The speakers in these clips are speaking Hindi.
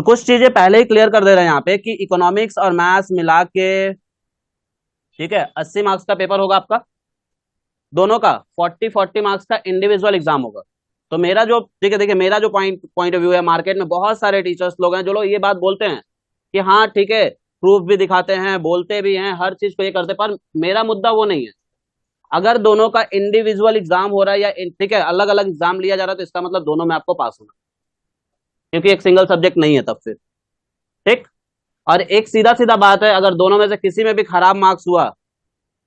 तो कुछ चीजें पहले ही क्लियर कर दे रहे हैं यहाँ पे कि इकोनॉमिक्स और मैथ्स मिला के, ठीक है, 80 मार्क्स का पेपर होगा आपका, दोनों का 40-40 मार्क्स का इंडिविजुअल एग्जाम होगा। तो मेरा जो, ठीक है, देखिए मेरा जो पॉइंट ऑफ व्यू है, मार्केट में बहुत सारे टीचर्स लोग हैं जो लोग ये बात बोलते हैं कि हाँ ठीक है, प्रूफ भी दिखाते हैं, बोलते भी हैं, हर चीज को ये करते, पर मेरा मुद्दा वो नहीं है। अगर दोनों का इंडिविजुअल एग्जाम हो रहा है या ठीक है अलग अलग एग्जाम लिया जा रहा है, तो इसका मतलब दोनों में आपको पास होना, क्योंकि एक सिंगल सब्जेक्ट नहीं है तब फिर, ठीक। और एक सीधा सीधा बात है, अगर दोनों में से किसी में भी खराब मार्क्स हुआ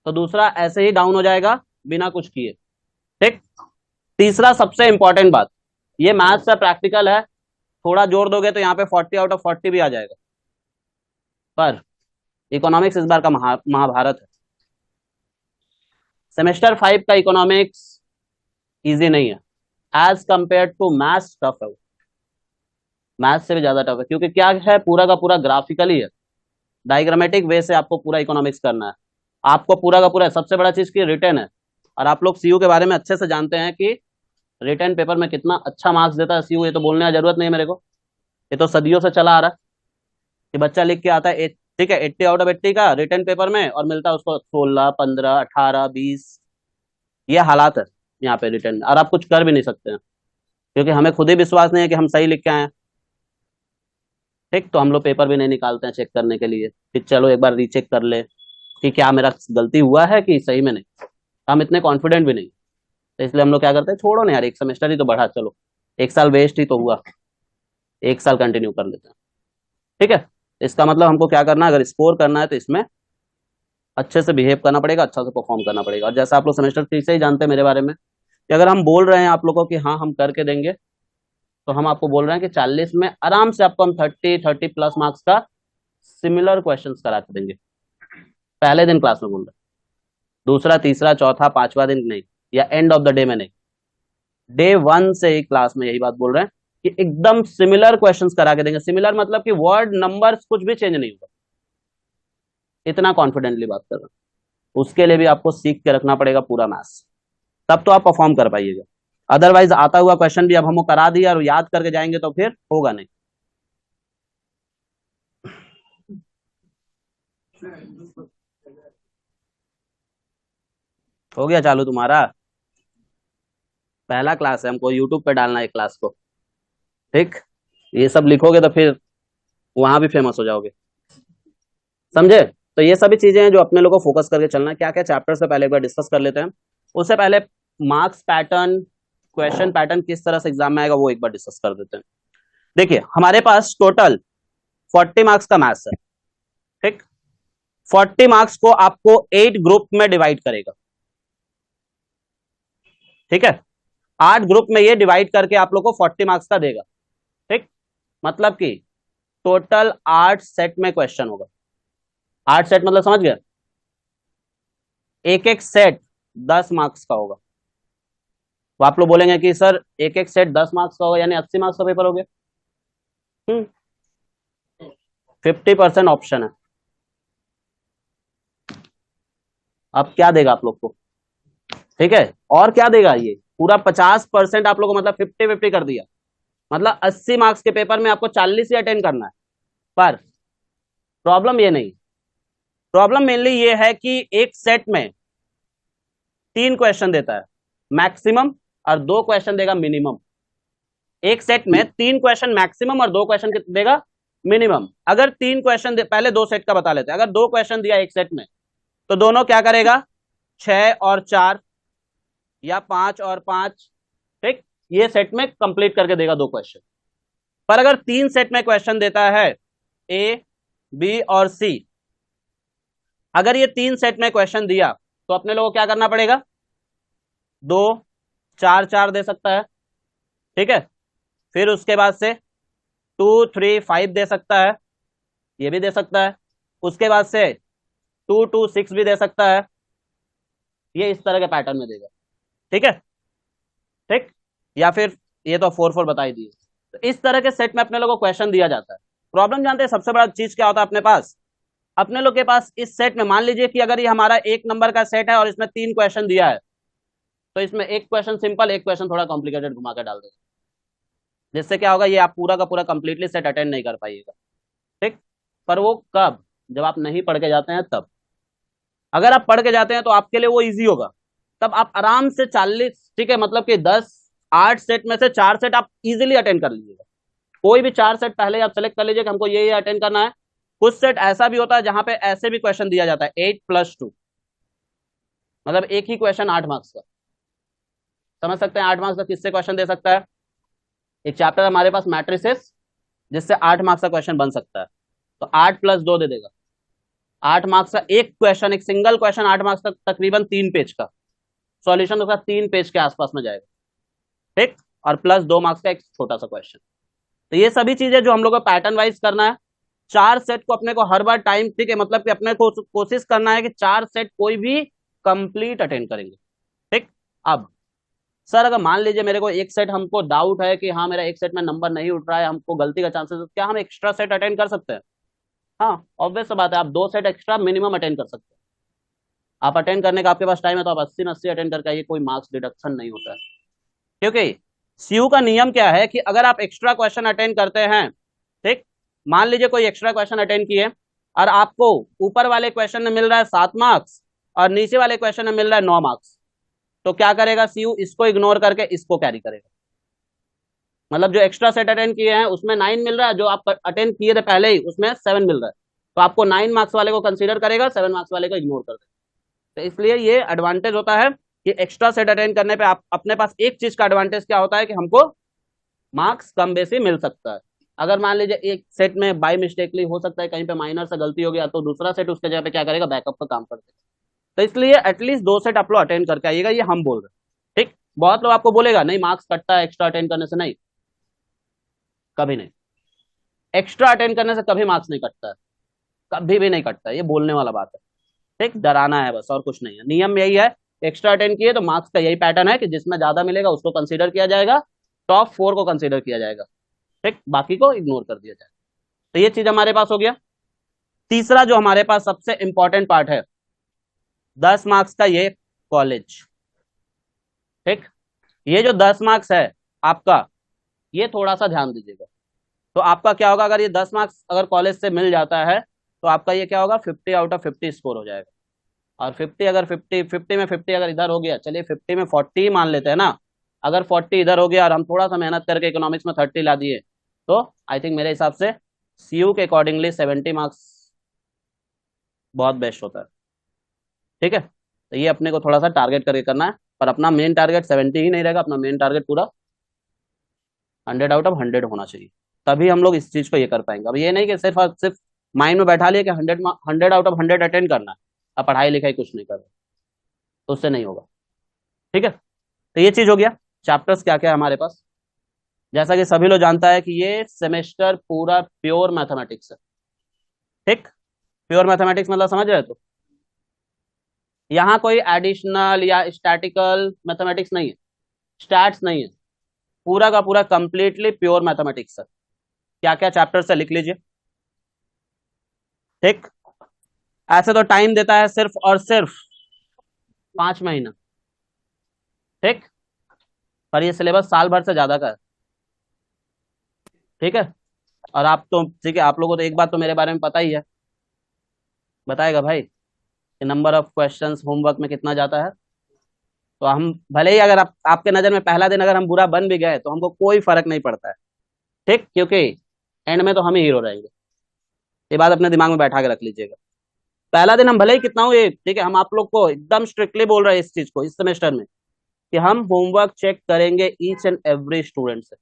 तो दूसरा ऐसे ही डाउन हो जाएगा बिना कुछ किए, ठीक। तीसरा सबसे इंपॉर्टेंट बात, ये मैथ्स का प्रैक्टिकल है, थोड़ा जोर दोगे तो यहाँ पे 40 आउट ऑफ 40 भी आ जाएगा, पर इकोनॉमिक्स इस बार का महाभारत है। सेमेस्टर 5 का इकोनॉमिक्स इजी नहीं है, as compare to maths tough है, मैथ्स से भी ज्यादा टफ है, क्योंकि क्या है, पूरा का पूरा ग्राफिकली है, डायग्रामेटिक वे से आपको पूरा इकोनॉमिक्स करना है, आपको पूरा का पूरा, सबसे बड़ा चीज की रिटर्न है। और आप लोग सीयू के बारे में अच्छे से जानते हैं कि रिटर्न पेपर में कितना अच्छा मार्क्स देता है सीयू, ये तो बोलने की जरूरत नहीं है मेरे को, ये तो सदियों से चला आ रहा है कि बच्चा लिख के आता है, ठीक है, 80 आउट ऑफ 80 का रिटर्न पेपर में, और मिलता है उसको 16, 15, 18, 20, ये हालात है यहाँ पे रिटर्न में, और आप कुछ कर भी नहीं सकते हैं, क्योंकि हमें खुद ही विश्वास नहीं है कि हम सही लिख के आए हैं, ठीक। तो हम लोग पेपर भी नहीं निकालते हैं चेक करने के लिए कि चलो एक बार रीचेक कर ले कि क्या मेरा गलती हुआ है कि सही में नहीं, हम इतने कॉन्फिडेंट भी नहीं, तो इसलिए हम लोग क्या करते हैं, छोड़ो ना यार, एक सेमेस्टर ही तो बढ़ा, चलो एक साल वेस्ट ही तो हुआ, एक साल कंटिन्यू कर लेते हैं, ठीक है। इसका मतलब हमको क्या करना है, अगर स्कोर करना है तो इसमें अच्छे से बिहेव करना पड़ेगा, अच्छा से परफॉर्म करना पड़ेगा। और जैसा आप लोग सेमेस्टर 3 से ही जानते हैं मेरे बारे में, कि अगर हम बोल रहे हैं आप लोगों को कि हाँ हम करके देंगे, तो हम आपको बोल रहे हैं कि 40 में आराम से आपको हम 30 प्लस मार्क्स का सिमिलर क्वेश्चंस करा के देंगे, पहले दिन क्लास में बोल रहे हैं, दूसरा तीसरा चौथा पांचवा दिन नहीं, या एंड ऑफ द डे में नहीं, डे 1 से ही क्लास में यही बात बोल रहे हैं कि एकदम सिमिलर क्वेश्चंस करा के देंगे। सिमिलर मतलब कि वर्ड नंबर्स कुछ भी चेंज नहीं होगा, इतना कॉन्फिडेंटली बात कर रहा हूं। उसके लिए भी आपको सीख के रखना पड़ेगा पूरा मैथ्स, तब तो आप परफॉर्म कर पाइएगा। अदरवाइज आता हुआ क्वेश्चन भी अब हमको करा दिया और याद करके जाएंगे तो फिर होगा नहीं। हो गया चालू तुम्हारा? पहला क्लास है, हमको यूट्यूब पे डालना है क्लास को, ठीक। ये सब लिखोगे तो फिर वहां भी फेमस हो जाओगे, समझे? तो ये सभी चीजें हैं जो अपने लोगों को फोकस करके चलना है। क्या क्या चैप्टर से पहले एक बार डिस्कस कर लेते हैं, उससे पहले मार्क्स पैटर्न, क्वेश्चन पैटर्न किस तरह से एग्जाम में आएगा वो एक बार डिस्कस कर देते हैं। देखिए हमारे पास टोटल 40 मार्क्स का मैथ्स है, ठीक। 40 मार्क्स को आपको 8 ग्रुप में डिवाइड करेगा, ठीक है। 8 ग्रुप में ये डिवाइड करके आप लोग को 40 मार्क्स का देगा, ठीक। मतलब कि टोटल 8 सेट में क्वेश्चन होगा। 8 सेट मतलब समझ गया, एक एक सेट 10 मार्क्स का होगा। तो आप लोग बोलेंगे कि सर एक एक सेट 10 मार्क्स का होगा, यानी 80 मार्क्स का पेपर हो गया। 50% ऑप्शन है, अब क्या देगा आप लोग को, ठीक है। और क्या देगा, ये पूरा 50% आप लोग को, मतलब 50-50 कर दिया, मतलब 80 मार्क्स के पेपर में आपको 40 ही अटेंड करना है। पर प्रॉब्लम ये नहीं, प्रॉब्लम मेनली ये है कि एक सेट में 3 क्वेश्चन देता है मैक्सिमम, और 2 क्वेश्चन देगा मिनिमम। एक सेट में 3 क्वेश्चन मैक्सिमम और 2 क्वेश्चन देगा मिनिमम। अगर 3 क्वेश्चन पहले 2 सेट का बता लेते हैं, अगर 2 क्वेश्चन दिया एक सेट में, तो दोनों क्या करेगा, 6 और 4 या 5 और 5, ठीक, ये सेट में कंप्लीट करके देगा 2 क्वेश्चन। पर अगर 3 सेट में क्वेश्चन देता है, ए, बी और सी, अगर ये 3 सेट में क्वेश्चन दिया तो अपने लोगों को क्या करना पड़ेगा, 2, 4, 4 दे सकता है, ठीक है। फिर उसके बाद से 2, 3, 5 दे सकता है, ये भी दे सकता है। उसके बाद से 2, 2, 6 भी दे सकता है, ये इस तरह के पैटर्न में देगा, ठीक है, ठीक। या फिर ये तो 4, 4 बता ही दिए। तो इस तरह के सेट में अपने लोगों को क्वेश्चन दिया जाता है। प्रॉब्लम जानते हैं सबसे बड़ा चीज क्या होता है अपने पास, अपने लोग के पास इस सेट में, मान लीजिए कि अगर ये हमारा 1 नंबर का सेट है और इसमें 3 क्वेश्चन दिया है, तो इसमें एक क्वेश्चन सिंपल, एक क्वेश्चन थोड़ा कॉम्प्लिकेटेड घुमा के डाल देगा, जिससे क्या होगा, ये आप पूरा का पूरा कंप्लीटली सेट अटेंड नहीं कर पाइएगा। ठीक, पर वो कब, जब आप नहीं पढ़ के जाते हैं तब। अगर आप पढ़ के जाते हैं तो आपके लिए वो इजी होगा, तब आप आराम से 40, ठीक है, मतलब कि 8 सेट में से 4 सेट आप इजीली अटेंड कर लीजिएगा। कोई भी 4 सेट पहले आप सेलेक्ट कर लीजिए कि हमको ये अटेंड करना है। कुछ सेट ऐसा भी होता है जहां पे ऐसे भी क्वेश्चन दिया जाता है 8+2, मतलब एक ही क्वेश्चन 8 मार्क्स का। समझ सकते हैं 8 मार्क्स का किससे क्वेश्चन दे सकता है। एक चैप्टर हमारे पास मैट्रिसेस, जिससे 8 मार्क्स का क्वेश्चन बन सकता है, तो 8+2 दे देगा। 8 मार्क्स का एक क्वेश्चन, एक सिंगल क्वेश्चन 8 मार्क्स का, तकरीबन 3 पेज का सॉल्यूशन उसका 3 पेज के आसपास में जाएगा। ठीक, और +2 मार्क्स का एक छोटा सा क्वेश्चन। तो ये सभी चीजें जो हम लोग को पैटर्न वाइज करना है। 4 सेट को अपने को हर बार टाइम, ठीक है, मतलब कि अपने को कोशिश करना है कि 4 सेट कोई भी कंप्लीट अटेंड करेंगे। ठीक, अब सर अगर मान लीजिए मेरे को एक सेट हमको डाउट है कि हाँ मेरा एक सेट में नंबर नहीं उठ रहा है, हमको गलती का चांसेस, क्या हम एक्स्ट्रा सेट अटेंड कर सकते हैं? हाँ, ऑब्वियस बात है, आप 2 सेट एक्स्ट्रा मिनिमम अटेंड कर सकते हैं। आप अटेंड करने का आपके पास टाइम है तो आप 80 में 80 अटेंड करके आइए, कोई मार्क्स डिडक्शन नहीं होता है। क्योंकि सीयू का नियम क्या है कि अगर आप एक्स्ट्रा क्वेश्चन अटेंड करते हैं, ठीक, मान लीजिए कोई एक्स्ट्रा क्वेश्चन अटेंड किए और आपको ऊपर वाले क्वेश्चन में मिल रहा है 7 मार्क्स और नीचे वाले क्वेश्चन में मिल रहा है 9 मार्क्स, तो क्या करेगा सीयू, इसको इग्नोर करके इसको कैरी करेगा। मतलब जो एक्स्ट्रा सेट अटेंड किए हैं उसमें 9 मिल रहा है, जो आप अटेंड किए थे पहले ही उसमें 7 मिल रहा है, तो आपको 9 मार्क्स वाले को कंसीडर करेगा, 7 मार्क्स वाले को इग्नोर कर देगा। तो इसलिए ये एडवांटेज होता है कि एक्स्ट्रा सेट अटेंड करने पे आप अपने पास एक चीज का एडवांटेज क्या होता है कि हमको मार्क्स कम बेसी मिल सकता है। अगर मान लीजिए एक सेट में बाय मिस्टेकली हो सकता है कहीं पे माइनर से गलती हो गया, तो दूसरा सेट उसके जगह पे क्या करेगा, बैकअप का काम कर देगा। तो इसलिए एटलीस्ट 2 सेट आप लोग अटेंड करके आइएगा, ये हम बोल रहे हैं। ठीक, बहुत लोग आपको बोलेगा नहीं मार्क्स कटता है एक्स्ट्रा अटेंड करने से, नहीं, कभी नहीं। एक्स्ट्रा अटेंड करने से कभी मार्क्स नहीं कटता है, कभी भी नहीं कटता है, ये बोलने वाला बात है। ठीक, डराना है बस, और कुछ नहीं है, नियम यही है। एक्स्ट्रा अटेंड किए तो मार्क्स का यही पैटर्न है कि जिसमें ज्यादा मिलेगा उसको कंसीडर किया जाएगा, टॉप 4 को कंसीडर किया जाएगा, ठीक, बाकी को इग्नोर कर दिया जाएगा। तो ये चीज हमारे पास हो गया। तीसरा जो हमारे पास सबसे इंपॉर्टेंट पार्ट है, 10 मार्क्स का ये कॉलेज। ठीक, ये जो 10 मार्क्स है आपका, ये थोड़ा सा ध्यान दीजिएगा। तो आपका क्या होगा, अगर ये 10 मार्क्स अगर कॉलेज से मिल जाता है तो आपका ये क्या होगा, 50 आउट ऑफ 50 स्कोर हो जाएगा। और 50, अगर 50 में 50 अगर इधर हो गया, चलिए 50 में 40 ही मान लेते हैं ना। अगर 40 इधर हो गया और हम थोड़ा सा मेहनत करके इकोनॉमिक्स में 30 ला दिए, तो आई थिंक मेरे हिसाब से सीयू के अकॉर्डिंगली 70 मार्क्स बहुत बेस्ट होता है। ठीक है, तो ये अपने को थोड़ा सा टारगेट करके करना है, पर अपना मेन टारगेट 70 ही नहीं रहेगा, अपना मेन टारगेट पूरा 100 आउट ऑफ 100 होना चाहिए, तभी हम लोग इस चीज को ये कर पाएंगे। अब ये नहीं कि सिर्फ और सिर्फ माइंड में बैठा लिया कि 100 आउट ऑफ 100 अटेंड करना है, अब पढ़ाई लिखाई कुछ नहीं कर रहे, तो उससे नहीं होगा। ठीक है, तो ये चीज हो गया। चैप्टर्स क्या क्या है हमारे पास, जैसा कि सभी लोग जानता है कि ये सेमेस्टर पूरा प्योर मैथमेटिक्स है। ठीक, प्योर मैथमेटिक्स मतलब समझ रहे हो, तो यहाँ कोई एडिशनल या स्टैटिकल मैथमेटिक्स नहीं है, स्टैट्स नहीं है, पूरा का पूरा कंप्लीटली प्योर मैथमेटिक्स है। क्या क्या चैप्टर्स है लिख लीजिए। ठीक, ऐसे तो टाइम देता है सिर्फ और सिर्फ 5 महीना। ठीक, पर ये सिलेबस साल भर से ज्यादा का है। ठीक है, और आप तो ठीक है, आप लोगों को तो एक बात तो मेरे बारे में पता ही है, बताएगा भाई कि नंबर ऑफ क्वेश्चंस होमवर्क में कितना जाता है। तो हम भले ही अगर आपके नजर में पहला दिन अगर हम बुरा बन भी गए तो हमको कोई फर्क नहीं पड़ता है। ठीक, क्योंकि एंड में तो हम ही हीरो रहेंगे, ये बात अपने दिमाग में बैठा के रख लीजिएगा। पहला दिन हम भले ही कितना हुए, ठीक है, हम आप लोग को एकदम स्ट्रिक्टली बोल रहे हैं इस चीज को इस सेमेस्टर में कि हम होमवर्क चेक करेंगे ईच एंड एवरी स्टूडेंट से,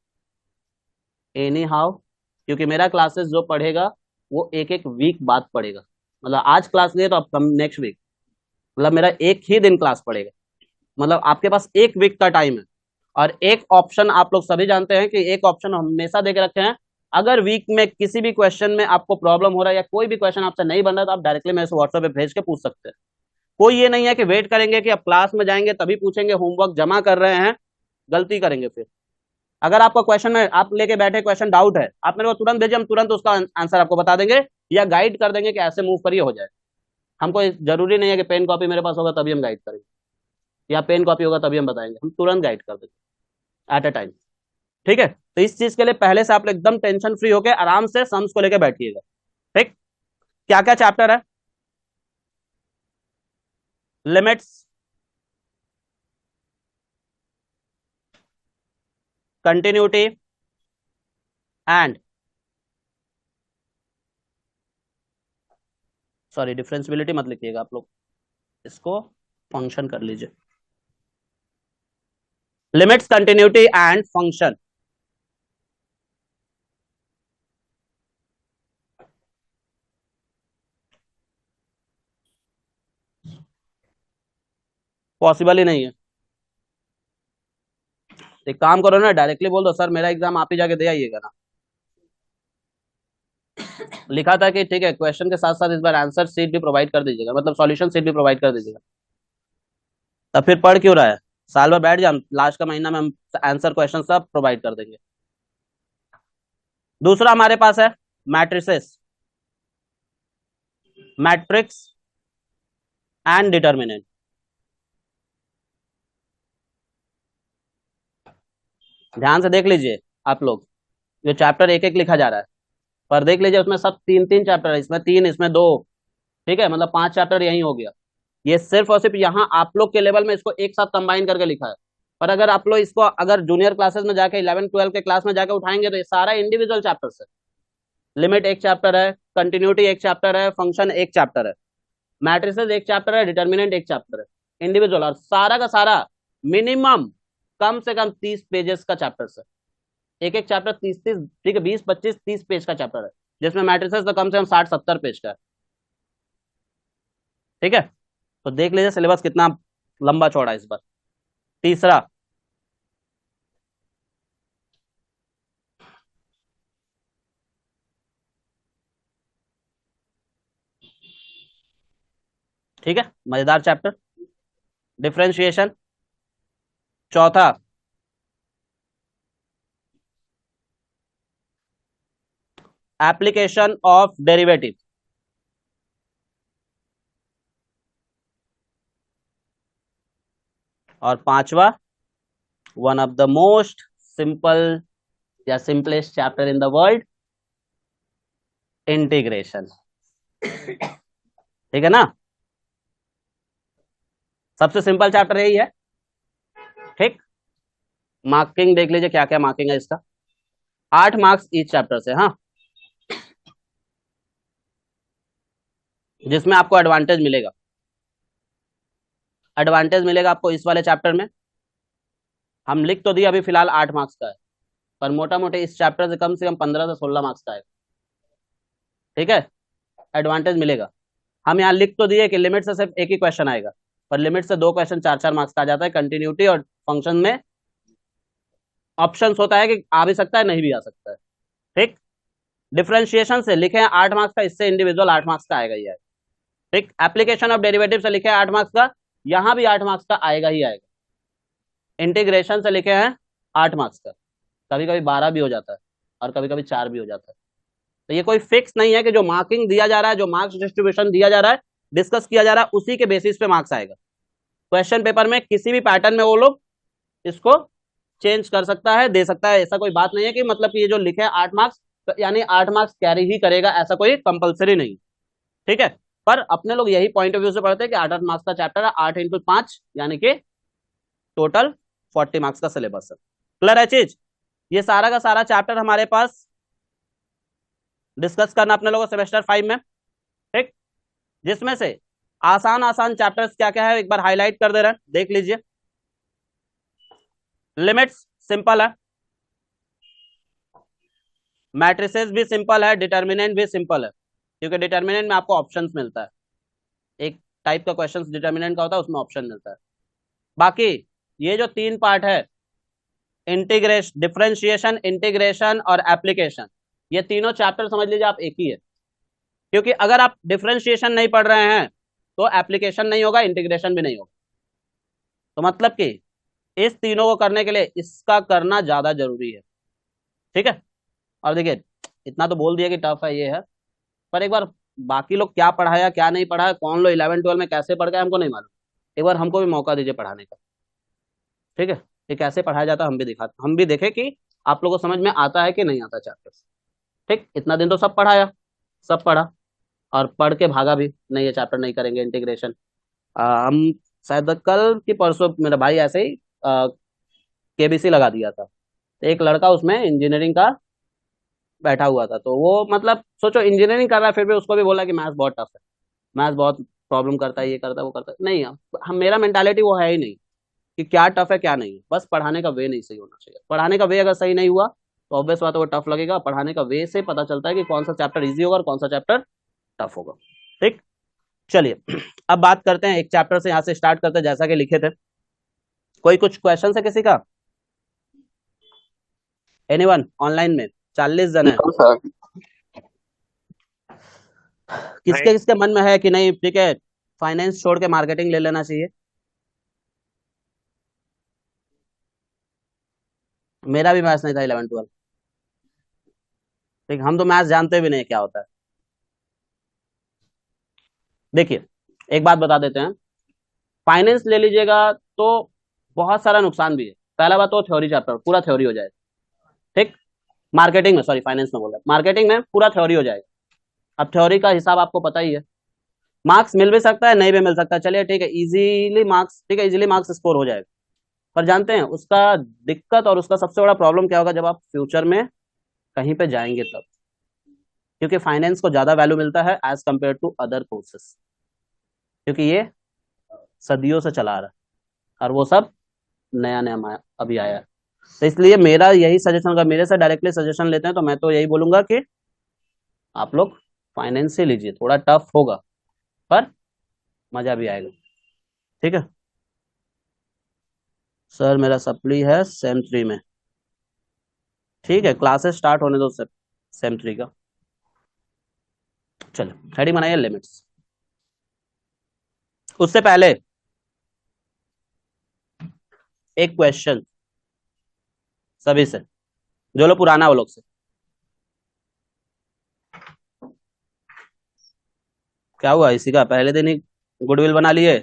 एनी हाउ, क्योंकि मेरा क्लासेस जो पढ़ेगा वो एक एक वीक बाद पढ़ेगा। मतलब आज क्लास लिए तो अब नेक्स्ट वीक, मतलब मेरा एक ही दिन क्लास पढ़ेगा, मतलब आपके पास एक वीक का टाइम है। और एक ऑप्शन आप लोग सभी जानते हैं कि एक ऑप्शन हमेशा दे के रखे हैं, अगर वीक में किसी भी क्वेश्चन में आपको प्रॉब्लम हो रहा है या कोई भी क्वेश्चन आपसे नहीं बन रहा तो आप डायरेक्टली मेरे से व्हाट्सएप पे भेज के पूछ सकते हैं। कोई ये नहीं है कि वेट करेंगे कि अब क्लास में जाएंगे तभी पूछेंगे, होमवर्क जमा कर रहे हैं गलती करेंगे फिर। अगर आपका क्वेश्चन में आप लेके बैठे क्वेश्चन डाउट है, आप मेरे को तुरंत भेजिए, हम तुरंत उसका आंसर आपको बता देंगे या गाइड कर देंगे कि ऐसे मूव करिए, हो जाए। हमको जरूरी नहीं है कि पेन कॉपी मेरे पास होगा तभी हम गाइड करेंगे, या पेन कॉपी होगा तभी हम बताएंगे, हम तुरंत गाइड कर देंगे एट ए टाइम। ठीक है, तो इस चीज के लिए पहले से आप लोग एकदम टेंशन फ्री होकर आराम से सम्स को लेकर बैठिएगा। ठीक, क्या क्या चैप्टर है? Limits, continuity and, sorry differentiability मत लिखिएगा आप लोग, इसको फंक्शन कर लीजिए। Limits, continuity and function. Possible ही नहीं है। एक काम करो ना, डायरेक्टली बोल दो सर मेरा एग्जाम आप ही जाके दे आइएगा ना। लिखा था कि ठीक है क्वेश्चन के साथ साथ इस बार आंसर सीट भी प्रोवाइड कर दीजिएगा, मतलब सॉल्यूशन सीट भी प्रोवाइड कर दीजिएगा। तब फिर पढ़ क्यों रहा है? साल भर बैठ जा, लास्ट का महीना में हम आंसर क्वेश्चन सब प्रोवाइड कर देंगे। दूसरा हमारे पास है मैट्रिसेस, मैट्रिक्स एंड डिटर्मिनेंट। ध्यान से देख लीजिए आप लोग, जो चैप्टर एक एक लिखा जा रहा है, पर देख लीजिए उसमें सब तीन तीन चैप्टर है, इसमें तीन इसमें दो, ठीक है, मतलब पांच चैप्टर यही हो गया। ये सिर्फ और सिर्फ यहाँ आप लोग के लेवल में इसको एक साथ कंबाइन करके लिखा है, पर अगर आप लोग इसको अगर जूनियर क्लासेस में जाके 11 12 के क्लास में जाके उठाएंगे तो ये सारा इंडिविजुअल चैप्टर है। लिमिट एक चैप्टर है, कंटिन्यूटी एक चैप्टर है, फंक्शन एक चैप्टर है, मैट्रिसेस एक चैप्टर है, डिटर्मिनेंट एक चैप्टर है, इंडिविजुअल, और सारा का सारा मिनिमम कम से कम 30 पेजेस का चैप्टर है। एक एक चैप्टर 30 30, ठीक है, 20 25 30 पेज का चैप्टर है, जिसमें मैट्रिसेस तो कम से कम 60 70 पेज का है। ठीक है, तो देख लीजिए सिलेबस कितना लंबा चौड़ा है इस बार। तीसरा, ठीक है, मजेदार चैप्टर, डिफरेंशिएशन। चौथा, एप्लीकेशन ऑफ डेरिवेटिव। और पांचवा, one of the most simple या simplest chapter in the world, integration. ठीक है ना, सबसे सिंपल चैप्टर यही है। ठीक, मार्किंग देख लीजिए क्या क्या मार्किंग है इसका, 8 मार्क्स ईच चैप्टर से, हाँ, जिसमें आपको एडवांटेज मिलेगा। एडवांटेज मिलेगा आपको इस वाले चैप्टर में, हम लिख तो दिए अभी फिलहाल 8 मार्क्स का है, पर मोटा मोटे इस चैप्टर से कम 15 से 16 मार्क्स का है। ठीक है, एडवांटेज मिलेगा। हम यहाँ लिख तो दिए कि लिमिट से सिर्फ एक ही क्वेश्चन आएगा, पर लिमिट से 2 क्वेश्चन 4 4 मार्क्स का आ जाता है। कंटिन्यूटी और फंक्शन में ऑप्शंस होता है कि आ भी सकता है नहीं भी आ सकता है। ठीक, डिफरेंशिएशन से लिखे 8 मार्क्स का, इससे इंडिविजुअल 8 मार्क्स का आएगा ही आएगा। ठीक, एप्लीकेशन ऑफ डेरिवेटिव से लिखे 8 मार्क्स का, यहां भी 8 मार्क्स का आएगा ही आएगा। इंटीग्रेशन से लिखे हैं 8 मार्क्स का, कभी कभी 12 भी हो जाता है और कभी कभी 4 भी हो जाता है। तो ये कोई फिक्स नहीं है कि जो मार्किंग दिया जा रहा है, जो मार्क्स डिस्ट्रीब्यूशन दिया जा रहा है, डिस्कस किया जा रहा है, उसी के बेसिस पे मार्क्स आएगा। क्वेश्चन पेपर में किसी भी पैटर्न में वो लोग इसको चेंज कर सकता है, दे सकता है, ऐसा कोई बात नहीं है कि मतलब कि ये जो लिखे 8 मार्क्स तो यानी 8 मार्क्स कैरी ही करेगा, ऐसा कोई कंपलसरी नहीं। ठीक है, पर अपने लोग यही पॉइंट ऑफ व्यू से पढ़ते हैं कि 8 8 मार्क्स का चैप्टर है, 8 × 5 यानी कि टोटल 40 मार्क्स का सिलेबस है। क्लियर है चीज? ये सारा का सारा चैप्टर हमारे पास डिस्कस करना अपने लोगों सेमेस्टर 5 में। ठीक, जिसमें से आसान आसान चैप्टर्स क्या क्या है एक बार हाईलाइट कर दे रहे हैं, देख लीजिए। लिमिट्स सिंपल है, मैट्रिसेस भी सिंपल है, डिटर्मिनेंट भी सिंपल है, क्योंकि डिटर्मिनेंट में आपको ऑप्शंस मिलता है, एक टाइप का क्वेश्चंस डिटर्मिनेंट का होता है, उसमें ऑप्शन मिलता है। बाकी ये जो 3 पार्ट है, इंटीग्रेशन, डिफरेंशिएशन, इंटीग्रेशन और एप्लीकेशन, ये तीनों चैप्टर समझ लीजिए आप एक ही है, क्योंकि अगर आप डिफरेंशिएशन नहीं पढ़ रहे हैं तो एप्लीकेशन नहीं होगा, इंटीग्रेशन भी नहीं होगा। तो मतलब कि इस तीनों को करने के लिए इसका करना ज्यादा जरूरी है। ठीक है, और देखिए इतना तो बोल दिया कि टफ है ये है, पर एक बार बाकी लोग क्या पढ़ाया क्या नहीं पढ़ाया, कौन लोग 11 12 में कैसे पढ़ गए हमको नहीं मालूम, एक बार हमको भी मौका दीजिए पढ़ाने का। ठीक है, ये कैसे पढ़ाया जाता है हम भी देखें कि आप लोगों को समझ में आता है कि नहीं आता चैप्टर। ठीक, इतना दिन तो सब पढ़ाया, सब पढ़ा और पढ़ के भागा भी नहीं, ये चैप्टर नहीं करेंगे इंटीग्रेशन। हम शायद कल की परसों मेरा भाई ऐसे ही केबीसी लगा दिया था, तो एक लड़का उसमें इंजीनियरिंग का बैठा हुआ था, तो वो मतलब सोचो इंजीनियरिंग कर रहा है, फिर भी उसको भी बोला कि मैथ्स बहुत टफ है, मैथ्स बहुत प्रॉब्लम करता है, ये करता है वो करता है। नहीं, हम मेरा मेंटालिटी वो है ही नहीं कि क्या टफ है क्या नहीं है, बस पढ़ाने का वे नहीं सही होना चाहिए। पढ़ाने का वे अगर सही नहीं हुआ तो ऑब्वियस बात है वो टफ लगेगा। पढ़ाने का वे से पता चलता है कि कौन सा चैप्टर इजी होगा और कौन सा चैप्टर टफ होगा। ठीक, चलिए अब बात करते हैं एक चैप्टर से, यहाँ से स्टार्ट करते हैं जैसा कि लिखे थे। कोई कुछ क्वेश्चन है किसी का? एनीवन ऑनलाइन में? 40 जन है। No sir. किसके किसके मन में है कि नहीं ठीक है फाइनेंस छोड़ के मार्केटिंग ले लेना चाहिए? मेरा भी मैथ्स नहीं था 11 12। ठीक, हम तो मैथ्स जानते भी नहीं क्या होता है। देखिए एक बात बता देते हैं, फाइनेंस ले लीजिएगा तो बहुत सारा नुकसान भी है। पहला बात तो थ्योरी चैप्टर पूरा थ्योरी हो जाएगा। ठीक, मार्केटिंग में, सॉरी फाइनेंस में बोल रहा, मार्केटिंग में पूरा थ्योरी हो जाएगा। अब थ्योरी का हिसाब आपको पता ही है, मार्क्स मिल भी सकता है नहीं भी मिल सकता है, चलिए ठीक है इजीली मार्क्स, ठीक है इजीली मार्क्स स्कोर हो जाएगा। पर जानते हैं उसका दिक्कत और उसका सबसे बड़ा प्रॉब्लम क्या होगा जब आप फ्यूचर में कहीं पे जाएंगे तब, क्योंकि फाइनेंस को ज्यादा वैल्यू मिलता है as compare to other courses, क्योंकि ये सदियों से चला रहा है और वो सब नया नया अभी आया है। तो इसलिए मेरा यही सजेशन होगा, मेरे से डायरेक्टली सजेशन लेते हैं तो मैं तो यही बोलूंगा कि आप लोग फाइनेंस से लीजिए, थोड़ा टफ होगा पर मजा भी आएगा। ठीक है सर, मेरा सप्ली है सेम 3 में। ठीक है क्लासेस स्टार्ट होने दो सेम 3 का। चलो हेडिंग बनाइए लिमिट्स। उससे पहले एक क्वेश्चन सभी से, जो लोग पुराना वो लोग से, क्या हुआ इसी का पहले दिन ही गुडविल बना लिए?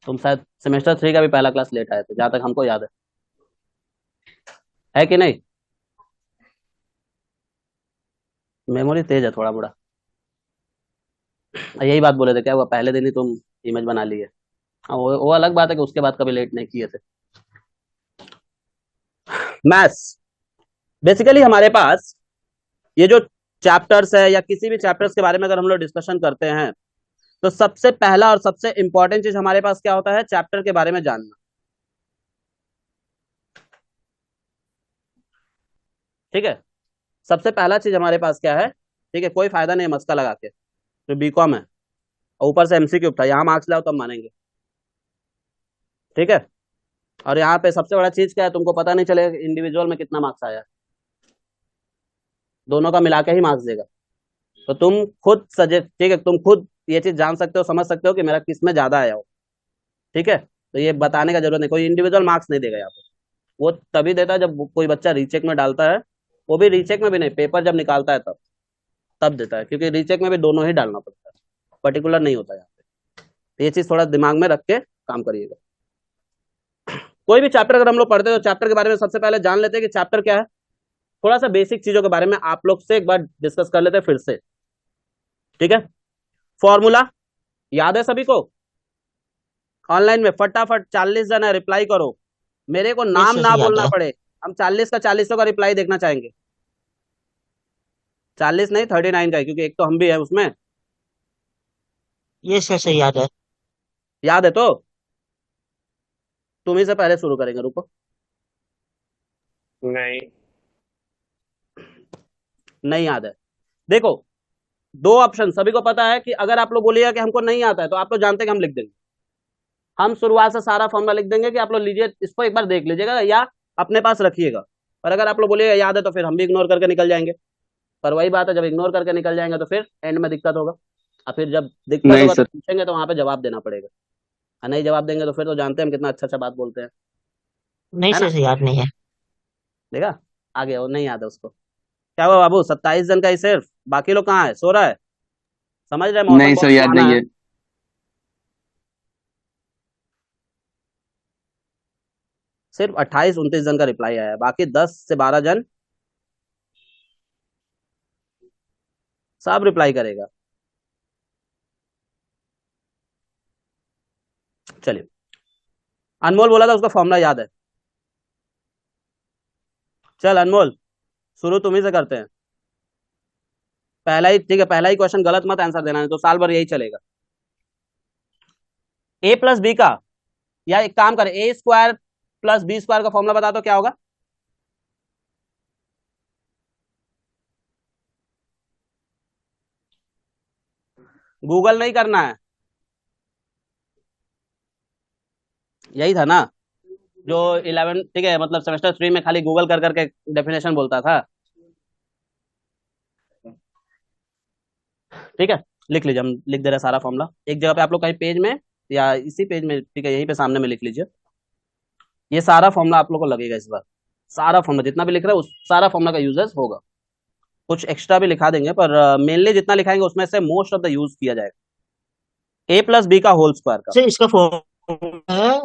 तुम शायद सेमेस्टर 3 का भी पहला क्लास लेट आए थे जहां तक हमको याद है कि नहीं? मेमोरी तेज है थोड़ा मोड़ा। यही बात बोले थे, क्या हुआ पहले दिन ही तुम इमेज बना लिए? हाँ वो अलग बात है कि उसके बाद कभी लेट नहीं किए थे। मैथ्स बेसिकली हमारे पास ये जो चैप्टर्स है या किसी भी चैप्टर्स के बारे में अगर हम लोग डिस्कशन करते हैं तो सबसे पहला और सबसे इंपॉर्टेंट चीज हमारे पास क्या होता है, चैप्टर के बारे में जानना। ठीक है, सबसे पहला चीज हमारे पास क्या है? ठीक है, कोई फायदा नहीं मस्का लगा के, तो बीकॉम है और ऊपर से एमसीक्यू था, यहाँ मार्क्स लाओ तब मानेंगे। ठीक है, और यहाँ पे सबसे बड़ा चीज क्या है, तुमको पता नहीं चलेगा इंडिविजुअल में कितना मार्क्स आया है, दोनों का मिला के ही मार्क्स देगा। तो तुम खुद सजेस्ट, ठीक है तुम खुद ये चीज जान सकते हो, समझ सकते हो कि मेरा किस में ज्यादा आया हो। ठीक है, तो ये बताने का जरूरत नहीं, कोई इंडिविजुअल मार्क्स नहीं देगा यहाँ पे। वो तभी देता है जब कोई बच्चा रीचेक में डालता है, वो भी रीचेक में भी नहीं, पेपर जब निकालता है तब तब देता है, क्योंकि रीचेक में भी दोनों ही डालना पड़ता है, पर्टिकुलर नहीं होता यहाँ पे। तो ये चीज थोड़ा दिमाग में रख के काम करिएगा। कोई भी चैप्टर अगर हम लोग पढ़ते हैं तो चैप्टर के बारे में सबसे पहले जान लेते हैं कि चैप्टर क्या है। थोड़ा सा बेसिक चीजों के बारे में आप लोग से एक बार डिस्कस कर लेते हैं फिर से। ठीक है, फॉर्मूला याद है सभी को? ऑनलाइन में फटाफट 40 जन है, रिप्लाई करो, मेरे को यस नाम सर ना याद बोलना है। पड़े। हम 40 का 40 का रिप्लाई देखना चाहेंगे। 40 नहीं 39 का है, क्योंकि एक तो हम भी है उसमें। यस सर याद है। याद है तो तुम ही से पहले शुरू करेंगे, रुको। नहीं। नहीं याद है? देखो, दो ऑप्शन सभी को पता है कि अगर आप लोग बोलिएगा कि हमको नहीं आता है तो आप लोग जानते हैं कि हम लिख देंगे, हम शुरुआत से सारा फॉर्मूला लिख देंगे कि आप लोग लीजिए इसको एक बार देख लीजिएगा या अपने पास रखिएगा। और अगर आप लोग बोलिएगा याद है तो फिर हम भी इग्नोर करके निकल जाएंगे। पर वही बात है, जब इग्नोर करके निकल जाएंगे तो फिर एंड में दिक्कत होगा, और फिर जब दिक्कत नहीं होगा तो सर। पूछेंगे तो वहां पे जवाब देना पड़ेगा, और नहीं जवाब देंगे तो फिर तो जानते हैं हम कितना अच्छा अच्छा बात बोलते हैं, नहीं है ना? सर याद नहीं है। देखा, आगे वो नहीं याद है उसको। क्या हुआ बाबू, 27 जन का ही सिर्फ, बाकी लोग कहाँ है, सो रहा है? समझ रहे मौसम नहीं सर बहुत याद सुहाना नहीं है। है। सिर्फ 28-29 जन का रिप्लाई आया है, बाकी 10 से 12 जन सब रिप्लाई करेगा। चलिए, अनमोल बोला था उसका फॉर्मूला याद है। चल अनमोल, शुरू तुम्ही से करते हैं। पहला ही ठीक है, पहला ही क्वेश्चन गलत मत आंसर देना, नहीं तो साल भर यही चलेगा। ए प्लस बी का, या एक काम करें, ए स्क्वायर प्लस बी स्क्वायर का फॉर्मूला बता दो क्या होगा। गूगल नहीं करना है, यही था ना जो 11 ठीक है, मतलब सेमेस्टर 3 में खाली गूगल कर करके डेफिनेशन बोलता था। ठीक है, लिख लीजिए, हम लिख दे रहे हैं सारा फॉर्मूला एक जगह पे, आप लोग कहीं पेज में या इसी पेज में, ठीक है, यहीं पे सामने में लिख लीजिए। ये सारा फॉर्मूला आप लोग को लगेगा इस बार, सारा फॉर्मूला जितना भी लिख रहे हैं उस सारा फॉर्मूला का यूजेस होगा। कुछ एक्स्ट्रा भी लिखा देंगे, पर मेनली जितना लिखाएंगे उसमें से मोस्ट ऑफ द यूज किया जाएगा। ए प्लस बी का होल स्क्वायर का। सर इसका फॉर्मूला है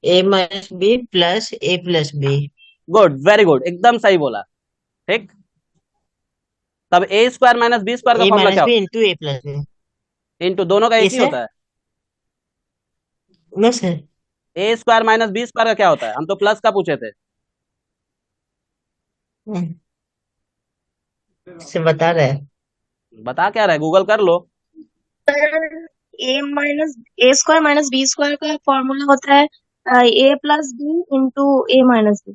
A minus B plus A plus B. Good, very good, एकदम सही बोला। ठीक, तब A square minus B square का ए फॉर्मूला माइनस क्या बी होता इंटू ए प्लस बी। है? इंटू दोनों का एक ही इसे होता है। No sir. A square minus B square का क्या होता है? हम तो प्लस का पूछे थे। से बता रहे हैं। बता क्या रहे, गूगल कर लो। A minus A square minus B square का फॉर्मूला होता है A plus B into A minus B.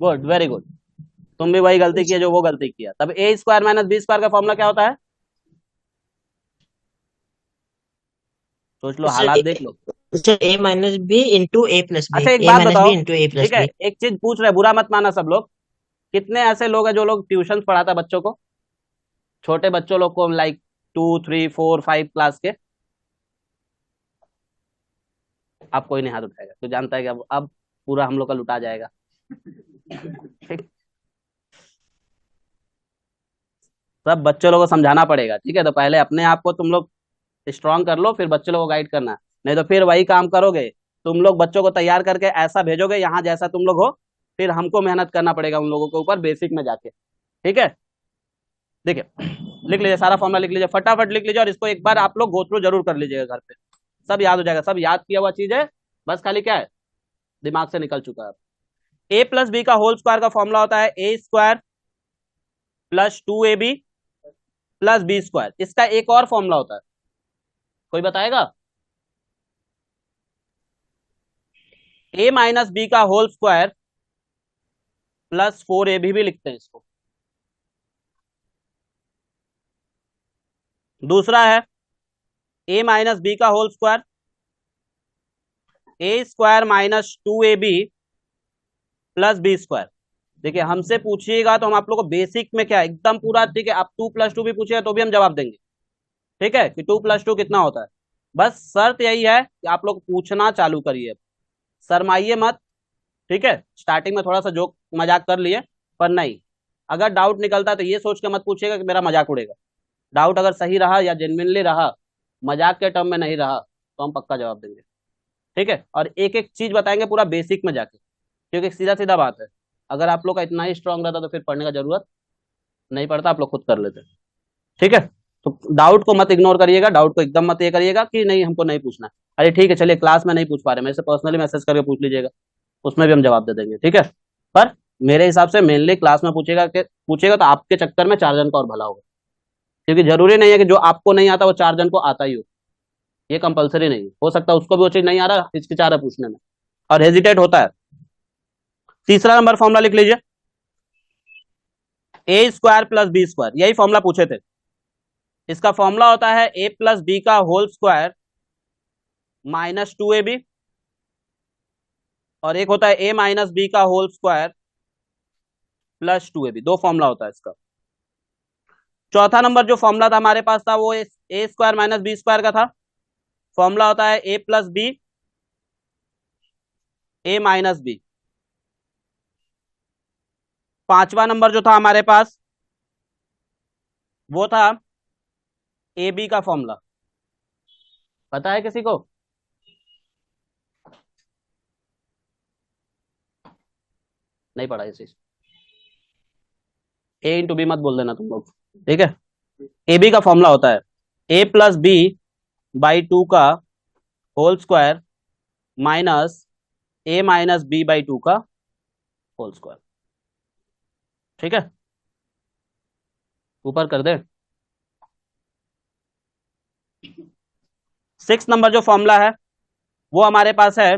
Good, very good, तुम भी वही गलती किया जो वो गलती किया। तब A square minus B square का फॉर्मूला क्या होता है? सोच लो, हालात देख लो। Sir A minus B into A plus B. अच्छा एक ए बात माइनस बताओ, बी इंटू ए ठीक प्लस है, बी। एक चीज पूछ रहे, बुरा मत माना सब लोग। कितने ऐसे लोग हैं जो लोग ट्यूशन पढ़ाता है बच्चों को, छोटे बच्चों लोग को, लाइक 2, 3, 4, 5 क्लास के? अब कोई नहीं हाथ उठाएगा, तो जानता है कि अब पूरा हम लोग का लुटा जाएगा। ठीक, सब बच्चों लोगों को समझाना पड़ेगा, ठीक है, तो पहले अपने आप को तुम लोग स्ट्रांग कर लो, फिर बच्चों लोगों को गाइड करना। नहीं तो फिर वही काम करोगे, तुम लोग बच्चों को तैयार करके ऐसा भेजोगे यहाँ जैसा तुम लोग हो, फिर हमको मेहनत करना पड़ेगा उन लोगों के ऊपर बेसिक में जाके। ठीक है, देखिए, लिख लीजिए सारा फॉर्मूला, लिख लीजिए फटाफट लिख लीजिए, और इसको एक बार आप लोग गो थ्रू जरूर कर लीजिएगा घर पे, सब याद हो जाएगा, सब याद किया हुआ चीज है, बस खाली क्या है, दिमाग से निकल चुका है। ए प्लस बी का होल स्क्वायर का फॉर्मूला होता है A square plus 2ab plus B square. इसका एक और फॉर्मूला होता है, कोई बताएगा? ए माइनस बी का होल स्क्वायर प्लस 4ab भी लिखते हैं इसको। दूसरा है ए माइनस बी का whole square, A square minus 2ab plus B square. देखिए, हमसे पूछिएगा तो हम आप लोग को बेसिक में क्या एकदम पूरा, ठीक है, आप 2+2 भी पूछिएगा तो भी हम जवाब देंगे। ठीक है, कि 2+2 कितना होता है। बस शर्त यही है कि आप लोग पूछना चालू करिए, शरमाइए मत। ठीक है, स्टार्टिंग में थोड़ा सा जोक मजाक कर लिए, पर नहीं, अगर डाउट निकलता है तो ये सोच के मत पूछिएगा कि मेरा मजाक उड़ेगा। डाउट अगर सही रहा या जेन्युइनली रहा, मजाक के टर्म में नहीं रहा, तो हम पक्का जवाब देंगे। ठीक है, और एक एक चीज बताएंगे पूरा बेसिक में जाके, क्योंकि सीधा सीधा बात है, अगर आप लोग का इतना ही स्ट्रांग रहता तो फिर पढ़ने का जरूरत नहीं पड़ता, आप लोग खुद कर लेते। ठीक है, तो डाउट को मत इग्नोर करिएगा, डाउट को एकदम मत ये करिएगा कि नहीं हमको नहीं पूछना। अरे ठीक है, चलिए क्लास में नहीं पूछ पा रहे, मेरे से पर्सनली मैसेज करके पूछ लीजिएगा, उसमें भी हम जवाब दे देंगे। ठीक है, पर मेरे हिसाब से मेनली क्लास में पूछेगा तो आपके चक्कर में 4 जन का और भला होगा, क्योंकि जरूरी नहीं है कि जो आपको नहीं आता वो 4 जन को आता ही हो, ये कंपलसरी नहीं है, हो सकता है उसको भी वो चीज नहीं आ रहा, हिचकिचा रहा पूछने में और हेजिटेट होता है। तीसरा नंबर फॉर्मूला लिख लीजिए, ए स्क्वायर प्लस बी स्क्वायर, यही फॉर्मूला पूछे थे। इसका फॉर्मूला होता है ए प्लस बी का होल स्क्वायर माइनस 2ab, और एक होता है ए माइनस बी का होल स्क्वायर प्लस 2ab, दो फॉर्मूला होता है इसका। चौथा नंबर जो फॉर्मूला था हमारे पास था वो ए स्क्वायर माइनस बी स्क्वायर का था, फॉर्मूला होता है A plus B A minus B. पांचवा नंबर जो था हमारे पास वो था ए बी का फॉर्मूला, पता है किसी को? नहीं पढ़ा ये चीज। ए इंटू बी मत बोल देना तुम लोग, ठीक है। ए बी का फॉर्मूला होता है A plus B by two का whole square minus A minus B by two का होल स्क्वायर, ठीक है। ऊपर कर दे। 6 नंबर जो फॉर्मूला है वो हमारे पास है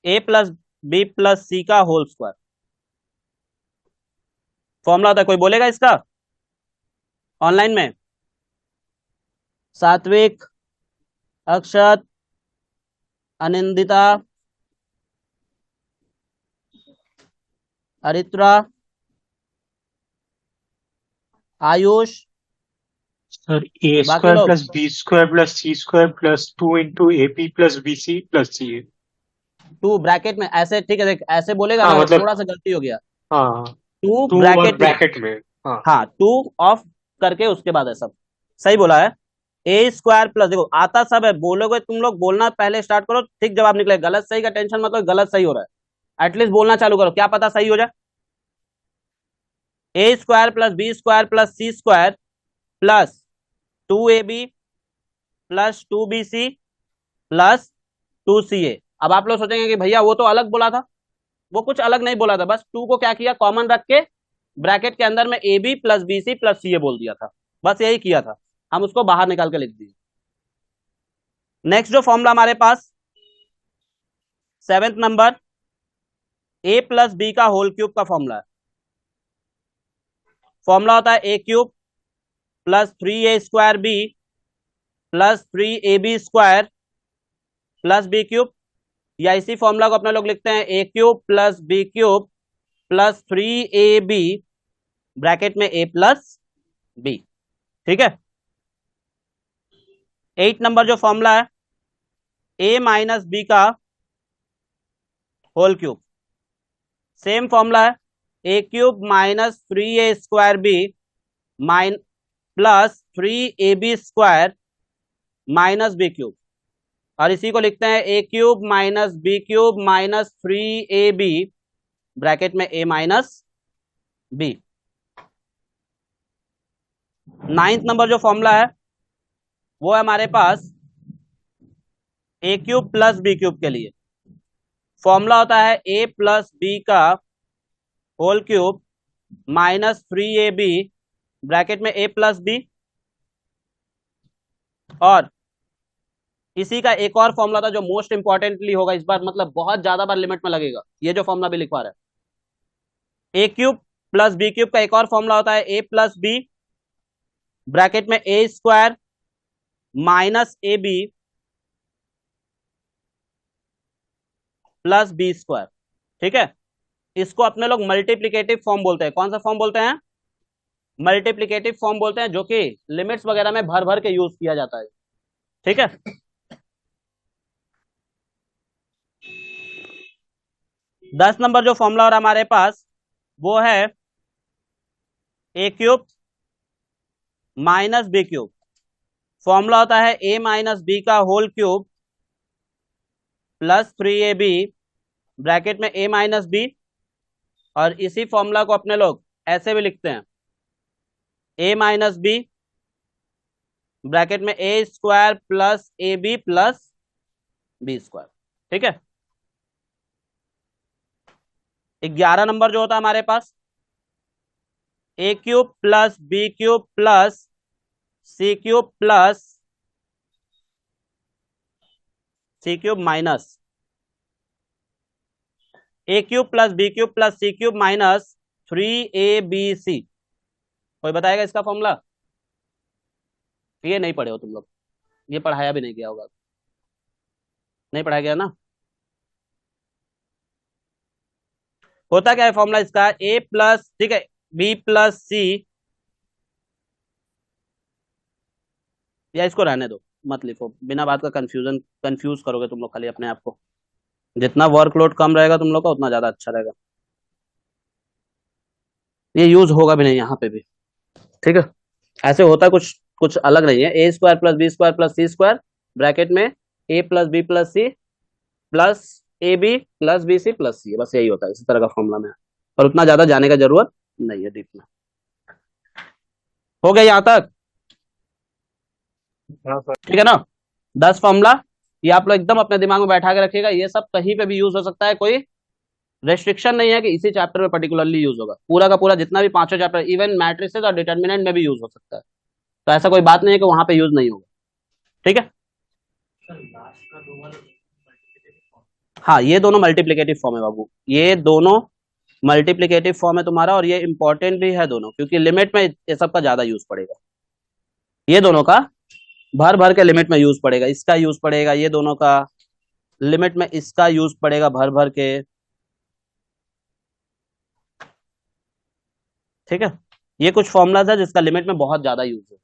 ए प्लस बी प्लस सी का होल स्क्वायर। फॉर्मूला होता है, कोई बोलेगा इसका ऑनलाइन में? सात्विक, अक्षत, अनिंदिता, अरित्रा, आयुष, सर ए बाकी स्क्वायर लोग। Plus B square plus C square plus 2 A B plus B C plus C A. Two bracket में ऐसे, ठीक है, देख ऐसे बोलेगा हाँ ना तो मतलब थोड़ा सा गलती हो गया। हाँ टू 2 और ब्रैकेट में, ब्रैकेट में। हाँ हाँ टू ऑफ करके उसके बाद है सब। सही बोला है। ए स्क्वायर प्लस, देखो आता सब है, बोलोगे तुम लोग बोलना पहले स्टार्ट करो, ठीक जवाब निकले। गलत सही का टेंशन मत लो, गलत सही हो रहा है, एटलीस्ट बोलना चालू करो, क्या पता सही हो जाए। A square plus B square plus C square plus 2ab plus 2bc plus 2ca। अब आप लोग सोचेंगे कि भैया वो तो अलग बोला था, वो कुछ अलग नहीं बोला था, बस टू को क्या किया, कॉमन रख के ब्रैकेट के अंदर में A B plus B C plus C A बोल दिया था, बस यही किया था, हम उसको बाहर निकाल के लिख दिए। नेक्स्ट जो फॉर्मूला हमारे पास 7th number A plus B का होल क्यूब का फॉर्मूला है। फॉर्मूला होता है A cube plus 3a² B plus 3ab square plus B cube, या इसी फॉर्मूला को अपने लोग लिखते हैं A cube plus B cube plus 3ab bracket में ए प्लस बी, ठीक है। 8 नंबर जो फॉर्मूला है ए माइनस बी का होल क्यूब, सेम फॉर्मूला है A cube minus 3a² B minus plus 3ab square minus B cube, और इसी को लिखते हैं A cube minus B cube minus 3ab bracket में A minus B. 9th number जो फॉर्मूला है वो है हमारे पास A cube plus B cube के लिए। फॉर्मूला होता है ए प्लस बी का whole cube minus 3ab bracket में ए प्लस बी, और इसी का एक और फॉर्मूला था जो मोस्ट इंपॉर्टेंटली होगा इस बार, मतलब बहुत ज्यादा बार लिमिट में लगेगा, ये जो फॉर्मूला भी लिखवा रहा है A cube plus B cube का एक और फॉर्मूला होता है ए प्लस बी ब्रैकेट में A square minus A B plus B square, ठीक है। इसको अपने लोग मल्टीप्लिकेटिव फॉर्म बोलते हैं। कौन सा फॉर्म बोलते हैं? मल्टीप्लिकेटिव फॉर्म बोलते हैं, जो कि लिमिट्स वगैरह में भर भर के यूज किया जाता है, ठीक है। 10 नंबर जो फॉर्मूला और हमारे पास वो है A cube minus B cube. Formula होता है ए माइनस बी का whole cube plus 3ab bracket में ए माइनस बी, और इसी फॉर्मूला को अपने लोग ऐसे भी लिखते हैं ए माइनस बी ब्रैकेट में A square plus A B plus B square, ठीक है। 11 नंबर जो होता है हमारे पास A cube plus B cube plus C cube plus C cube minus A cube plus B cube plus C cube minus 3abc। कोई बताएगा इसका फॉर्मूला? ये नहीं पढ़े हो तुम लोग, ये पढ़ाया भी नहीं गया होगा, नहीं पढ़ाया गया ना। होता क्या है फॉर्मूला इसका, ए प्लस, ठीक है, बी प्लस सी, या इसको रहने दो, मत लिखो, बिना बात का कंफ्यूज करोगे तुम लोग खाली अपने आप को। जितना वर्कलोड कम रहेगा तुम लोग का उतना ज्यादा अच्छा रहेगा, ये यूज होगा भी नहीं यहाँ पे भी, ठीक है। ऐसे होता है कुछ कुछ अलग नहीं है। A square plus B square plus C square bracket में A plus B plus C plus A B plus B C plus C, बस यही होता है, इसी तरह का फॉर्मूला में। और उतना ज्यादा जाने का जरूरत नहीं है डीप में। हो गया यहां तक? हाँ सर। ठीक है ना? 10 फॉर्मूला ये आप लोग एकदम अपने दिमाग में बैठा के रखिएगा। ये सब कहीं पे भी यूज हो सकता है, कोई रेस्ट्रिक्शन नहीं है कि इसी चैप्टर में पर्टिकुलरली यूज होगा। पूरा का पूरा जितना भी पांचों चैप्टर, इवन मैट्रिसेस और डिटर्मिनेंट में भी यूज हो सकता है। तो ऐसा कोई बात नहीं है कि वहां पे यूज नहीं होगा। ठीक है? हाँ, ये दोनों मल्टीप्लिकेटिव फॉर्म है बाबू, ये दोनों मल्टीप्लिकेटिव फॉर्म है तुम्हारा, और ये इंपॉर्टेंट भी है दोनों, क्योंकि लिमिट में ये सब का ज्यादा यूज पड़ेगा। ये दोनों का भर भर के लिमिट में यूज पड़ेगा, इसका यूज पड़ेगा, ये दोनों का लिमिट में इसका यूज पड़ेगा भर भर के। ठीक है? ये कुछ फॉर्मूलाज है जिसका लिमिट में बहुत ज्यादा यूज है।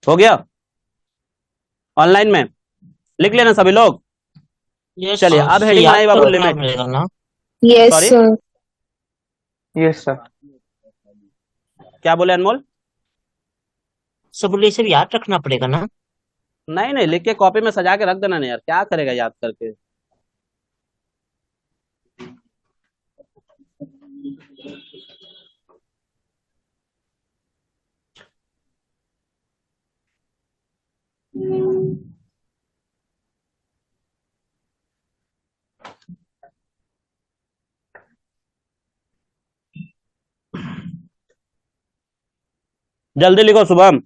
हो गया? ऑनलाइन में लिख लेना सभी लोग। ये चलिए अब हेडिंग याद बनाई तो बाबू, रखना लिमिट। पड़ेगा ना? Yes sorry, sir. Yes sir. क्या बोले अनमोल? सब बोले ये सब याद रखना पड़ेगा ना? नहीं नहीं, लिख के कॉपी में सजा के रख देना। नहीं यार, क्या करेगा याद करके। जल्दी लिखो शुभम।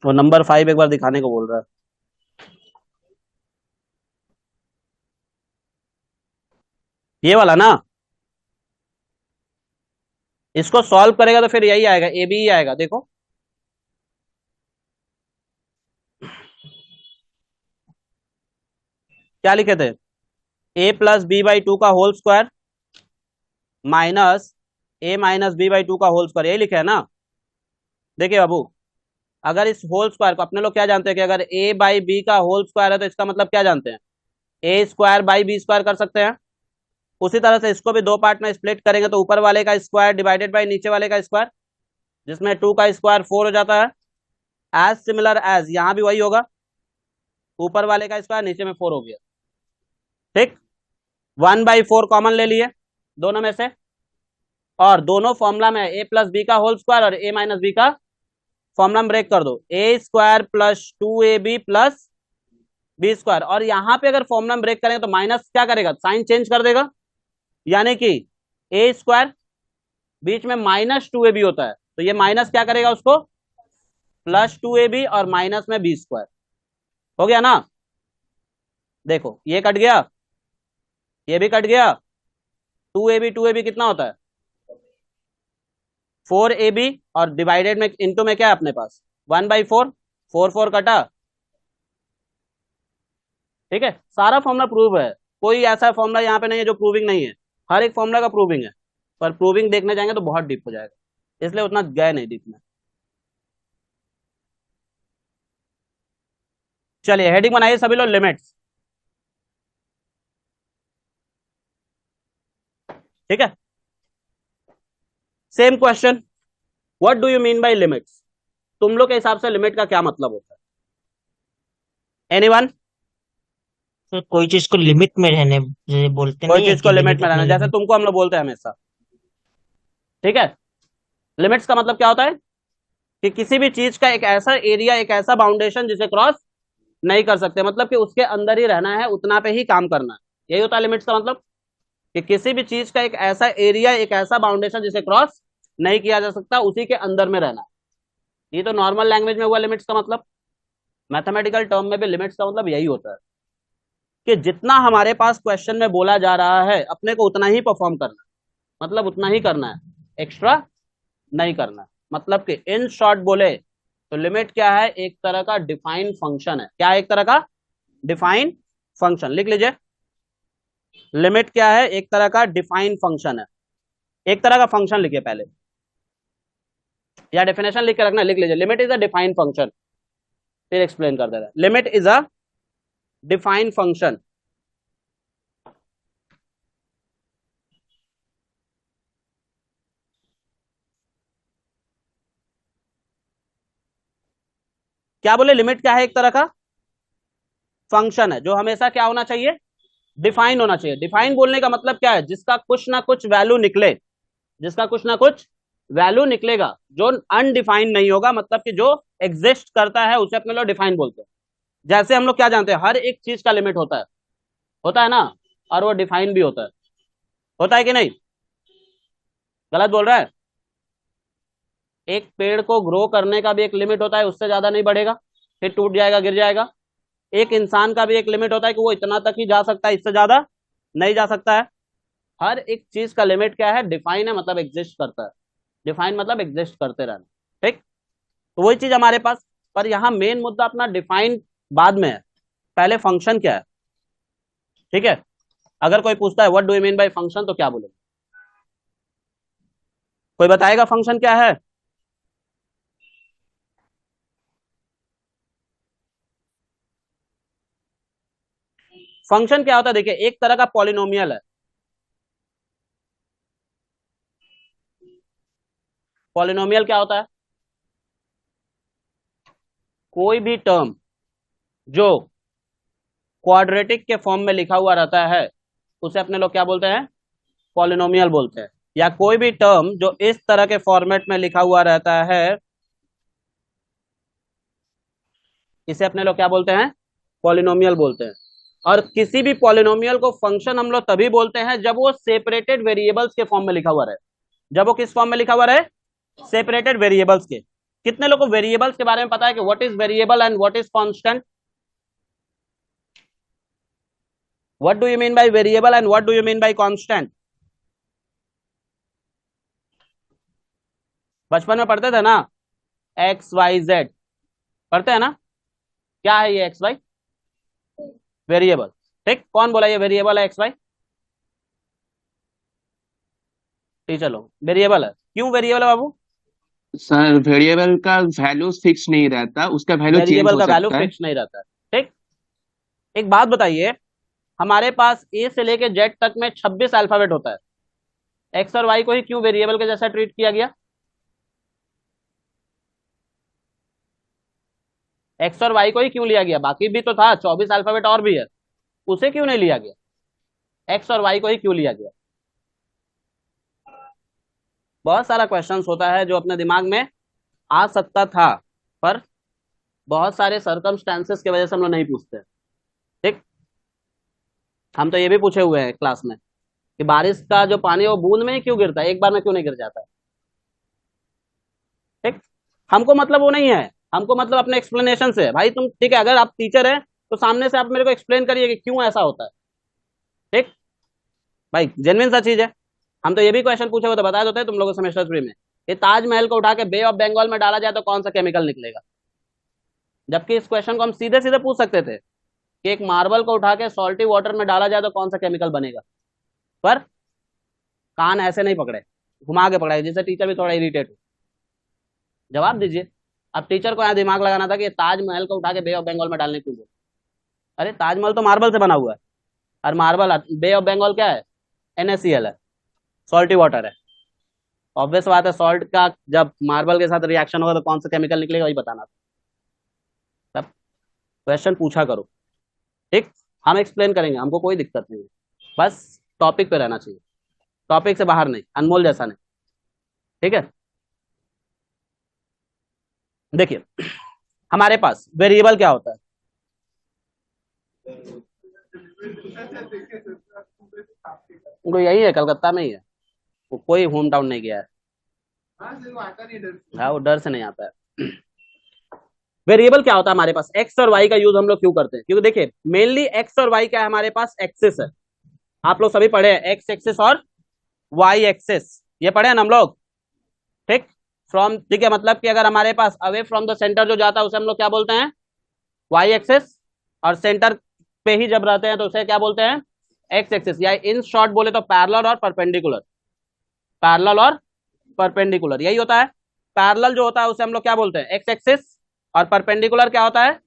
वो नंबर 5 एक बार दिखाने को बोल रहा है। ये वाला ना, इसको सॉल्व करेगा तो फिर यही आएगा, ए बी ही आएगा। देखो क्या लिखे थे, A plus B by two का whole square minus A minus B by two का होल स्क्वायर, यही लिखे है ना। देखिए बाबू, अगर इस होल स्क्वायर को अपने लोग क्या जानते हैं कि अगर ए बाई बी का होल स्क्वायर है तो इसका मतलब क्या जानते हैं, ए स्क्वायर बाई बी स्क्वायर कर सकते हैं। उसी तरह से इसको भी दो पार्ट में स्प्लिट करेंगे तो ऊपर वाले का स्क्वायर डिवाइडेड बाई नीचे वाले का स्क्वायर, जिसमें 2 का स्क्वायर 4 हो जाता है। एज सिमिलर एज यहां भी वही होगा, ऊपर वाले का स्क्वायर नीचे में 4 हो गया। ठीक, 1/4 कॉमन ले लिए दोनों में से, और दोनों फॉर्मूला में ए प्लस बी का होल स्क्वायर और ए माइनस बी का फॉर्मूला में ब्रेक कर दो, A square plus 2ab plus B square. और यहां पे अगर फॉर्मूला में ब्रेक करेंगे तो माइनस क्या करेगा, साइन चेंज कर देगा, यानी कि ए स्क्वायर बीच में -2ab होता है, तो ये माइनस क्या करेगा उसको, +2ab और माइनस में बी स्क्वायर। हो गया ना? देखो ये कट गया, ये भी कट गया। 2ab कितना होता है, 4ab, और डिवाइडेड में इंटू में क्या है अपने पास 1/4, 4 कटा। ठीक है, सारा फॉर्मूला प्रूव है, कोई ऐसा फॉर्मूला यहाँ पे नहीं है जो प्रूविंग नहीं है, हर एक फॉर्मूला का प्रूविंग है। पर प्रूविंग देखने जाएंगे तो बहुत डीप हो जाएगा, इसलिए उतना गए नहीं डीप में। चलिए हेडिंग बनाइए सभी लोग, लिमिट्स। ठीक है, same question, what do you mean by limits? तुम लोग के हिसाब से लिमिट का क्या मतलब होता है? एनीवन? तो कोई चीज को लिमिट में रहने जैसे बोलते कोई नहीं है चीज को कि लिमिट लिमिट में अपना रहना, जैसे लिमिट। तुमको हम लोग बोलते हैं हमेशा। ठीक है, लिमिट्स का मतलब क्या होता है कि किसी भी चीज का एक ऐसा एरिया, एक ऐसा बाउंडेशन जिसे क्रॉस नहीं कर सकते, मतलब कि उसके अंदर ही रहना है, उतना पे ही काम करना है, यही होता है लिमिट्स का मतलब। कि किसी भी चीज का एक ऐसा एरिया, एक ऐसा बाउंडेशन जिसे क्रॉस नहीं किया जा सकता, उसी के अंदर में रहना है। ये तो नॉर्मल लैंग्वेज में हुआ लिमिट्स का मतलब। मैथमेटिकल टर्म में भी लिमिट्स का मतलब यही होता है कि जितना हमारे पास क्वेश्चन में बोला जा रहा है अपने को उतना ही परफॉर्म करना है, मतलब उतना ही करना है, एक्स्ट्रा नहीं करना है। मतलब कि इन शॉर्ट बोले तो लिमिट क्या है, एक तरह का डिफाइन फंक्शन है। क्या है? एक तरह का डिफाइन फंक्शन। लिख लीजिए, लिमिट क्या है, एक तरह का डिफाइन फंक्शन है। एक तरह का फंक्शन लिखिए पहले, या डेफिनेशन लिख के रखना, लिख लीजिए। Limit is a defined function, फिर एक्सप्लेन कर दे रहा है। Limit is a defined function. क्या बोले, लिमिट क्या है? एक तरह का फंक्शन है जो हमेशा क्या होना चाहिए, डिफाइन होना चाहिए। डिफाइन बोलने का मतलब क्या है, जिसका कुछ ना कुछ वैल्यू निकले, जिसका कुछ ना कुछ वैल्यू निकलेगा, जो अनडिफाइंड नहीं होगा, मतलब कि जो एग्जिस्ट करता है उसे अपने लोग डिफाइन बोलते हैं। जैसे हम लोग क्या जानते हैं, हर एक चीज का लिमिट होता है ना, और वो डिफाइन भी होता है कि नहीं? गलत बोल रहा है? एक पेड़ को ग्रो करने का भी एक लिमिट होता है, उससे ज्यादा नहीं बढ़ेगा, फिर टूट जाएगा, गिर जाएगा। एक इंसान का भी एक लिमिट होता है कि वो इतना तक ही जा सकता है, इससे ज्यादा नहीं जा सकता है। हर एक चीज का लिमिट क्या है, डिफाइन है, मतलब एग्जिस्ट करता है। डिफाइन मतलब एग्जिस्ट करते रहना, ठीक? तो वही चीज हमारे पास, पर यहाँ मेन मुद्दा अपना डिफाइन बाद में है, पहले फंक्शन क्या है, ठीक है? अगर कोई पूछता है what do you mean by function, तो क्या बोलेंगे? कोई बताएगा फंक्शन क्या है? फंक्शन क्या होता है? देखिए, एक तरह का पॉलिनोमियल है। पॉलिनोमियल क्या होता है? कोई भी टर्म जो क्वाड्रेटिक के फॉर्म में लिखा हुआ रहता है उसे अपने लोग क्या बोलते हैं, पॉलिनोमियल बोलते हैं। या कोई भी टर्म जो इस तरह के फॉर्मेट में लिखा हुआ रहता है, इसे अपने लोग क्या बोलते हैं, पॉलिनोमियल बोलते हैं। और किसी भी पॉलिनोमियल को फंक्शन हम लोग तभी बोलते हैं जब वो सेपरेटेड वेरिएबल्स के फॉर्म में लिखा हुआ रहे। जब वो किस फॉर्म में लिखा हुआ रहे, सेपरेटेड वेरिएबल्स के। कितने लोगों को वेरिएबल्स के बारे में पता है कि what is variable and what is constant? What do you mean by variable and what do you mean by constant? बचपन में पढ़ते थे ना, एक्स वाई जेड, पढ़ते हैं ना? क्या है ये एक्स वाई? वेरिएबल, ठीक? कौन बोला ये वेरिएबल है एक्स वाई? टीचर लोग। वेरिएबल है, क्यों वेरिएबल है बाबू? सर वेरिएबल का वैल्यू फिक्स नहीं रहता, उसका वैल्यू चेंज वेरिएबल हो का वैल्यू सकता है। फिक्स नहीं रहता है, ठीक? एक बात बताइए, हमारे पास ए से लेके जेड तक में 26 अल्फाबेट होता है, एक्स और वाई को ही क्यों वेरिएबल के जैसा ट्रीट किया गया? एक्स और वाई को ही क्यों लिया गया? बाकी भी तो था, 24 अल्फाबेट और भी है, उसे क्यों नहीं लिया गया? एक्स और वाई को ही क्यों लिया गया? बहुत सारा क्वेश्चंस होता है जो अपने दिमाग में आ सकता था, पर बहुत सारे सर्कमस्टेंसेस की वजह से हम लोग नहीं पूछते, ठीक? हम तो ये भी पूछे हुए हैं क्लास में कि बारिश का जो पानी है वो बूंद में ही क्यों गिरता है, एक बार में क्यों नहीं गिर जाता है, ठीक? हमको मतलब वो नहीं है, हमको मतलब अपने एक्सप्लेनेशन से है। भाई तुम ठीक है, अगर आप टीचर है तो सामने से आप मेरे को एक्सप्लेन करिए कि क्यों ऐसा होता है, ठीक? भाई जेन्युइन सा चीज है। हम तो ये भी क्वेश्चन पूछे हुए तो बता देते हैं तुम लोगों सेमेस्टर 3 में, ये ताजमहल को उठा के बे ऑफ बंगाल में डाला जाए तो कौन सा केमिकल निकलेगा? जबकि इस क्वेश्चन को हम सीधे सीधे पूछ सकते थे कि एक मार्बल को उठा के सॉल्टी वाटर में डाला जाए तो कौन सा केमिकल बनेगा, पर कान ऐसे नहीं पकड़े, घुमा के पकड़ाए, जिससे टीचर भी थोड़ा इरिटेट हो। जवाब दीजिए। अब टीचर को यहाँ दिमाग लगाना था कि ताजमहल को उठा के बे ऑफ बंगाल में डालने क्यों बोले? अरे ताजमहल तो मार्बल से बना हुआ है, और मार्बल, बे ऑफ बंगाल क्या है? NaCl है, सॉल्टी वाटर है। ऑब्वियस बात है, सॉल्ट का जब मार्बल के साथ रिएक्शन होगा तो कौन सा केमिकल निकलेगा, वही बताना था। तब क्वेश्चन पूछा करो, ठीक? हम एक्सप्लेन करेंगे, हमको कोई दिक्कत नहीं है, बस टॉपिक पे रहना चाहिए, टॉपिक से बाहर नहीं, अनमोल जैसा नहीं, ठीक है? देखिए, हमारे पास वेरिएबल क्या होता है? वो यही है, कलकत्ता में ही है, वो कोई होम टाउन नहीं गया है। हाँ, वो डर से नहीं आता है। वेरिएबल क्या होता है हमारे पास? एक्स और वाई का यूज हम लोग क्यों करते हैं? क्योंकि देखिए मेनली एक्स और वाई क्या है, हमारे पास एक्सिस है। आप लोग सभी पढ़े हैं एक्स एक्सिस और वाई एक्सिस, ये पढ़े हैं ना हम लोग, ठीक? फ्रॉम, ठीक है, मतलब कि अगर हमारे pass away from the centre जो जाता है उसे हम लोग क्या बोलते हैं, वाई एक्सिस। और सेंटर पे ही जब रहते हैं तो उसे क्या बोलते हैं, एक्स एक्सिस। या इन शॉर्ट बोले तो पैरेलल और परपेंडिकुलर, पैरेलल और परपेंडिकुलर, यही होता है। पैरेलल जो होता है उसे हम लोग क्या बोलते हैं, एक्स एक्सिस, और परपेंडिकुलर क्या होता है,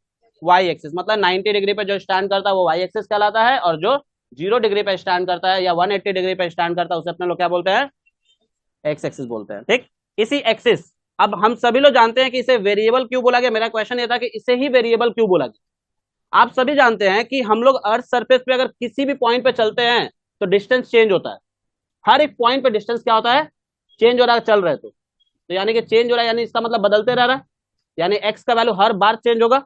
वाई एक्सिस। मतलब 90 डिग्री पे जो स्टैंड करता है वो वाई एक्सिस कहलाता है, और जो 0 डिग्री पे स्टैंड करता है या 180 डिग्री पे स्टैंड करता है उसे अपने लोग क्या बोलते हैं, एक्स एक्सिस बोलते हैं। ठीक, इसी एक्सिस, अब हम सभी लोग जानते हैं कि इसे वेरिएबल क्यों बोला गया। मेरा क्वेश्चन ये था कि इसे ही वेरिएबल क्यों बोला गया। आप सभी जानते हैं कि हम लोग अर्थ सरफेस पे अगर किसी भी पॉइंट पे चलते हैं तो डिस्टेंस चेंज होता है, हर एक पॉइंट पे डिस्टेंस क्या होता है, चेंज हो रहा है, चल रहे तो यानी कि चेंज हो रहा है, यानी इसका मतलब बदलते रह रहा है, यानी एक्स का वैल्यू हर बार चेंज होगा।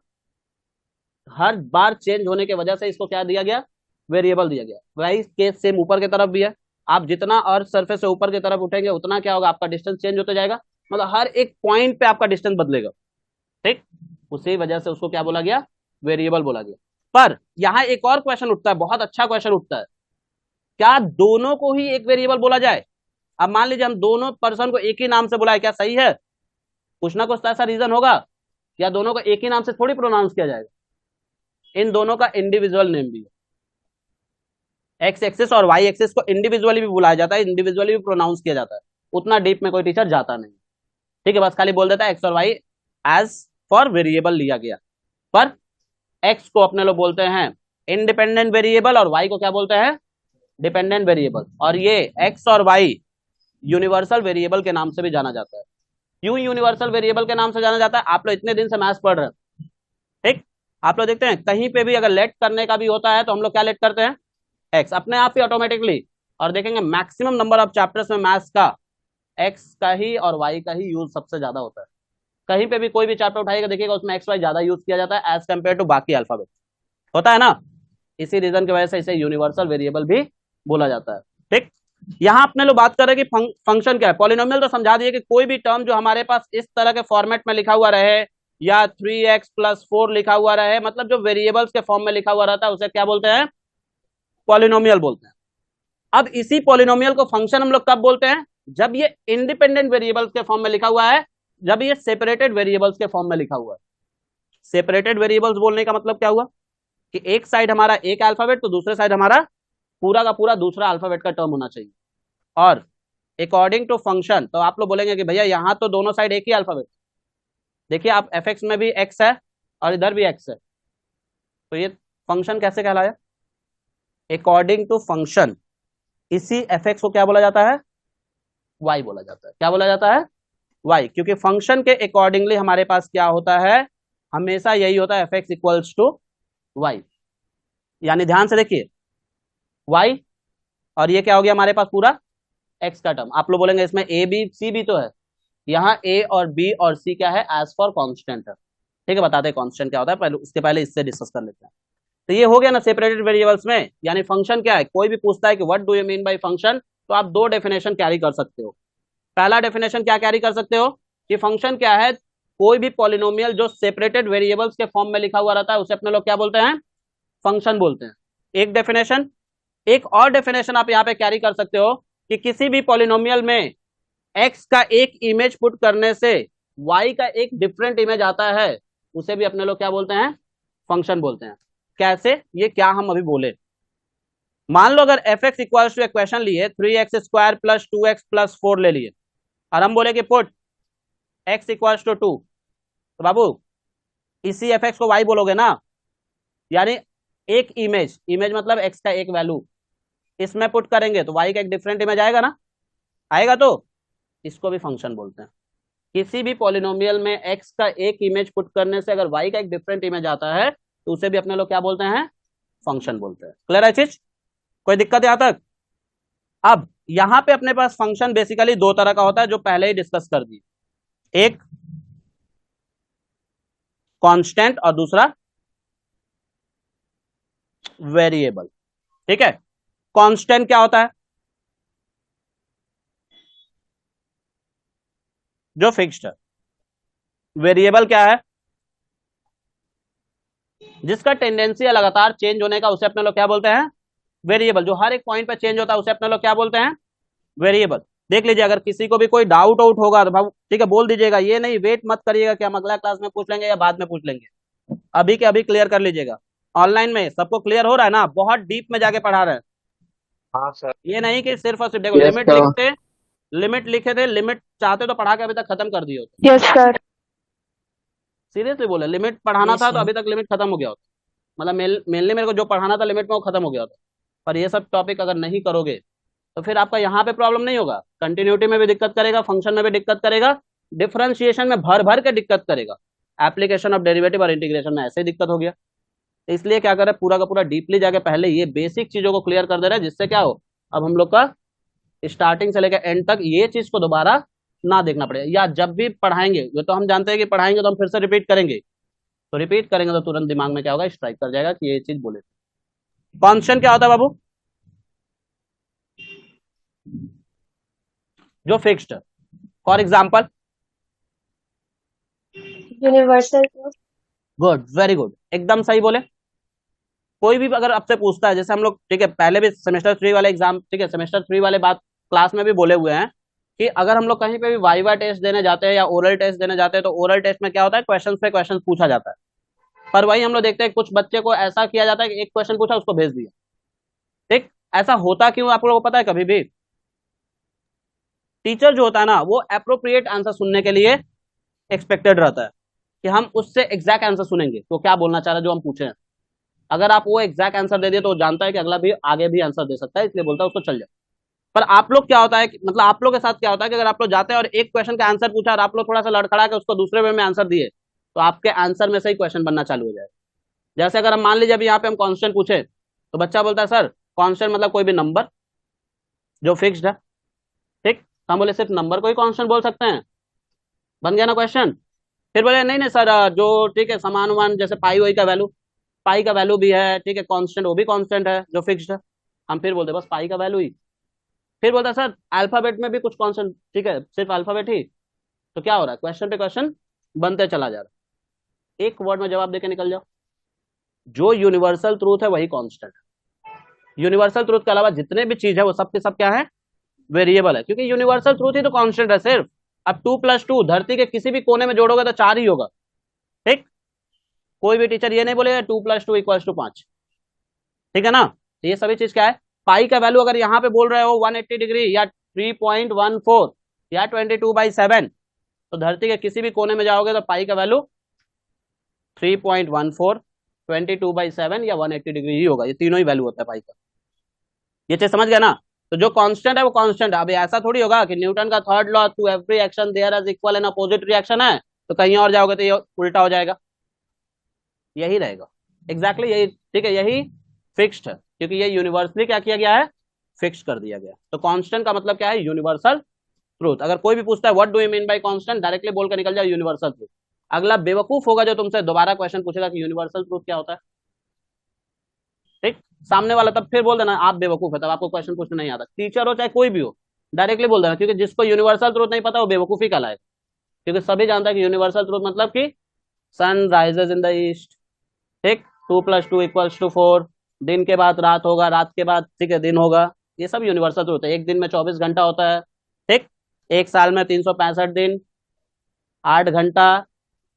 हर बार चेंज होने की वजह से इसको क्या दिया गया, वेरिएबल दिया गया। वही केस सेम ऊपर की तरफ भी है। आप जितना अर्थ सरफेस से ऊपर की तरफ उठेंगे उतना क्या होगा, आपका डिस्टेंस चेंज होता जाएगा, मतलब हर एक पॉइंट पे आपका डिस्टेंस बदलेगा। ठीक, उसी वजह से उसको क्या बोला गया, वेरिएबल बोला गया। पर यहाँ एक और क्वेश्चन उठता है, बहुत अच्छा क्वेश्चन उठता है, क्या दोनों को ही एक वेरिएबल बोला जाए। अब मान लीजिए हम दोनों पर्सन को एक ही नाम से बुलाए, क्या सही है, कुछ ना कुछ ऐसा रीजन होगा, या दोनों को एक ही नाम से थोड़ी प्रोनाउंस किया जाएगा। इन दोनों का इंडिविजुअल नेम भी है, एक्स एक्सिस और वाई एक्सिस को इंडिविजुअली भी बुलाया जाता है, इंडिविजुअली भी प्रोनाउंस किया जाता है। उतना डीप में कोई टीचर जाता नहीं, ठीक है, बस खाली बोल देता है एक्स और वाई एज फॉर वेरिएबल लिया गया। पर एक्स को अपने लोग बोलते हैं इंडिपेंडेंट वेरिएबल और वाई को क्या बोलते हैं, डिपेंडेंट वेरिएबल। और ये एक्स और वाई यूनिवर्सल वेरिएबल के नाम से भी जाना जाता है। क्यों यूनिवर्सल वेरिएबल के नाम से जाना जाता है, आप लोग इतने दिन से मैथ्स पढ़ रहे हैं, ठीक, आप लोग देखते हैं कहीं पे भी अगर लेट करने का भी होता है तो हम लोग क्या लेट करते हैं, एक्स, अपने आप ही ऑटोमेटिकली। और देखेंगे मैक्सिमम नंबर ऑफ चैप्टर्स में मैथ्स का एक्स का ही और वाई का ही यूज सबसे ज्यादा होता है। कहीं पे भी कोई भी चैप्टर उठाएगा देखिएगा उसमें एक्स वाई ज्यादा यूज किया जाता है एज कम्पेयर टू बाकी अल्फाबेट, होता है ना। इसी रीजन की वजह से इसे यूनिवर्सल वेरिएबल भी बोला जाता है। ठीक, यहां अपने लोग बात कर रहे हैं कि फंक्शन क्या है। पॉलिनोमियल तो समझा दिए कि कोई भी टर्म जो हमारे पास इस तरह के फॉर्मेट में लिखा हुआ रहे, या 3x+4 लिखा हुआ रहे, मतलब जो वेरिएबल्स के फॉर्म में लिखा हुआ रहता है उसे क्या बोलते हैं, पॉलिनोमियल बोलते हैं। अब इसी पॉलिनोमियल को फंक्शन हम लोग कब बोलते हैं, जब ये इंडिपेंडेंट वेरिएबल्स के फॉर्म में लिखा हुआ है, जब ये सेपरेटेड वेरिएबल्स के फॉर्म में लिखा हुआ है। सेपरेटेड वेरिएबल्स बोलने का मतलब क्या हुआ कि एक साइड हमारा एक अल्फाबेट तो दूसरे साइड हमारा पूरा का पूरा दूसरा अल्फाबेट का टर्म होना चाहिए। और अकॉर्डिंग टू फंक्शन, तो आप लोग बोलेंगे कि भैया यहाँ तो दोनों साइड एक ही अल्फाबेट, देखिए आप fx में भी x है और इधर भी x है, तो ये फंक्शन कैसे कहलाया, अकॉर्डिंग टू फंक्शन इसी fx को क्या बोला जाता है, y बोला जाता है। क्या बोला जाता है, y, क्योंकि फंक्शन के अकॉर्डिंगली हमारे पास क्या होता है, हमेशा यही होता है fx इक्वल्स टू y। यानी ध्यान से देखिए y, और ये क्या हो गया हमारे पास पूरा x का टर्म। आप लोग बोलेंगे इसमें a b c भी तो है, यहाँ a और b और c क्या है, एज फॉर कांस्टेंट है। ठीक है, बताते हैं कांस्टेंट क्या होता है, पहले उसके पहले इससे डिस्कस कर लेते हैं। तो ये हो गया ना सेपरेटेड वेरिएबल्स में। यानी फंक्शन क्या है, कोई भी पूछता है कि what do you mean by function, तो आप दो डेफिनेशन कैरी कर सकते हो। पहला डेफिनेशन क्या कैरी कर सकते हो कि फंक्शन क्या है, कोई भी पॉलिनोमियल जो सेपरेटेड वेरिएबल्स के फॉर्म में लिखा हुआ रहता है उसे अपने लोग क्या बोलते हैं, फंक्शन बोलते हैं। एक डेफिनेशन। एक और डेफिनेशन आप यहाँ पे कैरी कर सकते हो कि किसी भी पॉलिनोमियल में x का एक इमेज पुट करने से y का एक डिफरेंट इमेज आता है, उसे भी अपने लोग क्या बोलते हैं, फंक्शन बोलते हैं। कैसे, ये क्या हम अभी बोले। मान लो अगर fx इक्वल्स टू इक्वेशन लिए 3x² + 2x+4 ले लिए, और हम बोले कि पुट x इक्वल्स टू 2, तो बाबू इसी fx को y बोलोगे ना, यानी एक इमेज, इमेज मतलब x का एक वैल्यू इसमें पुट करेंगे तो y का एक डिफरेंट इमेज आएगा ना, आएगा, तो इसको भी फंक्शन बोलते हैं। किसी भी पॉलिनोमियल में x का एक इमेज पुट करने से अगर y का एक डिफरेंट इमेज आता है तो उसे भी अपने लोग क्या बोलते हैं, फंक्शन बोलते हैं। क्लियर है चीज, कोई दिक्कत यहां तक। अब यहां पे अपने पास फंक्शन बेसिकली दो तरह का होता है जो पहले ही डिस्कस कर दी, एक कांस्टेंट और दूसरा वेरिएबल। ठीक है, कांस्टेंट क्या होता है, जो फिक्स्ड है। वेरिएबल क्या है, जिसका टेंडेंसी है लगातार चेंज होने का, उसे अपने लोग क्या बोलते हैं, वेरिएबल। जो हर एक पॉइंट पे चेंज होता है उसे अपने लोग क्या बोलते हैं, वेरिएबल। देख लीजिए अगर किसी को भी कोई डाउट आउट होगा तो भाई ठीक है बोल दीजिएगा, ये नहीं वेट मत करिएगा कि हम अगला क्लास में पूछ लेंगे या बाद में पूछ लेंगे, अभी के अभी क्लियर कर लीजिएगा। ऑनलाइन में सबको क्लियर हो रहा है ना, बहुत डीप में जाके पढ़ा रहे हैं। हाँ सर। ये नहीं कि सिर्फ और सिर्फ देखो लिमिट लिखते लिमिट लिखे थे, लिमिट चाहते तो पढ़ा के अभी तक खत्म कर दिए होते। Yes sir. सीरियसली बोले, लिमिट पढ़ाना यस था तो सर। अभी तक लिमिट खत्म हो गया होता। मतलब मेनली मेरे को जो पढ़ाना था लिमिट में वो खत्म हो गया होता। पर ये सब टॉपिक अगर नहीं करोगे तो फिर आपका यहाँ पे प्रॉब्लम नहीं होगा, कंटिन्यूटी में भी दिक्कत करेगा, फंक्शन में भी दिक्कत करेगा, डिफरेंशिएशन में भर भर के दिक्कत करेगा, एप्लीकेशन ऑफ डेरिवेटिव और इंटीग्रेशन में ऐसे ही दिक्कत हो गया। तो इसलिए क्या करे, पूरा का पूरा डीपली जाके पहले ये बेसिक चीजों को क्लियर कर दे रहा है, जिससे क्या हो, अब हम लोग का स्टार्टिंग से लेकर एंड तक ये चीज को दोबारा ना देखना पड़ेगा, या जब भी पढ़ाएंगे ये तो हम जानते हैं कि पढ़ाएंगे तो हम फिर से रिपीट करेंगे, तो रिपीट करेंगे तो तुरंत दिमाग में क्या होगा, स्ट्राइक कर जाएगा कि ये चीज बोले। कांस्टेंट क्या होता है बाबू? जो fixed. For example, universal truth. Good, very good, एकदम सही बोले। कोई भी अगर आपसे पूछता है, जैसे हम लोग ठीक है पहले भी सेमेस्टर 3 वाले एग्जाम, ठीक है सेमेस्टर 3 वाले बात क्लास में भी बोले हुए हैं कि अगर हम लोग कहीं पे भी वाइवा टेस्ट देने जाते हैं या ओरल टेस्ट देने जाते हैं, तो ओरल टेस्ट में क्या होता है, क्वेश्चन पे क्वेश्चन पूछा जाता है। पर वही हम लोग देखते हैं कुछ बच्चे को ऐसा किया जाता है कि एक क्वेश्चन पूछा उसको भेज दिया। ठीक, ऐसा होता क्यों आप लोगों को पता है? कभी भी टीचर जो होता है ना, वो अप्रोप्रिएट आंसर सुनने के लिए एक्सपेक्टेड रहता है कि हम उससे एग्जैक्ट आंसर सुनेंगे तो क्या बोलना चाह रहा है जो हम पूछे हैं। अगर आप वो एग्जैक्ट आंसर दे दिए तो वो जानता है कि अगला भी आगे भी आंसर दे सकता है, इसलिए बोलता है उसको चल जाए। पर आप लोग क्या होता है मतलब आप लोग के साथ क्या होता है कि अगर आप लोग जाते हैं और एक क्वेश्चन का आंसर पूछा और आप लोग थोड़ा सा लड़खड़ा के उसको दूसरे वे में आंसर दिए, तो आपके आंसर में से ही क्वेश्चन बनना चालू हो जाए। जैसे अगर हम मान लीजिए अभी यहाँ पे हम कांस्टेंट पूछे, तो बच्चा बोलता है सर कांस्टेंट मतलब कोई भी नंबर जो फिक्स्ड है। ठीक, हम बोले सिर्फ नंबर को ही कांस्टेंट बोल सकते हैं, बन गया ना क्वेश्चन। फिर बोले नहीं नहीं सर, जो ठीक है समान उमान जैसे पाई वाई का वैल्यू, पाई का वैल्यू भी है, ठीक है कांस्टेंट, वो भी कांस्टेंट है जो फिक्स्ड है। हम फिर बोलते बस पाई का वैल्यू ही। फिर बोलता सर अल्फाबेट में भी कुछ कांस्टेंट, ठीक है सिर्फ अल्फाबेट ही। तो क्या हो रहा है, क्वेश्चन पे क्वेश्चन बनते चला जा रहा है, एक वर्ड में जवाब देके निकल जाओ। जो यूनिवर्सल ट्रूथ है वही कांस्टेंट है। यूनिवर्सल ट्रूथ के अलावा जितने भी चीज है वो सब के सब क्या है, वेरिएबल है, क्योंकि यूनिवर्सल ट्रूथ ही तो कांस्टेंट है सिर्फ। अब 2+2 धरती के किसी भी कोने में जोड़ोगे तो 4 ही होगा। ठीक, कोई भी टीचर ये नहीं बोलेगा 2+2 = 5। ठीक है ना, तो ये सभी चीज क्या है, पाई का वैल्यू अगर यहाँ पे बोल रहे हो 180 डिग्री या 3.14 या 22/7, तो धरती के किसी भी कोने में जाओगे तो पाई का वैल्यू 3.14, 22/7 या 180 डिग्री ही होगा। ये तीनों ही वैल्यू होता है पाई का। ये चीज समझ गया ना? तो जो कांस्टेंट है वो कांस्टेंट है। अभी ऐसा थोड़ी होगा कि न्यूटन का third law, to every action there is equal and opposite reaction है, तो कहीं और जाओगे तो ये उल्टा हो जाएगा। यही रहेगा एग्जैक्टली यही, ठीक है यही फिक्स्ड है, क्योंकि ये यूनिवर्सली क्या किया गया है, फिक्स कर दिया गया। तो कांस्टेंट का मतलब क्या है, यूनिवर्सल ट्रूथ। अगर कोई भी पूछता है what do you mean by constant, directly बोल कर निकल जाओ यूनिवर्सल ट्रूथ। अगला बेवकूफ होगा जो तुमसे दोबारा क्वेश्चन पूछेगा कि यूनिवर्सल ट्रूथ क्या होता है। ठीक, सामने वाला तब फिर बोल देना आप बेवकूफ है, तब आपको क्वेश्चन पूछना नहीं आता, टीचर हो चाहे कोई भी हो, डायरेक्टली बोल देना, क्योंकि जिसको यूनिवर्सल ट्रूथ नहीं पता वो बेवकूफी कहलाए। क्योंकि सभी जानता है कि यूनिवर्सल ट्रूथ मतलब कि sun rises in the east. ठीक, 2+2 = 4, दिन के बाद रात होगा, रात के बाद ठीक है दिन होगा, ये सब यूनिवर्सल ट्रूथ है। एक दिन में 24 घंटा होता है। ठीक, एक साल में 365 दिन, 8 घंटा,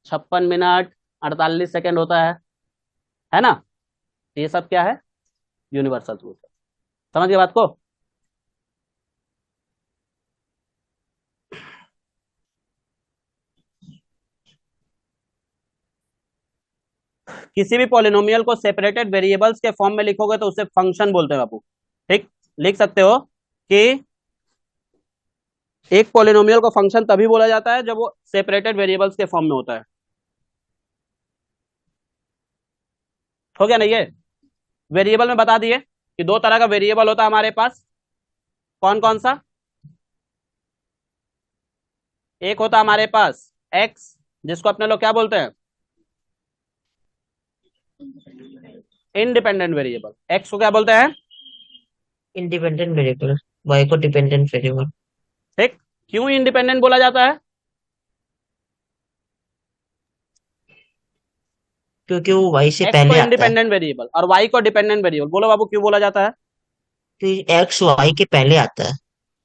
56 मिनट, 48 सेकेंड होता है ना? ये सब क्या है, यूनिवर्सल ट्रूथ है। समझ गए बात को? किसी भी पॉलिनोमियल को सेपरेटेड वेरिएबल्स के फॉर्म में लिखोगे तो उसे फंक्शन बोलते हैं बाबू। ठीक, लिख सकते हो कि एक पॉलिनोमियल को फंक्शन तभी बोला जाता है जब वो सेपरेटेड वेरिएबल्स के फॉर्म में होता है। हो गया नहीं ये? वेरिएबल में बता दिए कि दो तरह का वेरिएबल होता है हमारे पास। कौन कौन सा? एक होता है हमारे पास एक्स, जिसको अपने लोग क्या बोलते हैं, इंडिपेंडेंट वेरिएबल। एक्स को क्या बोलते हैं, इंडिपेंडेंट वेरिएबल। वाई को डिपेंडेंट वेरिएबल। ठीक, क्यों इंडिपेंडेंट बोला जाता है? क्योंकि वो वाई से एक्स को पहले आता है। इंडिपेंडेंट वेरिएबल और वाई को डिपेंडेंट वेरिएबल। बोलो बाबू क्यों बोला जाता है? क्योंकि एक्स वाई के पहले आता है।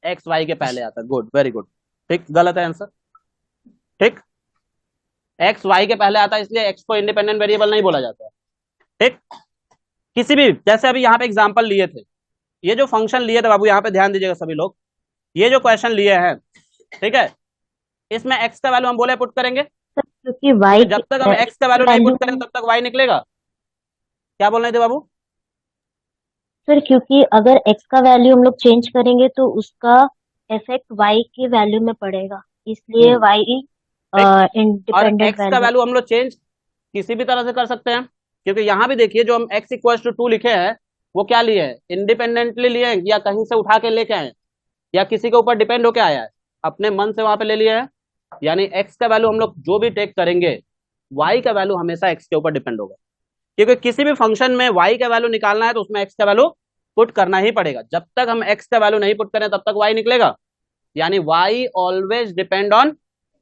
एक्स वाई के पहले आता है। Good, very good. ठीक, गलत है आंसर। ठीक, एक्स वाई के पहले आता है, इसलिए एक्स को इंडिपेंडेंट वेरिएबल नहीं बोला जाता है। ठीक, किसी भी, जैसे अभी यहाँ पे एग्जांपल लिए थे, ये जो फंक्शन लिए थे बाबू, यहाँ पे ध्यान दीजिएगा सभी लोग, ये जो क्वेश्चन लिए हैं, ठीक है, इसमें x का वैल्यू हम बोले पुट करेंगे, क्योंकि y जब तक हम x का वैल्यू नहीं पुट करें तब तक y निकलेगा। क्या बोल रहे थे बाबू? सर क्योंकि अगर x का वैल्यू हम लोग चेंज करेंगे तो उसका इफेक्ट y के वैल्यू में पड़ेगा, इसलिए y ठीक। और इंडिपेंडेंट x का वैल्यू। वैल्यू हम लोग चेंज किसी भी तरह से कर सकते हैं, क्योंकि यहां भी देखिए जो हम x इक्वल टू 2 लिखे हैं वो क्या लिए हैं, इंडिपेंडेंटली लिए हैं या कहीं से उठा के लेके आए या किसी के ऊपर डिपेंड होके आया है, अपने मन से वहां पे ले लिए हैं। यानी x का वैल्यू हम लोग जो भी टेक करेंगे y का वैल्यू हमेशा x के ऊपर डिपेंड होगा, क्योंकि किसी भी फंक्शन में y का वैल्यू निकालना है तो उसमें x का वैल्यू पुट करना ही पड़ेगा। जब तक हम x का वैल्यू नहीं पुट करें तब तक y निकलेगा, यानी y always depend on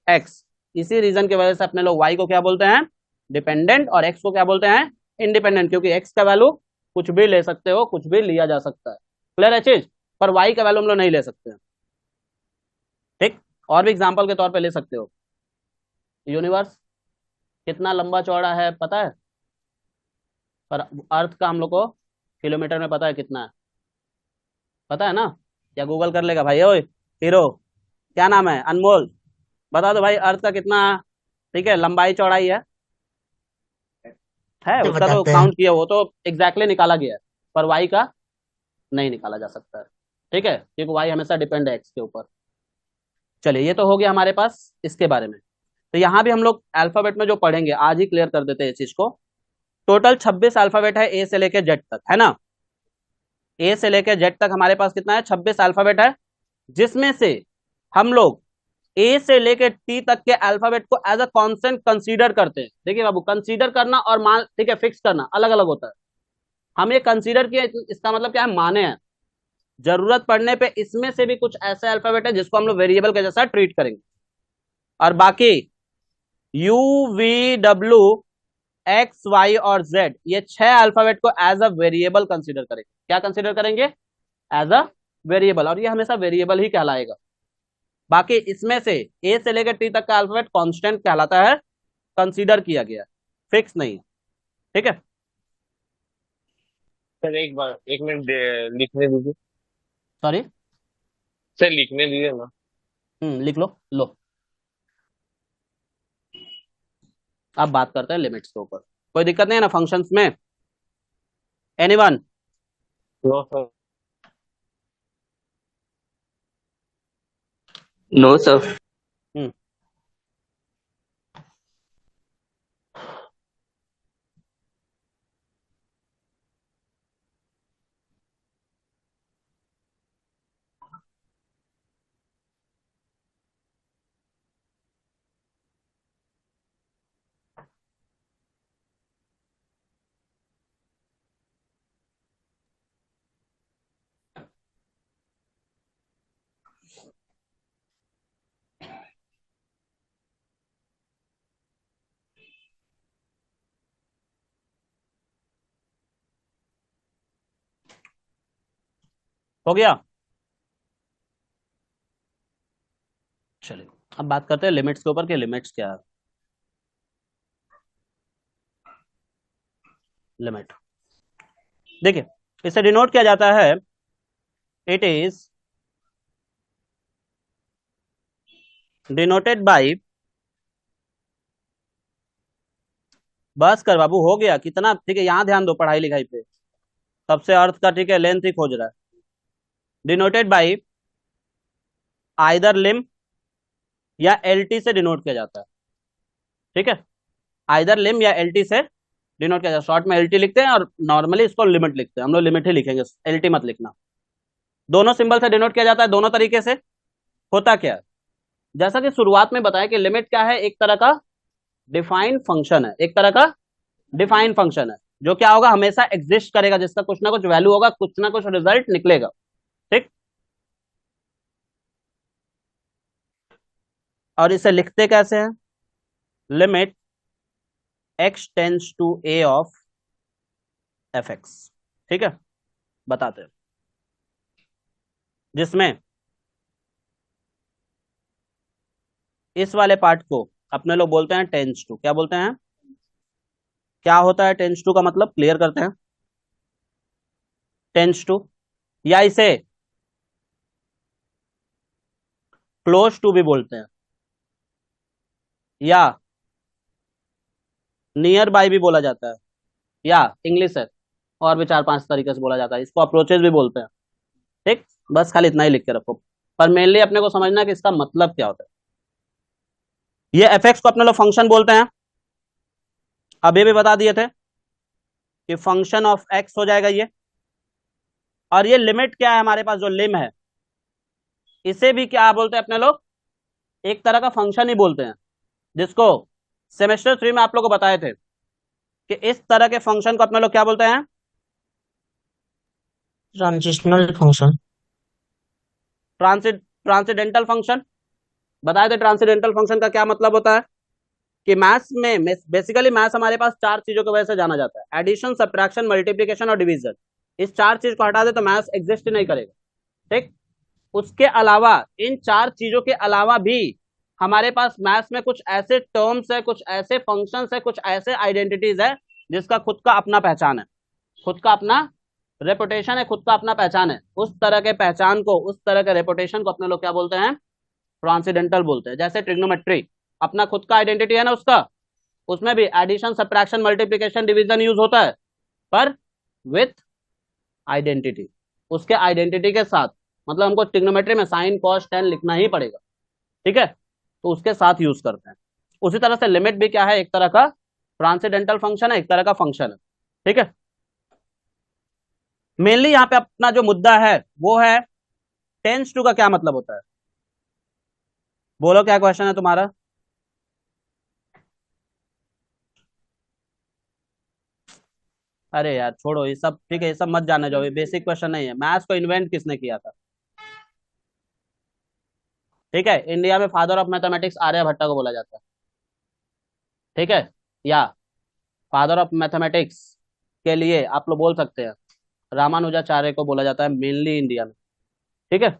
x। इसी रीजन की वजह से अपने लोग y को क्या बोलते हैं, डिपेंडेंट, और x को क्या बोलते हैं, इंडिपेंडेंट, क्योंकि x का वैल्यू कुछ भी ले सकते हो, कुछ भी लिया जा सकता है। क्लियर है चीज? पर y का वैल्यू हम लोग नहीं ले सकते हैं। ठीक, और भी एग्जाम्पल के तौर पे ले सकते हो, यूनिवर्स कितना लंबा चौड़ा है पता है, पर अर्थ का हम लोग को किलोमीटर में पता है कितना है, पता है ना? या गूगल कर लेगा भाई, ओए हीरो क्या नाम है, अनमोल, बता दो भाई अर्थ का कितना, ठीक है, लंबाई चौड़ाई है तो उसका तो बताते हैं। काउंट किया, वो तो एग्जैक्टली निकाला गया है, पर वाई का नहीं निकाला जा सकता है। ठीक है, क्योंकि वाई हमेशा डिपेंड है एक्स के ऊपर। चलिए ये तो हो गया हमारे पास इसके बारे में। तो यहाँ भी हम लोग अल्फाबेट में जो पढ़ेंगे आज ही क्लियर कर देते हैं इस चीज को। टोटल 26 अल्फाबेट है ए से लेके जेड तक, है ना? ए से लेके जेड तक हमारे पास कितना है, 26 अल्फाबेट है, जिसमें से हम लोग ए से लेके टी तक के अल्फाबेट को एज अ कॉन्स्टेंट कंसीडर करते हैं। देखिए बाबू, कंसीडर करना और मान, ठीक है, फिक्स करना अलग अलग होता है। हम ये कंसीडर किया, इसका मतलब क्या है, माने हैं। जरूरत पड़ने पे इसमें से भी कुछ ऐसे अल्फाबेट है जिसको हम लोग वेरिएबल के जैसा ट्रीट करेंगे, और बाकी U V W X Y और जेड, ये 6 अल्फाबेट को एज अ वेरिएबल कंसीडर करेंगे। क्या कंसीडर करेंगे? एज अ वेरिएबल, और ये हमेशा वेरिएबल ही कहलाएगा। बाकी इसमें से ए से लेकर टी तक का अल्फाबेट कांस्टेंट कहलाता है, कंसीडर किया गया, फिक्स नहीं। ठीक है, सर एक बार, एक मिनट लिखने दीजिए। सॉरी, सर लिखने दीजिए ना। लिख लो, लो। अब बात करते हैं लिमिट्स के ऊपर। कोई दिक्कत नहीं है ना फंक्शंस में? Anyone? No sir. No sir. Hmm हो गया। चलिए अब बात करते हैं लिमिट्स के ऊपर कि लिमिट्स क्या है। लिमिट देखिए, इसे डिनोट किया जाता है, इट इज डिनोटेड बाय, बस कर बाबू, हो गया कितना, ठीक है, यहां ध्यान दो पढ़ाई लिखाई पे, सबसे अर्थ का, ठीक है, लेंथ ही खोज रहा है। डिनोटेड बाय आइदर लिम या एलटी से डिनोट किया जाता है। ठीक है, आइदर लिम या एलटी से डिनोट किया जाता है। शॉर्ट में एलटी लिखते हैं और नॉर्मली इसको लिमिट लिखते हैं, हम लोग लिमिट ही लिखेंगे, एलटी मत लिखना। दोनों सिंबल से डिनोट किया जाता है, दोनों तरीके से। होता क्या है, जैसा कि शुरुआत में बताया कि लिमिट क्या है, एक तरह का डिफाइंड फंक्शन है, एक तरह का डिफाइंड फंक्शन है, जो क्या होगा, हमेशा एग्जिस्ट करेगा, जिसका कुछ ना कुछ वैल्यू होगा, कुछ ना कुछ रिजल्ट निकलेगा। ठीक, और इसे लिखते कैसे हैं, limit X tends to A of F X. ठीक है, बताते हैं, जिसमें इस वाले पार्ट को अपने लोग बोलते हैं टेंस टू। क्या बोलते हैं, क्या होता है टेंस टू का मतलब, क्लियर करते हैं। टेंस टू, या इसे क्लोज टू भी बोलते हैं, या नियर बाय भी बोला जाता है, या इंग्लिश है और भी 4-5 तरीके से बोला जाता है, इसको अप्रोचेज भी बोलते हैं। ठीक, बस खाली इतना ही लिख के रखो, पर मेनली अपने को समझना है कि इसका मतलब क्या होता है। ये एफएक्स को अपने लोग फंक्शन बोलते हैं, अभी भी बता दिए थे कि फंक्शन ऑफ एक्स हो जाएगा ये, और ये लिमिट क्या है हमारे पास, जो लिम है इसे भी क्या बोलते हैं अपने लोग, एक तरह का फंक्शन ही बोलते हैं, जिसको सेमेस्टर 3 में आप लोग को बताए थे कि इस तरह के फंक्शन को अपने लोग क्या बोलते हैं, ट्रांजिशनल फंक्शन। Transcendental function. बताए थे ट्रांसीडेंटल फंक्शन का क्या मतलब होता है, कि मैथ्स में बेसिकली मैथ्स हमारे पास 4 चीजों की वजह से जाना जाता है, एडिशन, सब्ट्रैक्शन, मल्टीप्लिकेशन और डिवीजन। इस 4 चीज को हटा दे तो मैथ्स एग्जिस्ट ही नहीं करेगा। ठीक, उसके अलावा इन 4 चीजों के अलावा भी हमारे पास मैथ्स में कुछ ऐसे टर्म्स है, कुछ ऐसे फंक्शंस है, कुछ ऐसे आइडेंटिटीज है जिसका खुद का अपना पहचान है, खुद का अपना रेपुटेशन है, खुद का अपना पहचान है। उस तरह के पहचान को, उस तरह के रेपुटेशन को अपने लोग क्या बोलते हैं, ट्रांसीडेंटल बोलते हैं। जैसे ट्रिग्नोमेट्री अपना खुद का आइडेंटिटी है ना उसका, उसमें भी addition, subtraction, multiplication, division use होता है, पर विथ आइडेंटिटी, उसके आइडेंटिटी के साथ। मतलब हमको ट्रिग्नोमेट्री में साइन कॉस टेन लिखना ही पड़ेगा, ठीक है, तो उसके साथ यूज करते हैं। उसी तरह से लिमिट भी क्या है, एक तरह का ट्रांसीडेंटल फंक्शन है, एक तरह का फंक्शन है। ठीक है, मेनली यहाँ पे अपना जो मुद्दा है वो है टेंस टू का क्या मतलब होता है। बोलो क्या क्वेश्चन है तुम्हारा। अरे यार छोड़ो ये सब, ठीक है, ये सब मत जाने जाओ, ये बेसिक क्वेश्चन नहीं है। मैथ्स को इन्वेंट किसने किया था। ठीक है, इंडिया में फादर ऑफ मैथमेटिक्स आर्यभट्टा को बोला जाता है। ठीक है, या फादर ऑफ मैथमेटिक्स के लिए आप लोग बोल सकते हैं रामानुजाचार्य को बोला जाता है, मेनली इंडिया में। ठीक है,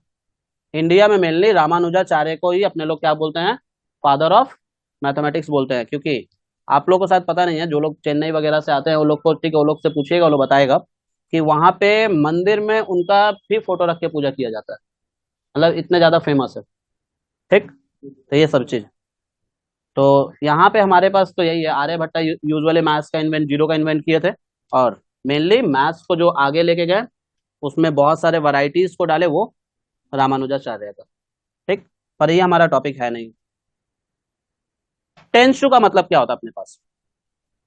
इंडिया में मेनली रामानुजाचार्य को ही अपने लोग क्या बोलते हैं, फादर ऑफ मैथमेटिक्स बोलते हैं। क्योंकि आप लोग को शायद पता नहीं है, जो लोग चेन्नई वगैरह से आते हैं वो लोग को, ठीक है, वो लोग से पूछिएगा, वो लोग बताएगा कि वहां पे मंदिर में उनका भी फोटो रख के पूजा किया जाता है, मतलब इतने ज्यादा फेमस है। ठीक, तो ये सब चीज, तो यहाँ पे हमारे पास तो यही है, आर्यभट्टा यूजुअली मैथ्स का इन्वेंट, जीरो का इन्वेंट किए थे, और मेनली मैथ्स को जो आगे लेके गए उसमें बहुत सारे वैरायटीज को डाले, वो रामानुजाचार्य का। ठीक, पर ये हमारा टॉपिक है नहीं। टेंस टू का मतलब क्या होता है अपने पास,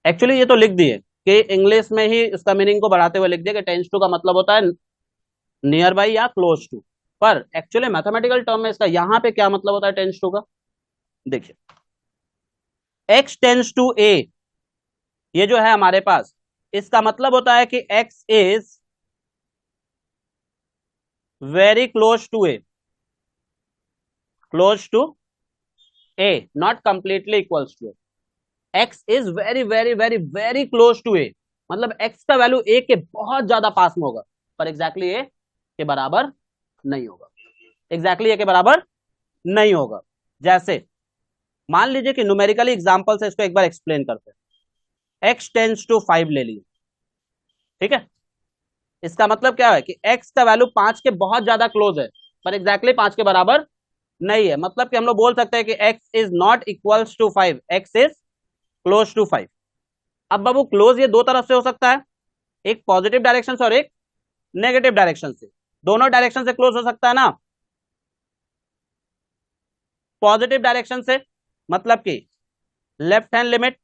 एक्चुअली ये तो लिख दिए कि इंग्लिश में ही इसका मीनिंग को बढ़ाते हुए लिख दिया कि टेंस टू का मतलब होता है नियर बाई या क्लोज टू, पर एक्चुअली मैथमेटिकल टर्म में इसका यहाँ पे क्या मतलब होता है टेंस टू का। देखिए, x टेंस टू a, ये जो है हमारे पास, इसका मतलब होता है कि x is very close to a, close to a, not completely equals to a। x is very very very very close to a, मतलब x का वैल्यू a के बहुत ज्यादा पास में होगा, पर एग्जैक्टली a के बराबर नहीं होगा, एग्जैक्टली a के बराबर नहीं होगा। जैसे मान लीजिए कि न्यूमेरिकली एग्जांपल से इसको एक बार एक्सप्लेन करते हैं। x टेंस टू 5 ले लिए, ठीक है, इसका मतलब क्या है कि x का वैल्यू 5 के बहुत ज्यादा क्लोज है, पर एग्जैक्टली 5 के बराबर नहीं है। मतलब कि हम लोग बोल सकते हैं कि x is not equals to 5, x is close to 5। अब बाबू क्लोज ये दो तरफ से हो सकता है, एक पॉजिटिव डायरेक्शन से और एक नेगेटिव डायरेक्शन से, दोनों डायरेक्शन से क्लोज हो सकता है ना। पॉजिटिव डायरेक्शन से मतलब कि left hand limit,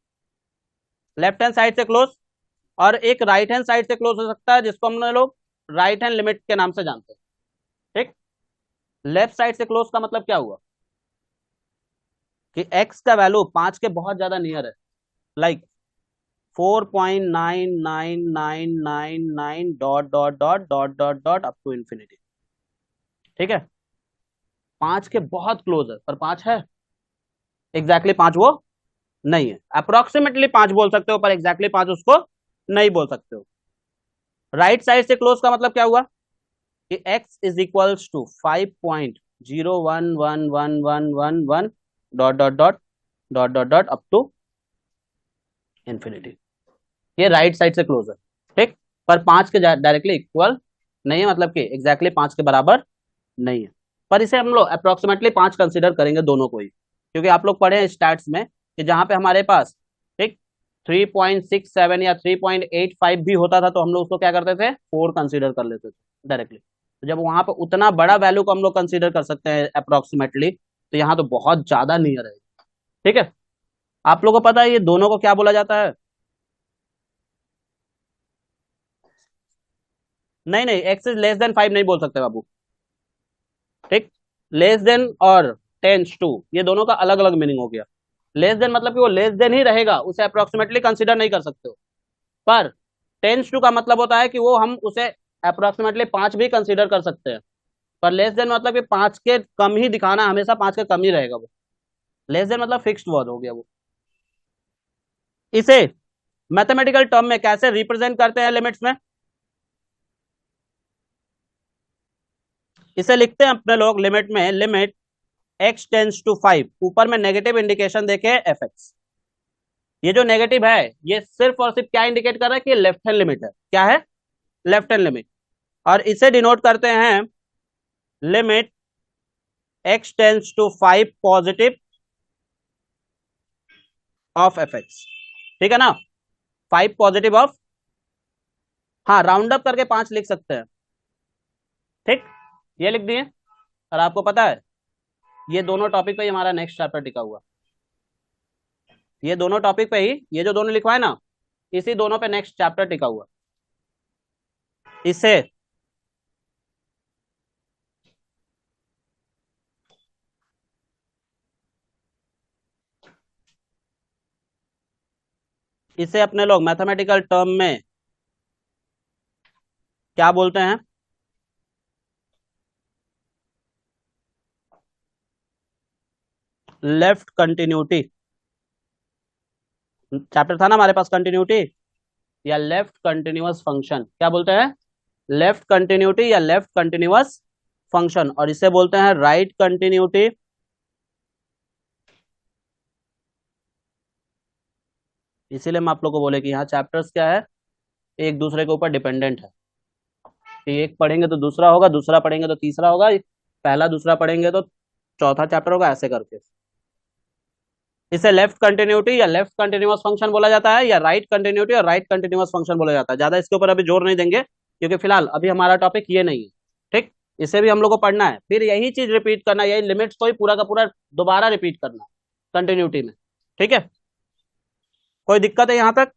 left hand side से क्लोज, और एक राइट हैंड साइड से क्लोज हो सकता है, जिसको हम लोग राइट हैंड लिमिट के नाम से जानते हैं। ठीक, लेफ्ट साइड से क्लोज का मतलब क्या हुआ कि x का वैल्यू 5 के बहुत ज्यादा नियर है, like 4.9999 dot dot dot dot dot dot up to infinity. ठीक है, 5 के बहुत क्लोज है, पर 5 है एग्जैक्टली 5 वो नहीं है, अप्रोक्सीमेटली 5 बोल सकते हो, पर एग्जैक्टली 5 उसको नहीं बोल सकते हो। राइट साइड से क्लोज का मतलब क्या हुआ कि x is equals to 5.011111 dot dot dot dot dot dot up to infinity, ये राइट साइड से क्लोज है। ठीक, पर 5 के डायरेक्टली इक्वल नहीं है, मतलब कि एग्जैक्टली 5 के बराबर नहीं है। पर इसे हम लोग अप्रोक्सीमेटली 5 कंसीडर करेंगे दोनों को ही, क्योंकि आप लोग पढ़े हैं स्टैट्स में कि जहां पे हमारे पास ठीक 3.67 या 3.85 भी होता था तो हम लोग उसको क्या करते थे, 4 कंसीडर कर लेते थे डायरेक्टली। तो जब वहां पे उतना बड़ा वैल्यू को हम लोग कंसीडर कर सकते हैं अप्रोक्सीमेटली, तो यहाँ तो बहुत ज्यादा नियर है। ठीक है, आप लोगों को पता है ये दोनों को क्या बोला जाता है? नहीं नहीं, एक्स इज लेस देन 5 नहीं बोल सकते बाबू। ठीक, लेस देन और टेंस टू, ये दोनों का अलग अलग मीनिंग हो गया। लेस देन मतलब कि वो लेस देन ही रहेगा, उसे अप्रोक्सीमेटली कंसीडर नहीं कर सकते हो। पर टेंस टू का मतलब होता है कि वो हम उसे अप्रोक्सीमेटली 5 भी कंसीडर कर सकते हैं। पर लेस देन मतलब कि 5 के कम ही दिखाना, हमेशा 5 के कम ही रहेगा वो। लेस देन मतलब फिक्स्ड वर्ड हो गया वो। इसे मैथमेटिकल टर्म में कैसे रिप्रेजेंट करते हैं लिमिट्स में? इसे लिखते हैं अपने लोग लिमिट में, लिमिट x टेंस टू 5, ऊपर में नेगेटिव इंडिकेशन देखे एफ एक्स। ये जो नेगेटिव है ये सिर्फ और सिर्फ क्या इंडिकेट कर रहा है कि लेफ्ट हैंड लिमिट है। क्या है? Left hand limit. और इसे डिनोट करते हैं limit x tends to 5 positive of F X. ठीक है ना, 5 पॉजिटिव ऑफ, हाँ राउंड अप करके 5 लिख सकते हैं। ठीक, ये लिख दिए। और आपको पता है ये दोनों टॉपिक पे ही हमारा नेक्स्ट चैप्टर टिका हुआ। ये दोनों टॉपिक पे ही, ये जो दोनों लिखवा है ना, इसी दोनों पे नेक्स्ट चैप्टर टिका हुआ। इसे इसे अपने लोग मैथमेटिकल टर्म में क्या बोलते हैं? Left continuity. चैप्टर था ना हमारे पास कंटिन्यूटी या लेफ्ट कंटिन्यूअस फंक्शन, क्या बोलते हैं? लेफ्ट कंटिन्यूटी या लेफ्ट कंटिन्यूअस फंक्शन। और इसे बोलते हैं राइट कंटिन्यूटी, इसीलिए हम आप लोग को बोले कि यहाँ चैप्टर्स क्या है, एक दूसरे के ऊपर डिपेंडेंट है कि एक पढ़ेंगे तो दूसरा होगा, दूसरा पढ़ेंगे तो तीसरा होगा, पहला दूसरा पढ़ेंगे तो चौथा चैप्टर होगा, ऐसे करके। इसे लेफ्ट कंटिन्यूटी या लेफ्ट कंटिन्यूअस फंक्शन बोला जाता है, या राइट कंटिन्यूटी और राइट कंटिन्यूअस फंक्शन बोला जाता है। ज्यादा इसके ऊपर अभी जोर नहीं देंगे क्योंकि फिलहाल अभी हमारा टॉपिक ये नहीं है। ठीक, इसे भी हम लोग को पढ़ना है, फिर यही चीज रिपीट करना, यही लिमिट्स को ही पूरा का पूरा दोबारा रिपीट करना कंटिन्यूटी में। ठीक है, कोई दिक्कत है यहाँ तक?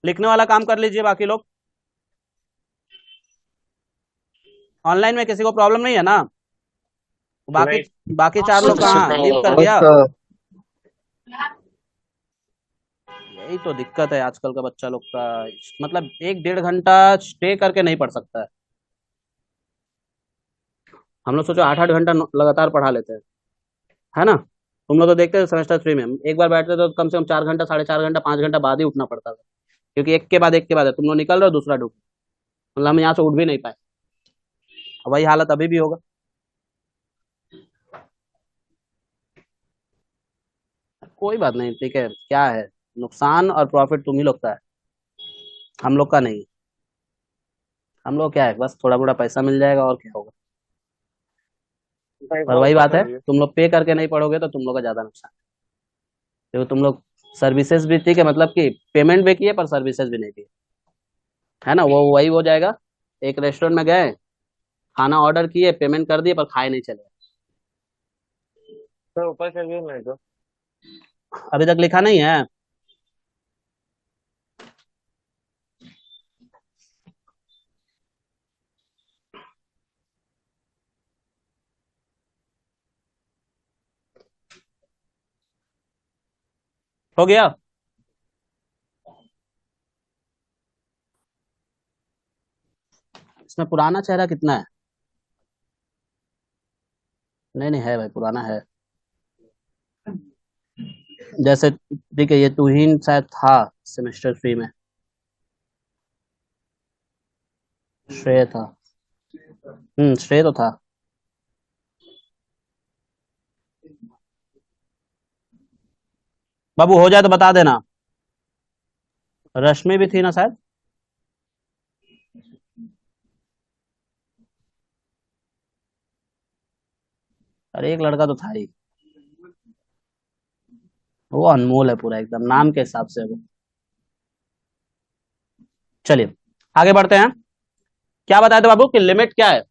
लिखने वाला काम कर लीजिए बाकी लोग। ऑनलाइन में किसी को प्रॉब्लम नहीं है ना? बाकी नहीं। बाकी 4 लोग कुछ कहाँ, नहीं लीव कर दिया? यही तो दिक्कत है आजकल का बच्चा लोग का, मतलब 1-1.5 घंटा स्टे करके नहीं पढ़ सकता है। हम लोग सोचो 8-8 घंटा लगातार पढ़ा लेते हैं, है ना? तुम लोग तो देखते थे सेमेस्टर 3 में हम एक बार बैठते थे तो कम से कम 4 घंटा, 4.5 घंटा, 5 घंटा बाद ही उठना पड़ता था, क्योंकि एक के बाद है, तुम लोग निकल रहे हो दूसरा ढूंढ, मतलब हम यहाँ से उठ भी नहीं पाए। वही हालत अभी भी होगा। कोई बात नहीं, ठीक है, क्या है, नुकसान और प्रॉफिट तुम ही लोग का है, हम लोग का नहीं है। हम लोग क्या है, बस थोड़ा मोड़ा पैसा मिल जाएगा और क्या होगा। भाई और बहुत वही बात है, पसंद है। तुम लोग पे करके नहीं पढ़ोगे तो तुम लोग का ज्यादा नुकसान है, क्योंकि तुम लोग सर्विसेज भी, ठीक है, मतलब कि पेमेंट भी किए पर सर्विसेज भी नहीं दिए, है ना? वो वही हो जाएगा, एक रेस्टोरेंट में गए, खाना ऑर्डर किए, पेमेंट कर दिए पर खाए नहीं चले। तो ऊपर चलिए मैं तो। अभी तक लिखा नहीं है? हो गया? इसमें पुराना चेहरा कितना है? नहीं नहीं है भाई, पुराना है। जैसे ठीक है, ये तुहीन शायद था सेमेस्टर 3 में, श्रेय था। श्रेय तो था। बाबू हो जाए तो बता देना। रश्मि भी थी ना शायद? अरे एक लड़का तो था ही, वो अनमोल है पूरा एकदम, नाम के हिसाब से वो। चलिए आगे बढ़ते हैं। क्या बताया था बाबू कि लिमिट क्या है?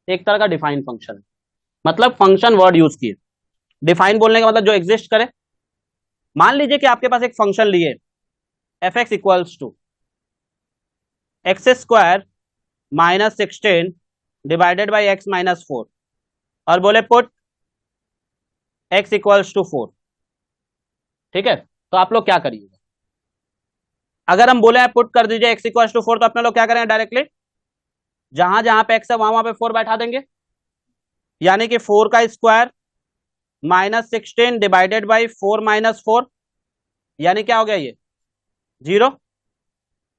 एक तरह का डिफाइन फंक्शन है, मतलब फंक्शन वर्ड यूज किए। डिफाइन बोलने का मतलब जो एग्जिस्ट करे। मान लीजिए कि आपके पास एक फंक्शन लिए F X equals to X square minus 16 divided by X minus 4, और बोले पुट एक्स इक्वल्स टू 4। ठीक है, तो आप लोग क्या करिएगा? अगर हम बोले पुट कर दीजिए एक्स इक्वल्स टू 4, तो अपने लोग क्या करेंगे? डायरेक्टली जहां जहां पे एक्स है वहां वहां पे 4 बैठा देंगे, यानी कि 4 का square minus 16 divided by 4 minus 4, यानी क्या हो गया ये? 0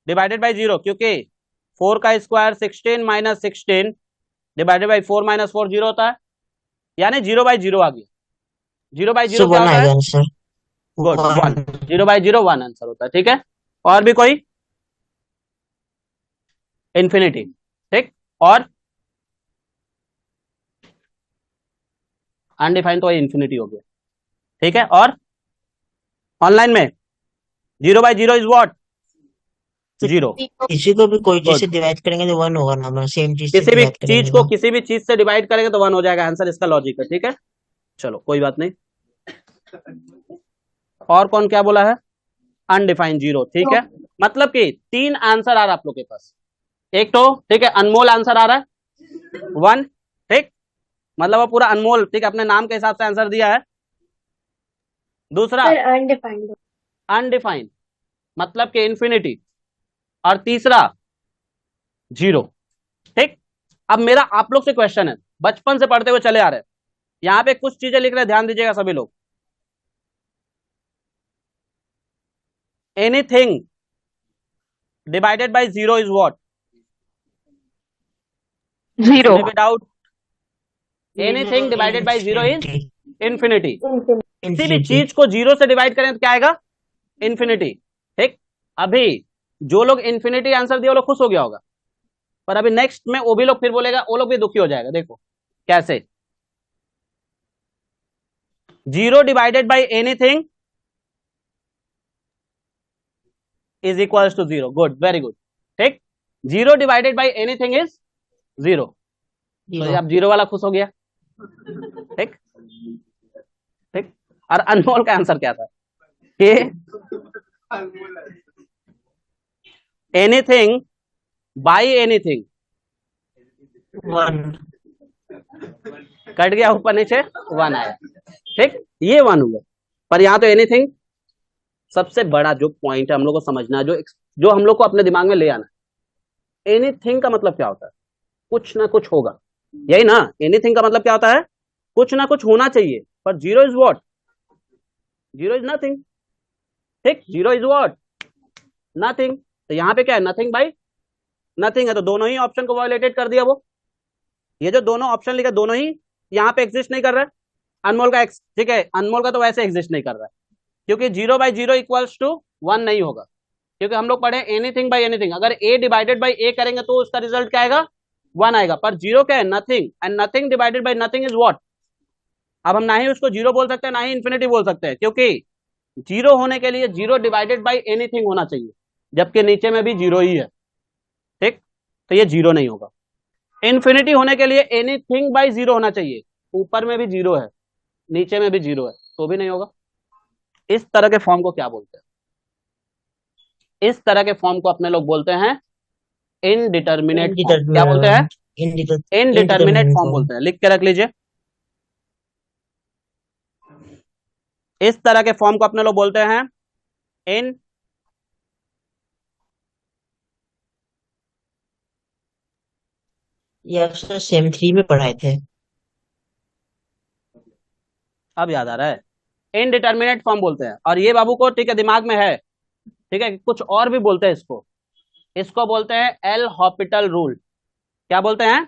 डिवाइडेड बाई 0, क्योंकि 4 का square 16 minus 16 divided by 4 minus 4 0 होता है, यानी 0 बाई 0 आ गया। 0 बाई 0 सर क्या वन होता है? आएगा answer. Good, 1। One. 0 by 0 1 answer होता है। ठीक है, और भी कोई? इन्फिनिटी। ठीक, और अनडिफाइंड तो इन्फिनिटी हो गया। ठीक है, और ऑनलाइन में 0 बाई 0 इज व्हाट? 0। किसी को भी कोई चीज से गुड, डिवाइड करेंगे तो वन होगा ना, सेम चीज से किसी भी डिवाइड चीज करेंगे को तो। किसी भी चीज से डिवाइड करेंगे तो 1 हो जाएगा आंसर, इसका लॉजिक है। ठीक है, चलो कोई बात नहीं। और कौन क्या बोला है? अनडिफाइंड 0। ठीक है, मतलब कि 3 आंसर आ रहा है आप लोग के पास। एक तो ठीक है अनमोल आंसर आ रहा है 1। ठीक, मतलब वो पूरा अनमोल, ठीक है, अपने नाम के हिसाब से आंसर दिया है। दूसरा अनडिफाइंड। अनडिफाइंड, मतलब कि इंफिनिटी। और तीसरा 0। ठीक, अब मेरा आप लोग से क्वेश्चन है, बचपन से पढ़ते हुए चले आ रहे हैं, यहां पे कुछ चीजें लिख रहे हैं, ध्यान दीजिएगा सभी लोग। Anything divided by 0 is what? 0. With doubt, anything divided by 0 is infinity. किसी भी इन्फिनिटी। चीज को 0 से डिवाइड करें तो क्या आएगा? इंफिनिटी। ठीक, अभी जो लोग इंफिनिटी आंसर दिया वो लोग खुश हो गया होगा, पर अभी नेक्स्ट में वो भी लोग फिर बोलेगा, वो लोग भी दुखी हो जाएगा। देखो कैसे, 0 divided by anything is equals to 0। Good, very good. ठीक, 0 डिवाइडेड बाई एनीथिंग इज 0। तो ये अब 0 वाला खुश हो गया। ठीक, ठीक, और अनमोल का आंसर क्या था? कि anything by anything, one. Cut गया ऊपर नीचे 1 आया। ठीक, ये 1 हुआ, पर यहां तो एनीथिंग सबसे बड़ा जो पॉइंट है हम लोग को समझना है, जो हम लोग को अपने दिमाग में ले आना है। एनीथिंग का मतलब क्या होता है? कुछ ना कुछ होगा, यही ना? एनीथिंग का मतलब क्या होता है? कुछ ना कुछ होना चाहिए, पर 0 इज व्हाट? 0 is nothing. ठीक, 0 इज व्हाट? नथिंग। तो यहाँ पे क्या है? नथिंग बाई नथिंग है, तो दोनों ही ऑप्शन को वायोलेटेड कर दिया वो। ये जो दोनों ऑप्शन लिखे दोनों ही यहाँ पे एग्जिस्ट नहीं कर रहा है। अनमोल का एक्स, ठीक है, अनमोल का तो वैसे एग्जिस्ट नहीं कर रहा है, क्योंकि 0 बाई 0 इक्वल्स टू 1 नहीं होगा, क्योंकि हम लोग पढ़े एनीथिंग बाई एनीथिंग, अगर ए डिवाइडेड बाई ए करेंगे तो उसका रिजल्ट क्या आएगा? 1 आएगा। पर 0 क्या है? Nothing, and nothing divided by nothing is what? अब हम ना ही उसको 0 बोल सकते हैं ना ही इन्फिनिटी बोल सकते हैं, क्योंकि 0 होने के लिए 0 डिवाइडेड बाई एनीथिंग होना चाहिए, जबकि नीचे में भी 0 ही है। ठीक, तो ये 0 नहीं होगा। इन्फिनिटी होने के लिए एनीथिंग बाई 0 होना चाहिए, ऊपर में भी 0 है नीचे में भी 0 है, तो भी नहीं होगा। इस तरह के फॉर्म को क्या बोलते हैं? इस तरह के फॉर्म को अपने लोग बोलते हैं इनडिटर्मिनेट फॉर्म। क्या बोलते हैं? इनडिटर्मिनेट फॉर्म बोलते हैं, लिख के रख लीजिए। इस तरह के फॉर्म को अपने लोग बोलते हैं इन ये अक्सर सेम 3 में पढ़ाए थे। अब याद आ रहा है, इनडिटर्मिनेट फॉर्म बोलते हैं। और ये बाबू को ठीक है दिमाग में है, ठीक है, कुछ और भी बोलते हैं इसको। इसको बोलते हैं एल हॉपिटल रूल। क्या बोलते हैं?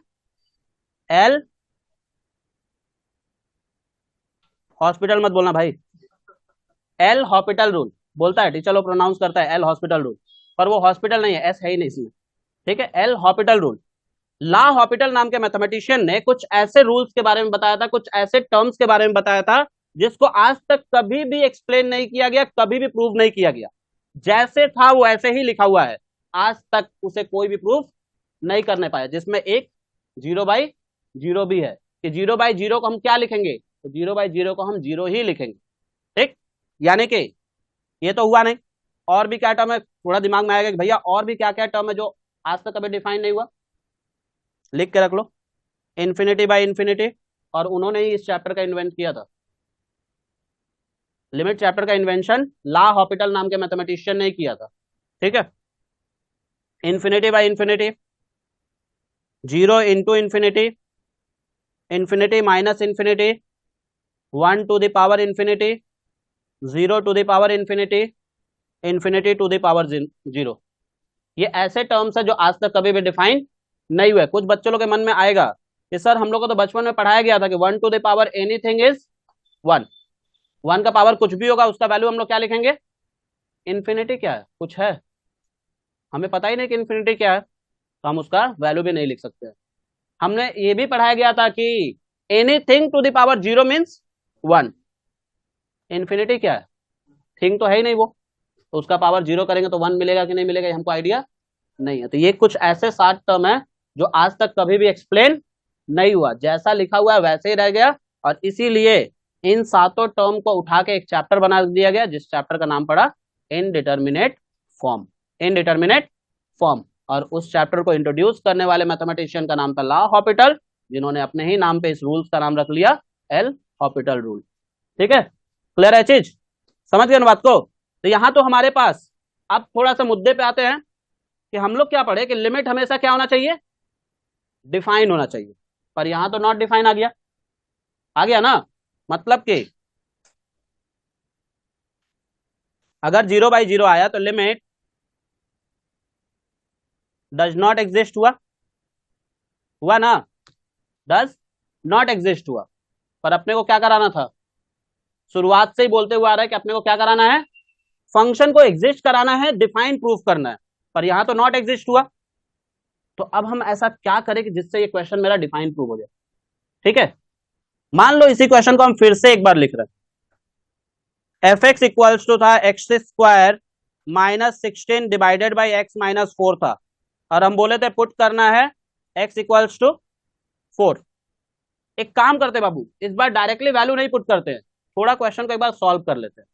एल हॉस्पिटल मत बोलना भाई, एल हॉपिटल रूल बोलता है टीचर लोग, प्रोनाउंस करता है एल हॉस्पिटल रूल, पर वो हॉस्पिटल नहीं है, एस है ही नहीं इसमें। ठीक है, एल हॉपिटल रूल। ला हॉपिटल नाम के मैथमेटिशियन ने कुछ ऐसे रूल्स के बारे में बताया था, कुछ ऐसे टर्म्स के बारे में बताया था जिसको आज तक कभी भी एक्सप्लेन नहीं किया गया, कभी भी प्रूव नहीं किया गया। जैसे था वो ऐसे ही लिखा हुआ है, आज तक उसे कोई भी प्रूफ नहीं करने पाया। जिसमें एक 0/0 भी है कि 0/0 को हम क्या लिखेंगे, तो 0/0 को हम 0 ही लिखेंगे। ठीक, यानी कि ये तो हुआ नहीं। और भी क्या टर्म है, थोड़ा दिमाग में आएगा कि भैया और भी क्या क्या टर्म है जो आज तक कभी डिफाइन नहीं हुआ, लिख के रख लो। इन्फिनिटी बाय इन्फिनिटी, और उन्होंने ही इस चैप्टर का इन्वेंट किया था। लिमिट चैप्टर का इन्वेंशन ला हॉपिटल नाम के मैथमेटिशियन ने किया था। ठीक है, infinity by infinity, 0 into infinity, infinity minus infinity, 1 to the power infinity, 0 to the power infinity, infinity to the power 0। ये ऐसे टर्म्स है जो आज तक कभी भी डिफाइन नहीं हुए। कुछ बच्चों लोग के मन में आएगा कि सर हम लोग को तो बचपन में पढ़ाया गया था कि 1 to the power anything is 1, 1 का पावर कुछ भी होगा उसका वैल्यू हम लोग क्या लिखेंगे, इन्फिनिटी। क्या है, कुछ है, हमें पता ही नहीं कि इन्फिनिटी क्या है, तो हम उसका वैल्यू भी नहीं लिख सकते। हमने ये भी पढ़ाया गया था कि anything to the power 0 means 1। Infinity क्या है, थिंग तो है ही नहीं वो, तो उसका पावर 0 करेंगे तो 1 मिलेगा कि नहीं मिलेगा, ये हमको आइडिया नहीं है। तो ये कुछ ऐसे 7 टर्म है जो आज तक कभी भी एक्सप्लेन नहीं हुआ, जैसा लिखा हुआ है वैसे ही रह गया। और इसीलिए इन 7 टर्म को उठा के एक चैप्टर बना दिया गया, जिस चैप्टर का नाम पड़ा इनडिटर्मिनेट फॉर्म। इनडिटर्मिनेट फॉर्म, और उस चैप्टर को इंट्रोड्यूस करने वाले मैथमेटिशियन का नाम था ला हॉपिटल, जिन्होंने अपने ही नाम पे इस रूल्स का नाम रख लिया एल हॉपिटल रूल। ठीक है, क्लियर है चीज, समझ गए ना बात को। तो यहां तो हमारे पास अब थोड़ा सा मुद्दे पे आते हैं कि हम लोग क्या पढ़े कि लिमिट हमेशा क्या होना चाहिए, डिफाइन होना चाहिए। पर यहां तो नॉट डिफाइन आ गया, आ गया ना। मतलब कि अगर 0/0 आया तो लिमिट डज नॉट एग्जिस्ट हुआ, हुआ ना, डज नॉट एग्जिस्ट हुआ। पर अपने को क्या कराना था, शुरुआत से ही बोलते हुए आ रहा है कि अपने को क्या कराना है, फंक्शन को एग्जिस्ट कराना है, डिफाइन प्रूफ करना है। पर यहां तो नॉट एग्जिस्ट हुआ, तो अब हम ऐसा क्या करें कि जिससे ये क्वेश्चन मेरा डिफाइन प्रूव हो जाए। ठीक है, मान लो इसी क्वेश्चन को हम फिर से एक बार लिख रहे हैं। एफ एक्स इक्वल्स टू था x square minus 16 divided by X minus 4 था, और हम बोले थे पुट करना है एक्स इक्वल्स टू 4। एक काम करते बाबू, इस बार डायरेक्टली वैल्यू नहीं पुट करते हैं, थोड़ा क्वेश्चन को एक बार सॉल्व कर लेते हैं।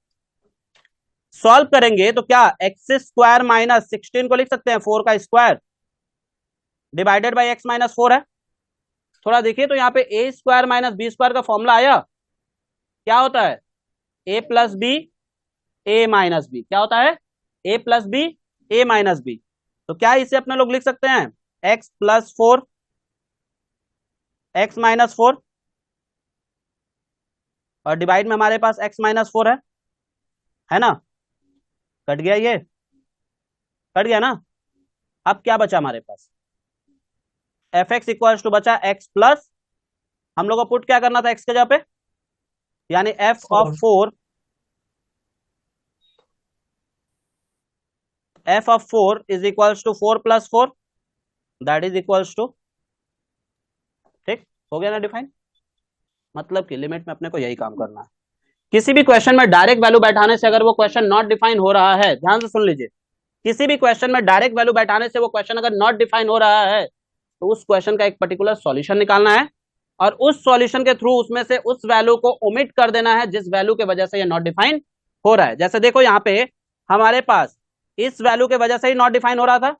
सॉल्व करेंगे तो क्या एक्स स्क्वायर माइनस 16 को लिख सकते हैं 4 का square divided by X minus 4 है। थोड़ा देखिए तो यहाँ पे ए स्क्वायर माइनस बी स्क्वायर का फॉर्मूला आया, क्या होता है, A plus B A minus B. क्या होता है, A plus B A minus B. तो क्या इसे अपने लोग लिख सकते हैं एक्स प्लस 4 एक्स माइनस 4, और डिवाइड में हमारे पास एक्स माइनस 4 है ना। कट गया, ये कट गया ना। अब क्या बचा हमारे पास, एफ एक्स इक्वल टू बचा एक्स प्लस, हम लोग को पुट क्या करना था एक्स के जगह पे, यानी F of 4, F of 4 is equals to 4 plus 4, that is equals to, ठीक हो गया ना डिफाइन। मतलब कि लिमिट में अपने को यही काम करना है। किसी भी क्वेश्चन में डायरेक्ट वैल्यू बैठाने से अगर वो क्वेश्चन नॉट डिफाइन हो रहा है, ध्यान से सुन लीजिए, किसी भी क्वेश्चन में डायरेक्ट वैल्यू बैठाने से वो क्वेश्चन अगर नॉट डिफाइन हो रहा है, तो उस क्वेश्चन का एक पर्टिकुलर सॉल्यूशन निकालना है, और उस सॉल्यूशन के थ्रू उसमें से उस वैल्यू को ओमिट कर देना है जिस वैल्यू के वजह से ये नॉट डिफाइन हो रहा है। जैसे देखो यहाँ पे हमारे पास इस वैल्यू के वजह से ही नॉट डिफाइन हो रहा था,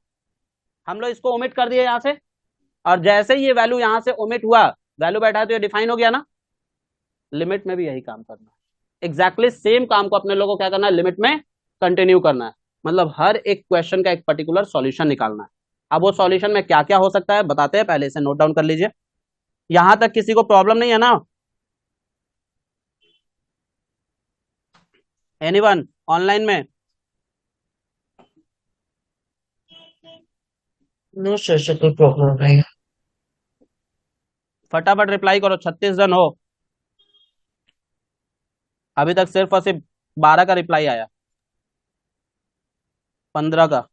हम लोग इसको ओमिट कर दिए यहाँ से, और जैसे ही ये वैल्यू यहाँ से ओमिट हुआ, वैल्यू बैठा तो ये डिफाइन हो गया ना। लिमिट में भी यही काम करना है, एग्जैक्टली सेम काम को अपने लोगों को क्या करना है, लिमिट में कंटिन्यू करना है। मतलब हर एक क्वेश्चन का एक पर्टिकुलर सॉल्यूशन निकालना है। अब वो सॉल्यूशन में क्या क्या हो सकता है बताते हैं, पहले से नोट डाउन कर लीजिए। यहां तक किसी को प्रॉब्लम नहीं है ना, एनीवन ऑनलाइन में? नो सर, कोई प्रॉब्लम नहीं। फटाफट रिप्लाई करो, 36 जन हो, अभी तक सिर्फ और सिर्फ 12 का रिप्लाई आया, 15 का।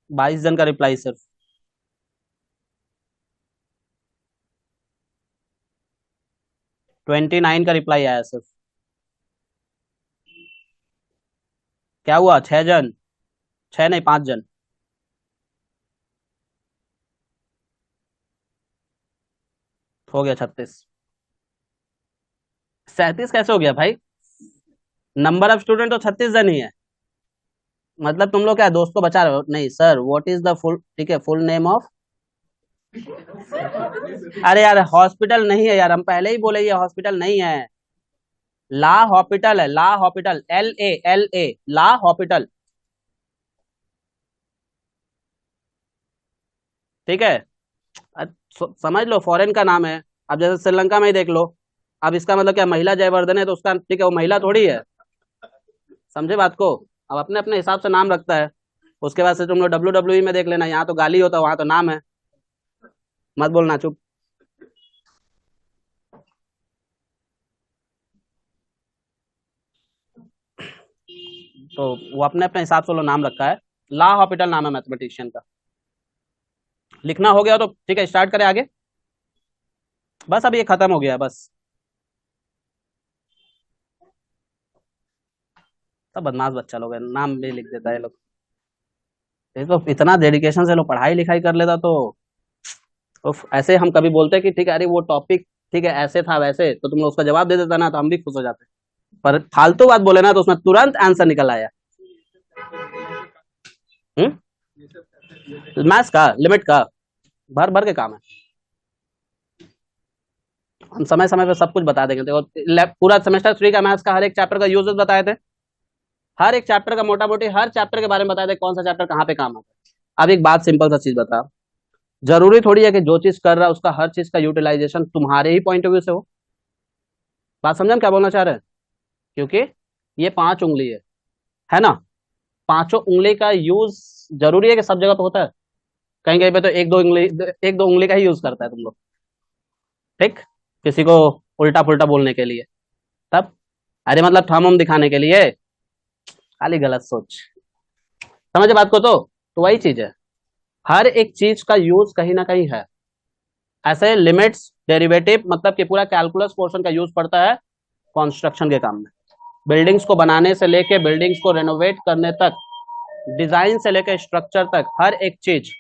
22 जन का रिप्लाई सिर्फ। ट्वेंटी 29 का रिप्लाई आया सिर्फ। क्या हुआ? 6 जन, 6 नहीं 5 जन। हो गया 36। 37 कैसे हो गया भाई? नंबर ऑफ स्टूडेंट तो 36 जन ही है। मतलब तुम लोग क्या दोस्त को बचा रहे हो? नहीं sir, what is the full, ठीक है, फुल नेम ऑफ। अरे यार हॉस्पिटल नहीं है यार, हम पहले ही बोले ये हॉस्पिटल नहीं है। ला हॉस्पिटल है, ला हॉस्पिटल, LA ला हॉस्पिटल। ठीक है। समझ लो फॉरेन का नाम है। अब जैसे श्रीलंका में ही देख लो। अब इसका मतलब क्या, महिला जयवर्धन है तो उसका ठीक है, वो महिला थोड़ी है। समझे बात को? अब अपने अपने हिसाब से नाम रखता है। उसके बाद से तुम लोग WWE में देख लेना, यहाँ तो गाली होता है, वहां तो नाम है। मत बोलना, चुप। तो वो अपने अपने हिसाब से वो नाम रखा है। ला हॉस्पिटल नाम है मैथमेटिशियन का। लिखना हो गया तो ठीक है, स्टार्ट करें आगे। बस अब ये खत्म हो गया बस। सब बदमाश बच्चा लोग है, नाम भी लिख देता है लोग। ये तो इतना डेडिकेशन से लोग पढ़ाई लिखाई कर लेता तो उफ, ऐसे हम कभी बोलते हैं कि ठीक है अरे वो टॉपिक ठीक है ऐसे था वैसे, तो तुम लोग उसका जवाब दे देता ना तो हम भी खुश हो जाते। पर फालतू बात बोले ना तो उसमें तुरंत आंसर निकल आया। मैथ्स का लिमिट का भर भर के काम है। हम समय समय पे सब कुछ बता देंगे। देखो पूरा सेमेस्टर 3 का मैथ्स का हर एक चैप्टर का यूजेस बताए थे। हर एक चैप्टर का मोटा मोटी हर चैप्टर के बारे में बताए थे, कौन सा चैप्टर कहाँ पे काम आता है। अब एक बात सिंपल सा चीज बता, जरूरी थोड़ी है कि जो चीज कर रहा है उसका हर चीज का यूटिलाइजेशन तुम्हारे ही पॉइंट ऑफ व्यू से हो। बात समझे हम क्या बोलना चाह रहे हैं? क्योंकि ये 5 उंगली है ना। पांचों उंगली का यूज जरूरी है कि सब जगह पे होता है? कहीं कहीं पे तो एक दो उंगली का ही यूज करता है तुम लोग। ठीक। किसी को उल्टा पुल्टा बोलने के लिए, तब अरे मतलब थंब हम दिखाने के लिए, खाली गलत सोच। समझे बात को? तो वही चीज है, हर एक चीज का यूज कहीं ना कहीं है। ऐसे लिमिट्स डेरिवेटिव मतलब कि पूरा कैलकुलस पोर्शन का यूज पड़ता है कंस्ट्रक्शन के काम में। बिल्डिंग्स को बनाने से लेके बिल्डिंग्स को रेनोवेट करने तक, डिजाइन से लेकर स्ट्रक्चर तक, हर एक चीज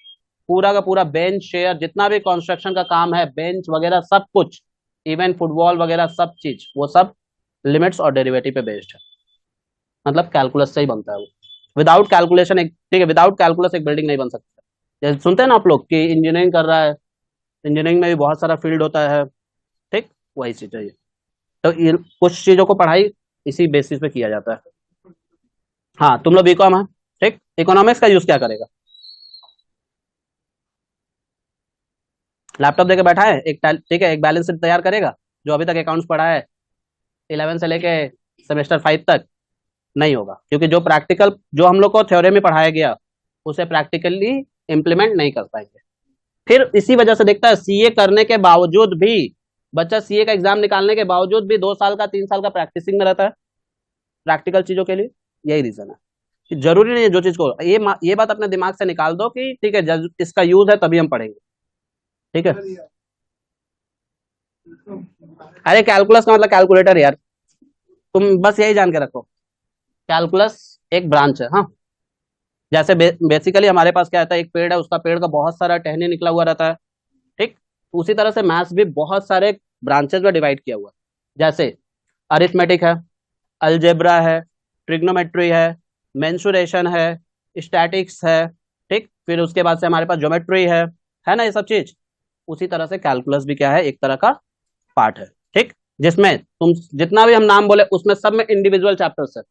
पूरा का पूरा बेंच शेयर जितना भी कंस्ट्रक्शन का काम है, बेंच वगैरह सब कुछ, इवन फुटबॉल वगैरह सब चीज, वो सब लिमिट्स और डेरिवेटिव पे बेस्ड है। मतलब कैलकुलस से ही बनता है वो। विदाउट कैलकुलेशन एक, ठीक है, विदाउट कैलकुलस एक बिल्डिंग नहीं बन सकता। जैसे सुनते हैं ना आप लोग कि इंजीनियरिंग कर रहा है, इंजीनियरिंग में भी बहुत सारा फील्ड होता है। ठीक, वही चीज है ये। तो ये कुछ चीजों को पढ़ाई इसी बेसिस पे किया जाता है। हाँ तुम लोग बीकॉम है, ठीक, इकोनॉमिक्स का यूज क्या करेगा? लैपटॉप देके बैठा है एक ठीक है, एक बैलेंस शीट तैयार करेगा जो अभी तक अकाउंट्स पढ़ा है 11 से लेके सेमेस्टर 5 तक? नहीं होगा, क्योंकि जो प्रैक्टिकल जो हम लोग को थ्योरी में पढ़ाया गया उसे प्रैक्टिकली इम्प्लीमेंट नहीं कर पाएंगे। फिर इसी वजह से देखता है सीए करने के बावजूद भी बच्चा, सीए का एग्जाम निकालने के बावजूद भी 2 साल का 3 साल का प्रैक्टिसिंग में रहता है प्रैक्टिकल चीजों के लिए। यही रीजन है कि जरूरी नहीं है जो चीज को, ये बात अपने दिमाग से निकाल दो कि ठीक है इसका यूज है तभी हम पढ़ेंगे। ठीक है। अरे कैलकुलस का मतलब कैलकुलेटर यार, तुम बस यही जान के रखो। कैलकुलस एक ब्रांच है। हाँ, जैसे बेसिकली हमारे पास क्या रहता है, एक पेड़ है, उसका पेड़ का बहुत सारा टहनी निकला हुआ रहता है। ठीक, उसी तरह से मैथ्स भी बहुत सारे ब्रांचेस में डिवाइड किया हुआ है। जैसे अरिथमेटिक है, अलजेब्रा है, ट्रिग्नोमेट्री मेंसुरेशन है, स्टैटिक्स है। ठीक, फिर उसके बाद से हमारे पास ज्योमेट्री है ना, ये सब चीज। उसी तरह से कैलकुलस भी क्या है, एक तरह का पार्ट है। ठीक, जिसमें तुम जितना भी हम नाम बोले उसमें सब में इंडिविजुअल चैप्टर्स है।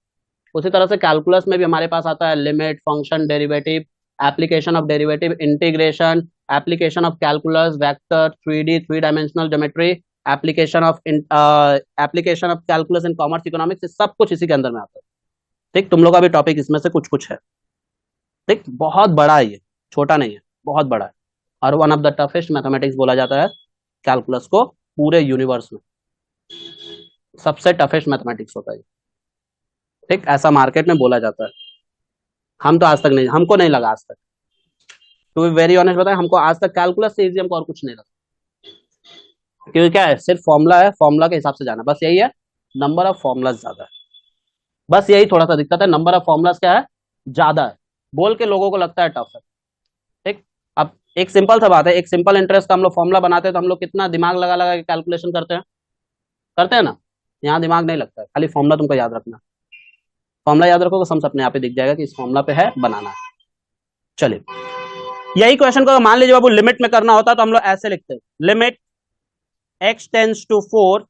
उसी तरह से कैलकुलस में भी हमारे पास आता है limit, function, derivative, application of derivative, integration, application of calculus, vector, 3D 3 dimensional geometry, application of calculus in commerce economics, सब कुछ इसी के अंदर में आता है। ठीक, तुम लोग का भी टॉपिक इसमें से कुछ कुछ है। ठीक, बहुत बड़ा है ये, छोटा नहीं है, बहुत बड़ा है। और one of the toughest mathematics बोला जाता है कैलकुलस को पूरे यूनिवर्स में। सबसे टफेस्ट मैथमेटिक्स होता है। ठीक, ऐसा मार्केट में बोला जाता है। हम तो आज तक नहीं, हमको नहीं लगा आज तक। टू बी वेरी ऑनेस्ट बताएं, हमको आज तक कैलकुलस से इजी हमको और कुछ नहीं लगा, क्योंकि क्या है, सिर्फ फॉर्मूला है, फॉर्मूला के हिसाब से जाना, बस यही है, नंबर ऑफ फॉर्मूलाज ज्यादा है, बस यही थोड़ा सा दिक्कत है, नंबर ऑफ फॉर्मूलाज क्या है, ज्यादा है, बोल के लोगों को लगता है टफ है। ठीक, अब एक सिंपल सा बात है, एक सिंपल इंटरेस्ट का हम लोग फॉर्मूला बनाते हैं तो हम लोग कितना दिमाग लगा लगा के कैलकुलेशन करते हैं ना, यहाँ दिमाग नहीं लगता है, खाली फॉर्मूला तुमको याद रखना, फॉर्मूला याद रखोगे सम अपने आप ही दिख जाएगा कि इस फॉर्मूला पे है, बनाना है। चलिए, यही क्वेश्चन को मान लीजिए बाबू लिमिट में करना होता तो हम लोग ऐसे लिखते हैं, limit x tends to 4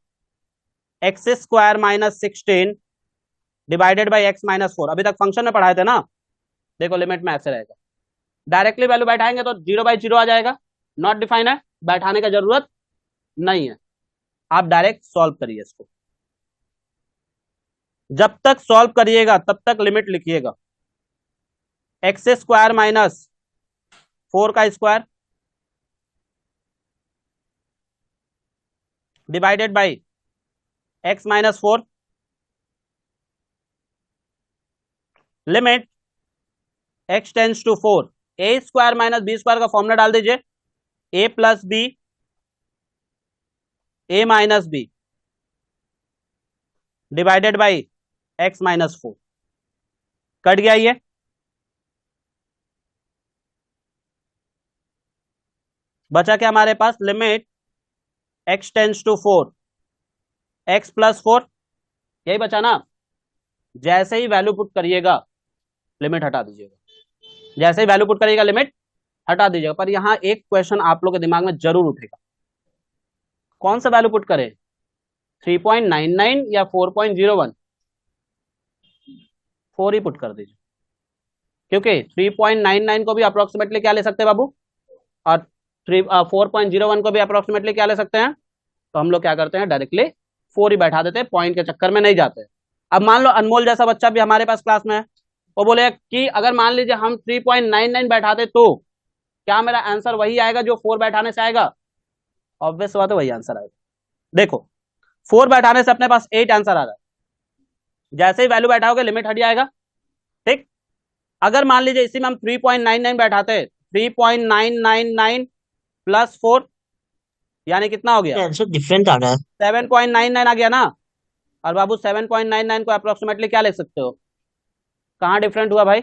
X square minus 16 divided by x minus 4, अभी तक फंक्शन में पढ़ाए थे ना, देखो लिमिट में ऐसे रहेगा, डायरेक्टली वैल्यू बैठाएंगे तो 0/0 आ जाएगा, नॉट डिफाइन है, बैठाने का जरूरत नहीं है, आप डायरेक्ट सॉल्व करिए इसको, जब तक सॉल्व करिएगा तब तक लिमिट लिखिएगा, एक्स स्क्वायर माइनस 4 का square divided by x minus 4, limit x tends to 4 A square minus B square का फॉर्मूला डाल दीजिए, a plus B A minus B divided by x minus 4, cut गया ये, बचा क्या हमारे पास, limit x tends to 4 x plus 4, यही बचा ना, जैसे ही वैल्यू पुट करिएगा लिमिट हटा दीजिएगा, जैसे ही वैल्यू पुट करिएगा लिमिट हटा दीजिएगा, पर यहां एक क्वेश्चन आप लोग के दिमाग में जरूर उठेगा, कौन सा वैल्यू पुट करें, 3.99 या 4.01, 4 ही पुट कर दीजिए, क्योंकि 3.99 को भी अप्रोक्सीमेटली क्या ले सकते हैं बाबू, और 4.01 को भी अप्रोक्सीमेटली क्या ले सकते हैं, तो हम लोग क्या करते हैं डायरेक्टली 4 ही बैठा देते हैं, पॉइंट के चक्कर में नहीं जाते। अब मान लो अनमोल जैसा बच्चा भी हमारे पास क्लास में है, वो बोले कि अगर मान लीजिए हम 3.99 बैठाते तो क्या मेरा आंसर वही आएगा जो 4 बैठाने से आएगा, ऑब्वियस बात है वही आंसर आएगा। देखो 4 बैठाने से अपने पास 8 आंसर आ रहा है, जैसे ही वैल्यू बैठाओगे लिमिट हट जाएगा। ठीक, अगर मान लीजिए इसी में हम 3.99 बैठाते, 3.999 प्लस 4 यानी कितना हो गया, आंसर डिफरेंट आ रहा है। 7.99 आ गया ना, और बाबू 7.99 को अप्रोक्सीमेटली क्या लिख सकते हो, कहां डिफरेंट हुआ भाई,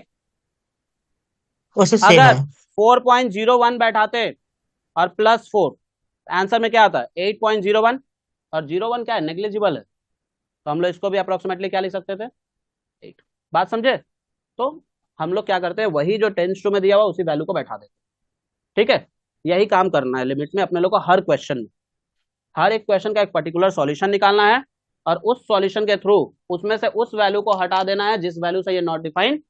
उससे सेम अगर है। 4.01 बैठाते और प्लस 4, आंसर में क्या आता है 8.01, और 01 क्या है, नेग्लिजिबल है, तो हम लोग इसको भी अप्रोक्सीमेटली क्या लिख सकते थे 8, बात समझे। तो हम लोग क्या करते हैं, वही जो टेंस टू में दिया हुआ उसी वैल्यू को बैठा देते, ठीक है, यही काम करना है लिमिट में अपने लोग को, हर क्वेश्चन में, हर एक क्वेश्चन का एक पर्टिकुलर सॉल्यूशन निकालना है, और उस सॉल्यूशन के थ्रू उसमें से उस वैल्यू को हटा देना है जिस वैल्यू से ये नॉट डिफाइन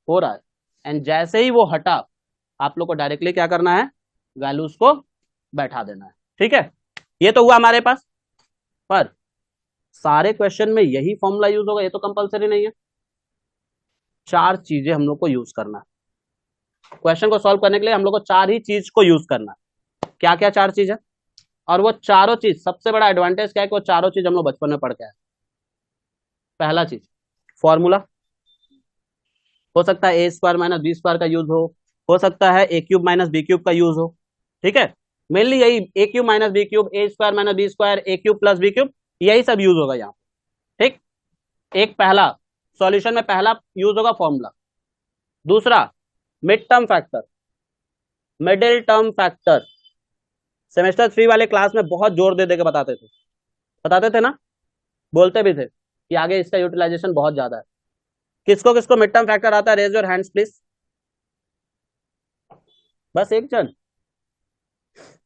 हो रहा है, एंड जैसे ही वो हटा आप लोग को डायरेक्टली क्या करना है, वैल्यूज को बैठा देना है। ठीक है, ये तो हुआ हमारे पास, पर सारे क्वेश्चन में यही फॉर्मूला यूज होगा ये तो कंपलसरी नहीं है, 4 चीजें हम लोग को यूज करना है, क्वेश्चन को सॉल्व करने के लिए हम लोग को 4 ही चीज को यूज करना है। क्या क्या 4 चीज है, और वो चारों चीज, सबसे बड़ा एडवांटेज क्या है कि वो चारों चीज हम लोग बचपन में पढ़ के आए। पहला चीज फॉर्मूला, हो सकता है A square minus B square का यूज हो सकता है A cube minus B cube का यूज हो, ठीक है, मेनली यही ए क्यूब माइनस बी क्यूब, ए स्क्वायर माइनस बी स्क्वायर, ए क्यूब प्लस बी क्यूब, यही सब यूज होगा यहाँ। ठीक, एक पहला सॉल्यूशन में पहला यूज होगा फॉर्मूला, दूसरा mid term factor, middle term factor, semester 3 वाले क्लास में बहुत जोर दे दे के बताते थे ना, बोलते भी थे कि आगे इसका यूटिलाइजेशन बहुत ज्यादा है। किसको किसको मिड टर्म फैक्टर आता है, रेज योर हैंड्स प्लीज, बस एक जन,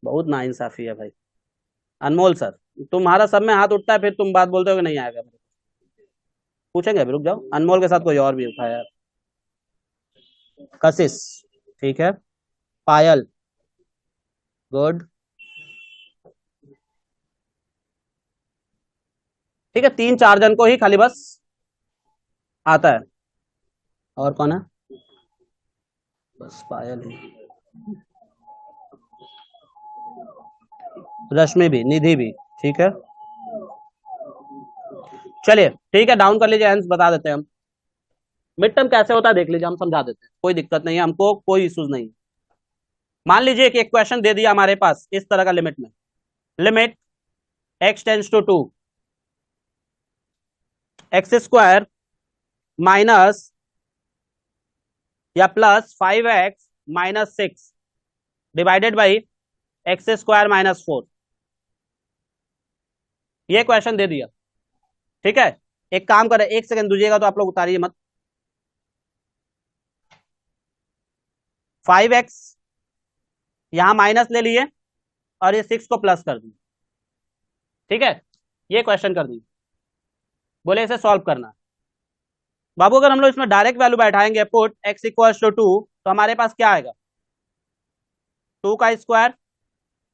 बहुत नाइंसाफी है भाई। अनमोल सर, तुम्हारा सब में हाथ उठता है फिर तुम बात बोलते हो कि नहीं आएगा, पूछेंगे अभी, रुक जाओ, अनमोल के साथ कोई और भी उठाया यार, कशिश, ठीक है, पायल, गुड, ठीक है, 3-4 जन को ही खाली बस आता है, और कौन है, बस पायल ही, रश्मि भी, निधि भी, ठीक है, चलिए ठीक है, डाउन कर लीजिए हैंड्स, बता देते हैं हम मिड टर्म कैसे होता है, देख लीजिए, हम समझा देते हैं, कोई दिक्कत नहीं है हमको, कोई इश्यूज नहीं। मान लीजिए कि एक क्वेश्चन दे दिया हमारे पास इस तरह का लिमिट में, limit x tends to 2 X square minus या plus 5x minus 6 divided by X square minus 4। ये क्वेश्चन दे दिया, ठीक है। एक काम करें, एक सेकंड दीजिएगा तो आप लोग उतारिए मत। 5x यहां माइनस ले लिए और ये 6 को प्लस कर दिए, ठीक है। ये क्वेश्चन कर दिए, बोले इसे सॉल्व करना। बाबू अगर हम लोग इसमें डायरेक्ट वैल्यू बैठाएंगे, पुट x इक्वल्स टू 2, तो हमारे पास क्या आएगा, 2 का square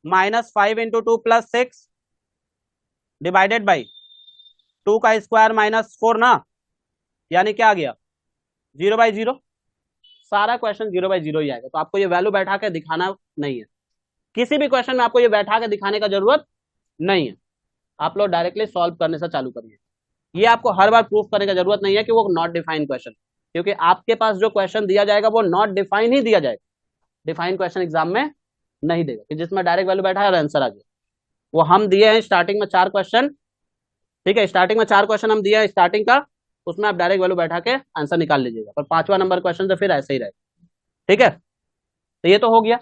minus 5 into 2 plus 6 divided by 2 का स्क्वायर माइनस 4 ना, यानी क्या आ गया 0/0। सारा क्वेश्चन 0/0 ही आएगा। तो आपको ये वैल्यू बैठा के दिखाना नहीं है, किसी भी क्वेश्चन में आपको ये बैठा के दिखाने का जरूरत नहीं है। आप लोग डायरेक्टली सॉल्व करने से चालू करिए। ये आपको हर बार प्रूफ करने की जरूरत नहीं है कि वो नॉट डिफाइंड क्वेश्चन, क्योंकि आपके पास जो क्वेश्चन दिया जाएगा वो नॉट डिफाइन ही दिया जाएगा। डिफाइंड क्वेश्चन एग्जाम में नहीं देगा कि जिसमें डायरेक्ट वैल्यू बैठा है और आंसर आ गया। वो हम दिए हैं स्टार्टिंग में 4 क्वेश्चन, ठीक है, स्टार्टिंग में 4 क्वेश्चन हम दिए हैं स्टार्टिंग का, उसमें आप डायरेक्ट वैल्यू बैठा के आंसर निकाल लीजिएगा। पर 5वां नंबर क्वेश्चन से फिर ऐसे ही रहेगा, ठीक है। तो ये तो हो गया,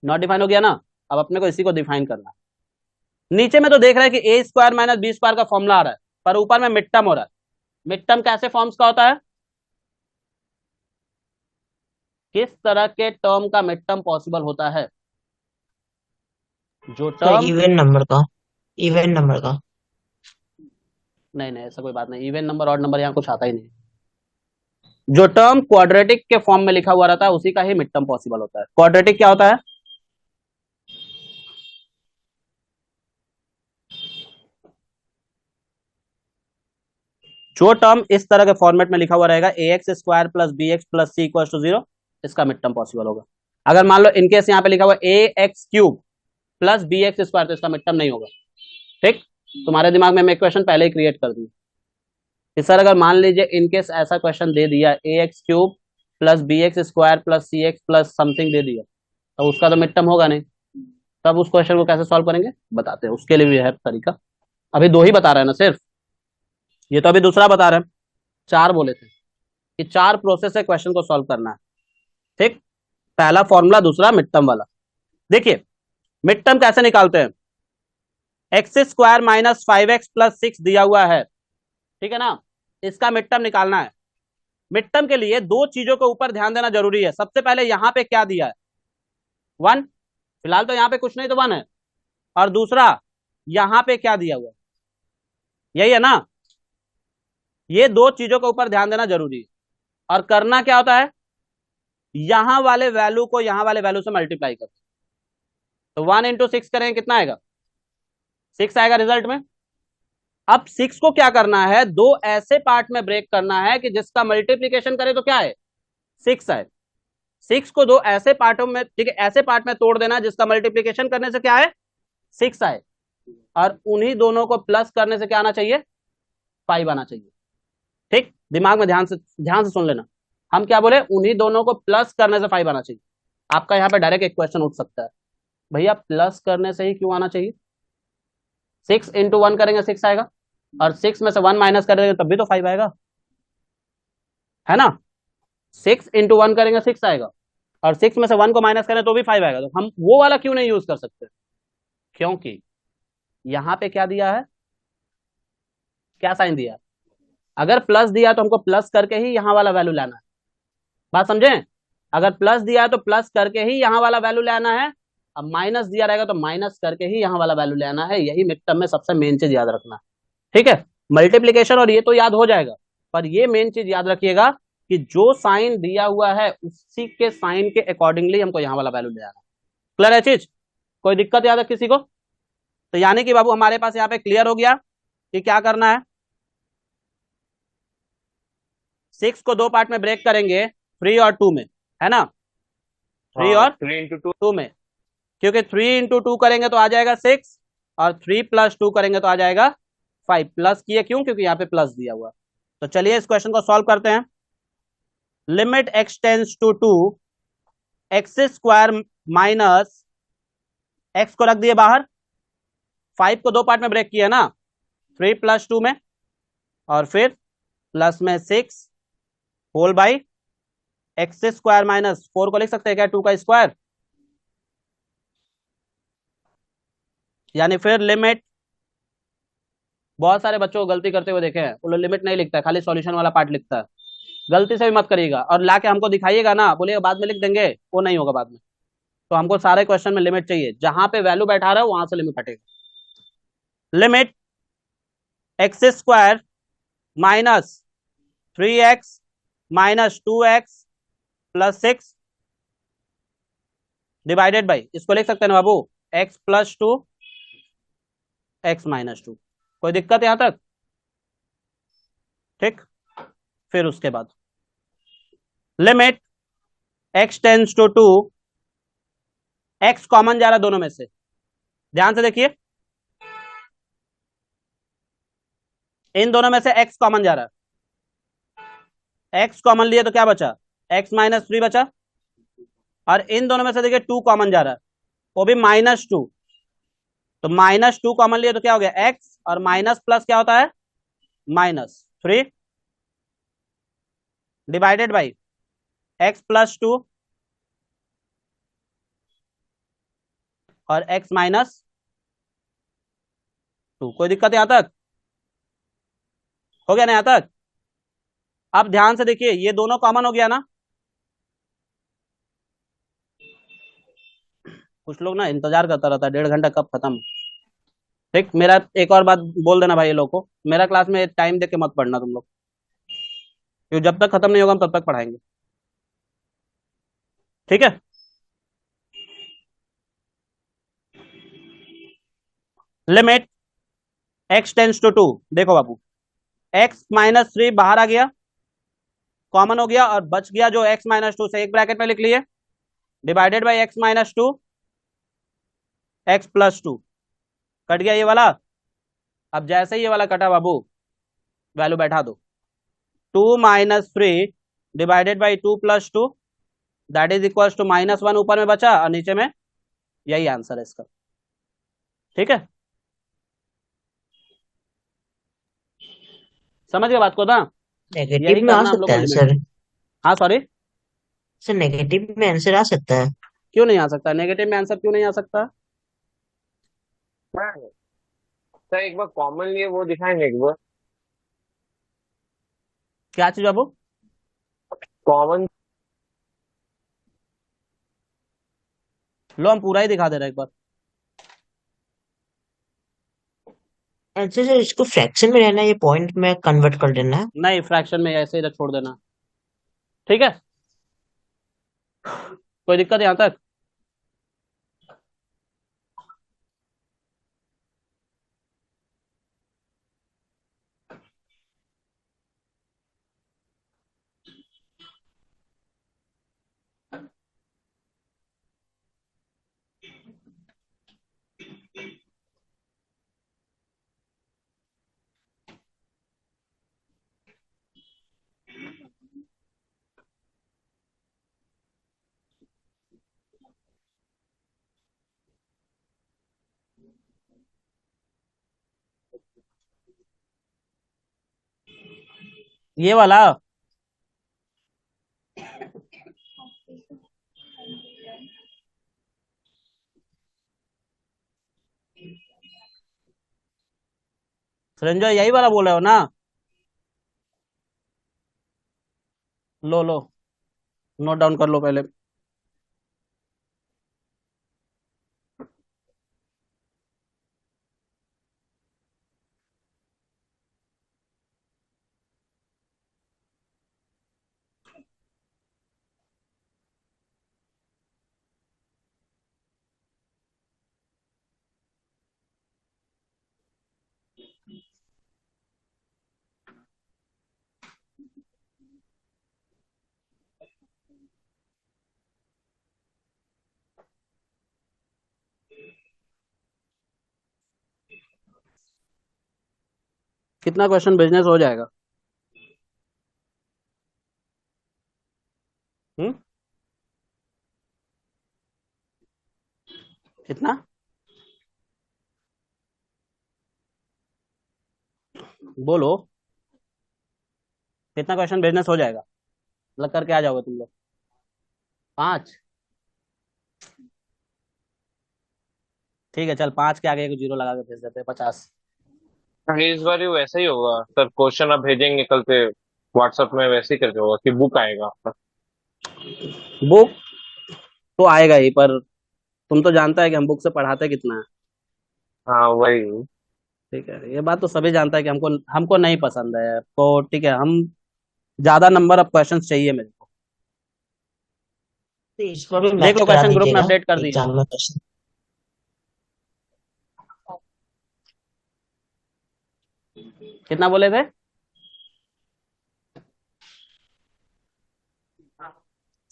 नॉट डिफाइन हो गया ना। अब अपने को इसी को डिफाइन करना है। नीचे में तो देख रहे हैं कि ए स्क्वायर माइनस बी स्क्वायर का फॉर्मूला आ रहा है, पर ऊपर में मिड टर्म हो रहा है। मिड टर्म कैसे फॉर्म्स का होता है, किस तरह के टर्म का मिड टर्म पॉसिबल होता है, जो तो टर्म, इवन नंबर का, इवन नंबर का। नहीं नहीं ऐसा कोई बात नहीं, इवन नंबर ऑड नंबर यहाँ कुछ आता ही नहीं। जो टर्म क्वाड्रेटिक के फॉर्म में लिखा हुआ रहता है उसी का ही मिड टर्म पॉसिबल होता है। क्वाड्रेटिक क्या होता है, जो टर्म इस तरह के फॉर्मेट में लिखा हुआ रहेगा A X square plus B X plus C equal to 0, इसका मिड टर्म पॉसिबल होगा। अगर मान लो इनकेस यहाँ पे लिखा हुआ A X cube plus B X square, तो इसका मिड टर्म नहीं होगा, ठीक। तुम्हारे दिमाग में मैं क्वेश्चन पहले ही क्रिएट कर दी कि सर अगर मान लीजिए इनकेस ऐसा क्वेश्चन दे दिया A X cube plus B X square plus C X plus something दे दिया, तो उसका तो मिड टर्म होगा नहीं। तब उस क्वेश्चन को कैसे सॉल्व करेंगे बताते हैं, उसके लिए भी है तरीका। अभी 2 ही बता रहे हैं ना सिर्फ, ये तो अभी दूसरा बता रहे हैं। 4 बोले थे कि 4 प्रोसेस से क्वेश्चन को सॉल्व करना है, ठीक। पहला फॉर्मूला, दूसरा मिड टर्म वाला। देखिए मिड टर्म कैसे निकालते हैं, x square minus 5x plus 6 दिया हुआ है, ठीक है ना, इसका मिड टर्म निकालना है। मिड टर्म के लिए 2 चीजों के ऊपर ध्यान देना जरूरी है। सबसे पहले यहां पे क्या दिया है, 1, फिलहाल तो यहां पे कुछ नहीं तो 1 है। और दूसरा यहां पे क्या दिया हुआ है, यही है ना। ये 2 चीजों के ऊपर ध्यान देना जरूरी है। और करना क्या होता है, यहां वाले वैल्यू को यहां वाले वैल्यू से मल्टीप्लाई करते, तो 1 इंटू 6 करेंगे कितना आएगा, 6 आएगा रिजल्ट में। अब 6 को क्या करना है, 2 ऐसे पार्ट में ब्रेक करना है कि जिसका मल्टीप्लीकेशन करे तो क्या है, 6 आए। 6 को 2 ऐसे पार्टों में, ठीक है, ऐसे पार्ट में तोड़ देना है जिसका मल्टीप्लीकेशन करने से क्या है, 6 आए। और उन्हीं दोनों को प्लस करने से क्या आना चाहिए, 5 आना चाहिए, ठीक। दिमाग में ध्यान से सुन लेना, हम क्या बोले, उन्हीं दोनों को प्लस करने से 5 आना चाहिए। आपका यहाँ पे डायरेक्ट एक क्वेश्चन उठ सकता है, भैया प्लस करने से ही क्यों आना चाहिए, 6 इंटू 1 करेंगे 6 आएगा, और 6 में से 1 माइनस करेंगे तब भी तो 5 आएगा, है ना। 6 इंटू 1 करेंगे 6 आएगा, और 6 में से 1 को माइनस करें तो भी 5 आएगा। तो हम वो वाला क्यों नहीं यूज कर सकते, क्योंकि यहां पे क्या दिया है, क्या साइन दिया है, अगर प्लस दिया तो हमको प्लस करके ही यहां वाला वैल्यू लाना है। बात समझे, अगर प्लस दिया है तो प्लस करके ही यहां वाला वैल्यू लेना है। अब माइनस दिया रहेगा तो माइनस करके ही यहां वाला वैल्यू लेना है। यही मिड टर्म में सबसे मेन चीज याद रखना, ठीक है। मल्टीप्लीकेशन और ये तो याद हो जाएगा, पर ये मेन चीज याद रखिएगा कि जो साइन दिया हुआ है उसी के साइन के अकॉर्डिंगली हमको यहाँ वाला वैल्यू ले आना। क्लियर है चीज, कोई दिक्कत याद है किसी को, तो यानी कि बाबू हमारे पास यहाँ पे क्लियर हो गया कि क्या करना है। 6 को 2 पार्ट में ब्रेक करेंगे, 3 और 2 में, है ना, 3 और 3 इंटू 2 2 में, क्योंकि 3 इंटू 2 करेंगे तो आ जाएगा 6, और 3 प्लस 2 करेंगे तो आ जाएगा 5। प्लस किए क्यों, क्योंकि यहाँ पे प्लस दिया हुआ। तो चलिए इस क्वेश्चन को सॉल्व करते हैं। Limit x tends to 2 X square minus X को रख दिए बाहर, 5 को 2 पार्ट में ब्रेक किया ना, 3 + 2 में, और फिर प्लस में 6 whole by X square minus 4 को लिख सकते हैं क्या, 2 का स्क्वायर, यानी फिर लिमिट। बहुत सारे बच्चों को गलती करते हुए देखे हैं, वो लोग लिमिट नहीं लिखता है, खाली सॉल्यूशन वाला पार्ट लिखता है। गलती से भी मत करिएगा, और लाके हमको दिखाइएगा ना, बोलिएगा बाद में लिख देंगे, वो नहीं होगा बाद में। तो हमको सारे क्वेश्चन में लिमिट चाहिए, जहां पे वैल्यू बैठा रहा है वहां से लिमिट हटेगा। Limit x square minus 3x minus 2x plus 6 divided by, इसको लिख सकते हैं ना बाबू, x + 2 x - 2। कोई दिक्कत यहां तक? ठीक। फिर उसके बाद limit x tends to 2, x common जा रहा है दोनों में से, ध्यान से देखिए, इन दोनों में से x कॉमन जा रहा है, x कॉमन लिए तो क्या बचा, x - 3 बचा, और इन दोनों में से देखिए 2 कॉमन जा रहा है, वो भी -2, तो -2 कॉमन लिए तो क्या हो गया x, और माइनस प्लस क्या होता है, -3 डिवाइडेड बाई x + 2 और x - 2। कोई दिक्कत यहां तक? हो गया ना यहां तक? अब ध्यान से देखिए, ये दोनों कॉमन हो गया ना, कुछ लोग ना इंतजार करता रहता है 1.5 घंटा कब खत्म। ठीक, मेरा एक और बात बोल देना भाई, ये लोग को मेरा क्लास में टाइम देके मत पढ़ना तुम लोग, क्योंकि जब तक खत्म नहीं होगा हम तब तक पढ़ाएंगे, ठीक है। लिमिट x टेंस टू 2, देखो बाबू, x - 3 बाहर आ गया, कॉमन हो गया, और बच गया जो x - 2 से एक ब्रैकेट में लिख लिए, divided by x - 2 x + 2, cut गया ये वाला। अब जैसे ही ये वाला कटा बाबू, वैल्यू बैठा दो, 2 - 3 divided by 2 + 2 that is equal to -1 ऊपर में बचा, और नीचे में यही आंसर है इसका, ठीक है। समझ गए बात को ना, यही नेगेटिव में आ करना हम लोग सकता को है लिमिट आंसर? में। हाँ सॉरी, सर नेगेटिव में आंसर आ सकता है? क्यों नहीं आ सकता, नेगेटिव में आंसर क्यों नहीं आ सकता? हाँ, सर एक बार कॉमन लिए वो दिखाएंगे एक बार। क्या चीज बाबू? कॉमन। लो हम पूरा ही दिखा दे रहे हैं एक बार। अच्छा सर, इसको फ्रैक्शन में रहना है, ये पॉइंट में कन्वर्ट कर देना है? नहीं, फ्रैक्शन में ऐसे ही छोड़ देना, ठीक है। कोई दिक्कत यहां तक? ये वाला संजय, यही वाला बोल रहे हो ना? लो लो, नोट डाउन कर लो पहले। कितना क्वेश्चन बिजनेस हो जाएगा? हम्म कितना? बोलो, कितना क्वेश्चन भेजने से हो जाएगा? मतलब करके आ जाओगे तुम लोग? 5? ठीक है, चल 5 के आगे एक जीरो लगा के भेज देते हैं, 50। इस बार भी वैसा ही होगा सर, क्वेश्चन आप भेजेंगे कल से व्हाट्सएप में, वैसे ही करके होगा कि बुक आएगा आपका। बुक तो आएगा ही, पर तुम तो जानता है कि हम बुक से पढ़ाते कितना है। हाँ वही। ठीक है, ये बात तो सभी जानता है कि हमको हमको नहीं पसंद है, तो ठीक है, हम ज्यादा नंबर ऑफ क्वेश्चंस चाहिए मेरे को। तो इसको भी देख मैच लो, करा क्वेश्चन ग्रुप में दीजिएगा अपडेट कर दिए। एग्जाम में क्वेश्चन। कितना बोले थे?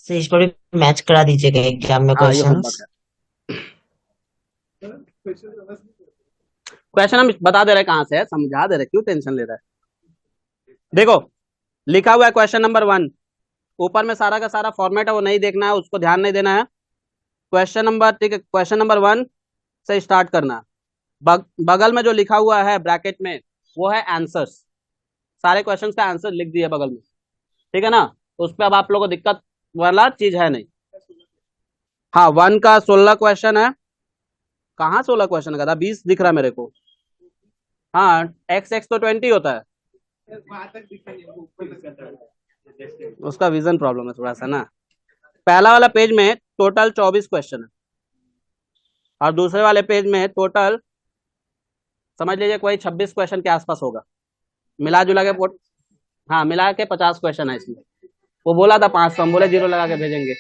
तो इसको भी मैच करा दीजिएगा एग्जाम में हाँ, ये होमवर्क क्वेश्चंस। है। क्वेश्चन हम बता दे रहे कहाँ से है, समझा दे रहे, क्यों टेंशन ले रहा है? देखो, लिखा हुआ है क्वेश्चन नंबर 1, ऊपर में सारा का सारा फॉर्मेट है, वो नहीं देखना है, उसको ध्यान नहीं देना है। क्वेश्चन नंबर, ठीक है, क्वेश्चन नंबर 1 से स्टार्ट करना है। बगल में जो लिखा हुआ है ब्रैकेट में, वो है आंसर्स। सारे क्वेश्चन का आंसर लिख दिए बगल में, ठीक है ना? उस पर अब आप लोगों को दिक्कत वाला चीज है नहीं। हाँ, 1 का 16 क्वेश्चन है। कहाँ 16 क्वेश्चन का था? 20 दिख रहा है मेरे को। हाँ, एक्स एक्स तो 20 होता है। उसका विजन प्रॉब्लम है थोड़ा सा ना। पहला वाला पेज में टोटल 24 क्वेश्चन है, और दूसरे वाले पेज में टोटल समझ लीजिए कोई 26 क्वेश्चन के आसपास होगा, मिला जुला के हाँ, मिला के 50 क्वेश्चन है इसमें। वो बोला था 500, हम बोले जीरो लगा के भेजेंगे।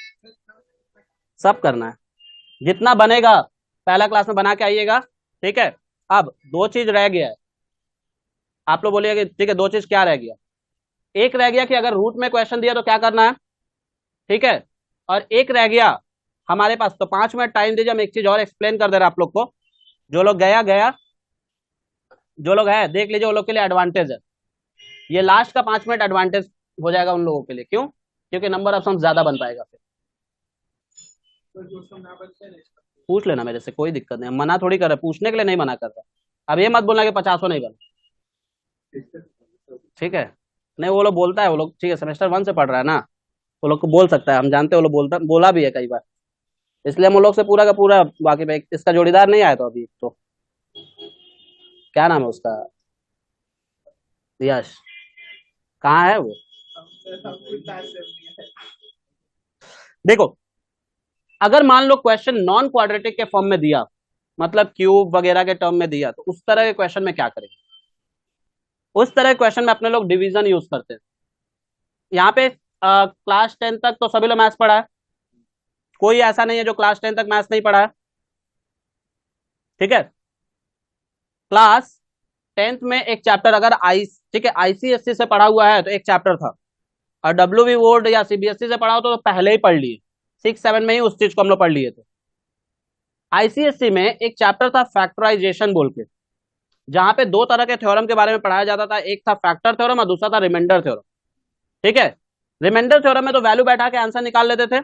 सब करना है, जितना बनेगा पहला क्लास में बना के आइएगा, ठीक है? अब दो चीज रह गया है। आप लोग बोलिए कि ठीक है, दो चीज क्या रह गया? एक रह गया कि अगर रूट में क्वेश्चन दिया तो क्या करना है, ठीक है? और एक रह गया हमारे पास, तो 5 मिनट टाइम दीजिए, हम एक चीज और एक्सप्लेन कर दे रहे हैं आप लोग को। जो लोग गया गया, जो लोग है देख लीजिए, वो लोग के लिए एडवांटेज है। ये लास्ट का 5 मिनट एडवांटेज हो जाएगा उन लोगों के लिए। क्यों? क्योंकि नंबर ऑफ सम ज्यादा बन पाएगा फिर। पूछ लेना मेरे से, कोई दिक्कत नहीं, हम मना थोड़ी कर रहे, पूछने के लिए नहीं मना कर रहे। अब ये मत बोलना कि 50 नहीं बना, ठीक है? नहीं, वो लोग बोलता है, वो लोग ठीक है, सेमेस्टर 1 से पढ़ रहा है ना, वो लोग को बोल सकता है, हम जानते हैं, वो लोग बोला भी है कई बार, इसलिए हम वो लोग से पूरा का पूरा वाकिफ है। इसका जोड़ीदार नहीं आया तो अभी, तो क्या नाम है उसका, यश, कहाँ है वो? देखो, अगर मान लो क्वेश्चन नॉन क्वाड्रेटिक के फॉर्म में दिया, मतलब क्यूब वगैरह के टर्म में दिया, तो उस तरह के क्वेश्चन में क्या करेंगे? उस तरह के क्वेश्चन में अपने लोग डिवीजन यूज करते हैं। यहाँ पे क्लास 10 तक तो सभी लोग मैथ्स पढ़ा है, कोई ऐसा नहीं है जो क्लास 10 तक मैथ्स नहीं पढ़ा है, ठीक है? क्लास 10th में एक चैप्टर अगर ठीक है, आईसीएससी से पढ़ा हुआ है तो एक चैप्टर था, और डब्ल्यूबी बोर्ड या सीबीएसई से पढ़ा हो तो पहले ही पढ़ लिए, 6-7 में ही उस चीज को हम लोग पढ़ लिए थे। आईसीएससी में एक चैप्टर था फैक्टराइजेशन बोल के, जहां पे दो तरह के थ्योरम के बारे में पढ़ाया जाता था, एक था फैक्टर थ्योरम और दूसरा था रिमाइंडर थ्योरम, ठीक है? रिमाइंडर थ्योरम में तो वैल्यू बैठा के आंसर निकाल लेते थे,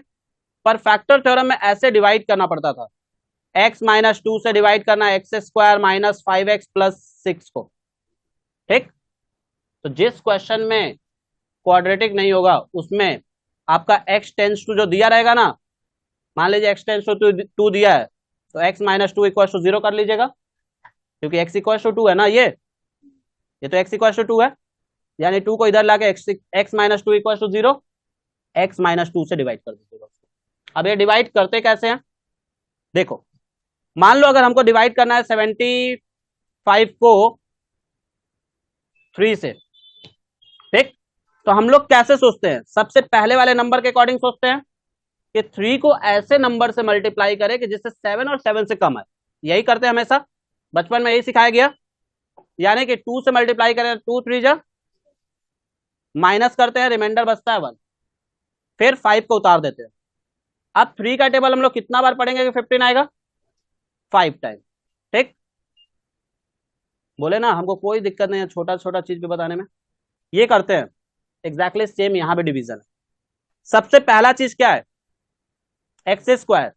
पर फैक्टर थ्योरम में ऐसे डिवाइड करना पड़ता था, x-2 से डिवाइड करना x² - 5x + 6 को, ठीक? तो जिस क्वेश्चन में क्वाड्रेटिक नहीं होगा उसमें आपका x टेंस टू जो दिया रहेगा ना, मान लीजिए x टेंस टू 2 दिया है, तो x-2 = 0 कर लीजिएगा, क्योंकि x = 2 है ना, ये तो x = 2 है, यानी 2 को इधर लाके x-2 = 0, x-2 से डिवाइड कर दीजिएगा। अब ये डिवाइड करते कैसे हैं? देखो, मान लो अगर हमको डिवाइड करना है 75 को 3 से, ठीक? तो हम लोग कैसे सोचते हैं? सबसे पहले वाले नंबर के अकॉर्डिंग सोचते हैं कि 3 को ऐसे नंबर से मल्टीप्लाई करें कि जिससे 7 और 7 से कम है। यही करते हैं हमेशा, बचपन में यही सिखाया गया, यानी कि 2 से मल्टीप्लाई करें 2 3 जा, माइनस करते हैं, रिमाइंडर बचता है 1, फिर 5 को उतार देते हैं। अब 3 का टेबल हम लोग कितना बार पढ़ेंगे कि 15 आएगा? 5 टाइम, ठीक? बोले ना, हमको कोई दिक्कत नहीं है छोटा छोटा चीज भी बताने में। ये करते हैं एग्जैक्टली सेम, यहां पे डिवीजन है। सबसे पहला चीज क्या है? x²,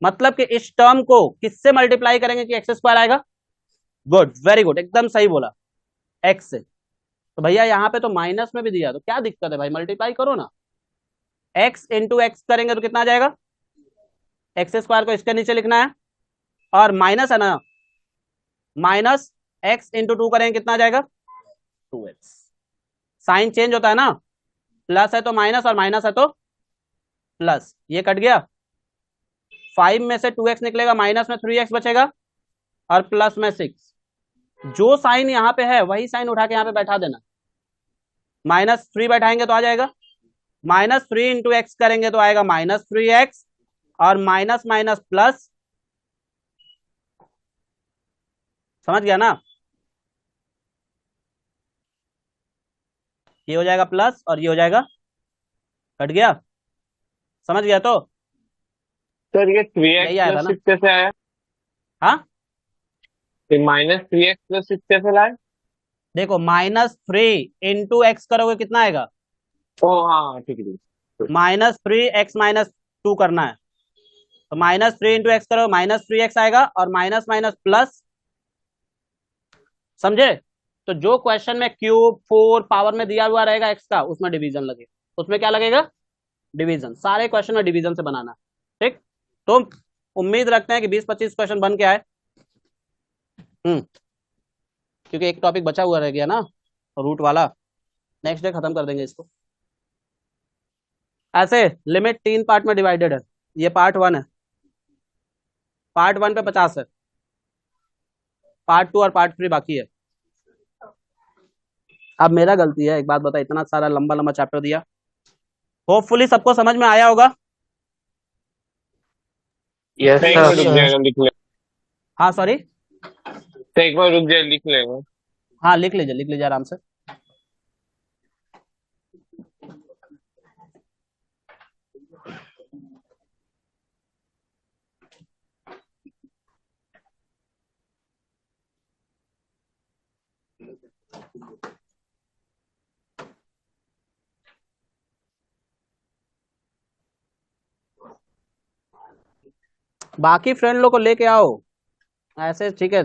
मतलब कि इस टर्म को किससे मल्टीप्लाई करेंगे कि एक्स स्क्वायर आएगा। गुड, वेरी गुड, एकदम सही बोला, एक्स से। तो भैया यहाँ पे तो माइनस में भी दिया, तो क्या दिक्कत है भाई, मल्टीप्लाई करो ना। एक्स इंटू एक्स करेंगे तो कितना आ जाएगा, एक्स स्क्वायर को इसके नीचे लिखना है, और माइनस है ना, माइनस एक्स इंटू टू करेंगे कितना आ जाएगा, 2x। साइन चेंज होता है ना, प्लस है तो माइनस और माइनस है तो प्लस, ये कट गया। 5 में से 2x निकलेगा, माइनस में 3x बचेगा और प्लस में 6। जो साइन यहाँ पे है वही साइन उठा के यहाँ पे बैठा देना। -3 बैठाएंगे तो आ जाएगा, -3 इंटू एक्स करेंगे तो आएगा -3x, और माइनस माइनस प्लस, समझ गया ना, ये हो जाएगा प्लस और ये हो जाएगा, कट गया, समझ गया। तो सर ये 3x यही आया था प्लस ना। 6 कैसे आया, हाँ -3x प्लस 6 कैसे लाए। देखो, -3 इंटू एक्स करोगे कितना आएगा, ओ हाँ ठीक है। -3x-2 करना है, तो -3 इंटू एक्स करो, -3x आएगा और माइनस माइनस प्लस, समझे। तो जो क्वेश्चन में क्यूब 4 पावर में दिया हुआ रहेगा एक्स का, उसमें डिवीजन लगे, उसमें क्या लगेगा, डिवीजन। सारे क्वेश्चन में डिवीजन से बनाना, ठीक। तो उम्मीद रखते हैं कि 20-25 क्वेश्चन बन के आए। क्योंकि एक टॉपिक बचा हुआ रह गया ना, रूट वाला, नेक्स्ट डे खत्म कर देंगे इसको। ऐसे लिमिट 3 पार्ट में डिवाइडेड है, ये पार्ट 1 है, पार्ट 1 पे 50 है, पार्ट 2 और पार्ट 3 बाकी है। अब मेरा गलती है, एक बात बता, इतना सारा लंबा लंबा चैप्टर दिया, होपफुली सबको समझ में आया होगा। यस एक बार रुक sir. जाएगा, लिख ले। हाँ सॉरी, तो एक बार रुक जाए, लिख लेगा। हाँ लिख लीजिए आराम से। बाकी फ्रेंड लोग को लेके आओ ऐसे, ठीक है,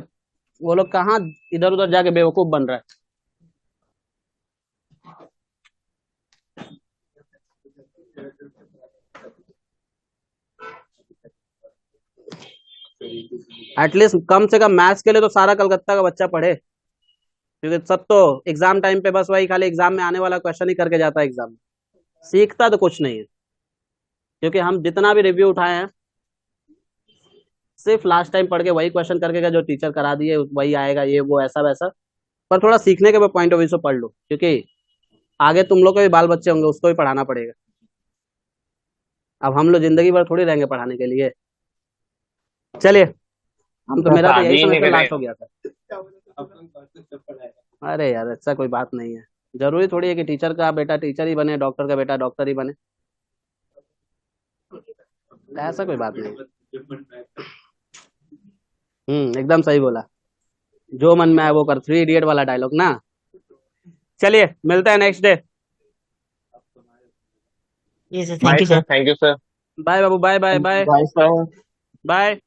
वो लोग कहाँ इधर उधर जाके बेवकूफ बन रहा है। एटलीस्ट कम से कम मैथ्स के लिए तो सारा कलकत्ता का बच्चा पढ़े, क्योंकि सब तो एग्जाम टाइम पे बस वही खाली एग्जाम में आने वाला क्वेश्चन ही करके जाता है एग्जाम में, सीखता तो कुछ नहीं है। क्योंकि हम जितना भी रिव्यू उठाए हैं, सिर्फ लास्ट टाइम पढ़ के वही क्वेश्चन करके गए जो टीचर करा दिए, वही आएगा, ये वो ऐसा वैसा। पर थोड़ा सीखने के पॉइंट ऑफ व्यू से पढ़ लो, क्योंकि आगे तुम लोग के भी बाल बच्चे होंगे, उसको भी पढ़ाना पड़ेगा। अब हम लोग जिंदगी भर थोड़ी रहेंगे पढ़ाने के लिए। चलिए, हम तो, मेरा तो यही शादी नहीं सेमेस्टर लास्ट करेगा। हो गया था। अरे यार ऐसा कोई बात नहीं है, जरूरी थोड़ी है कि टीचर का बेटा टीचर ही बने, डॉक्टर का बेटा डॉक्टर ही बने, ऐसा कोई बात नहीं। एकदम सही बोला, जो मन में आए वो कर, 3 इडियट वाला डायलॉग ना। चलिए मिलते हैं next day. Yes, sir. Bye Thank you, sir, sir. Thank you sir. Bye बाबू, bye bye bye bye sir. Bye.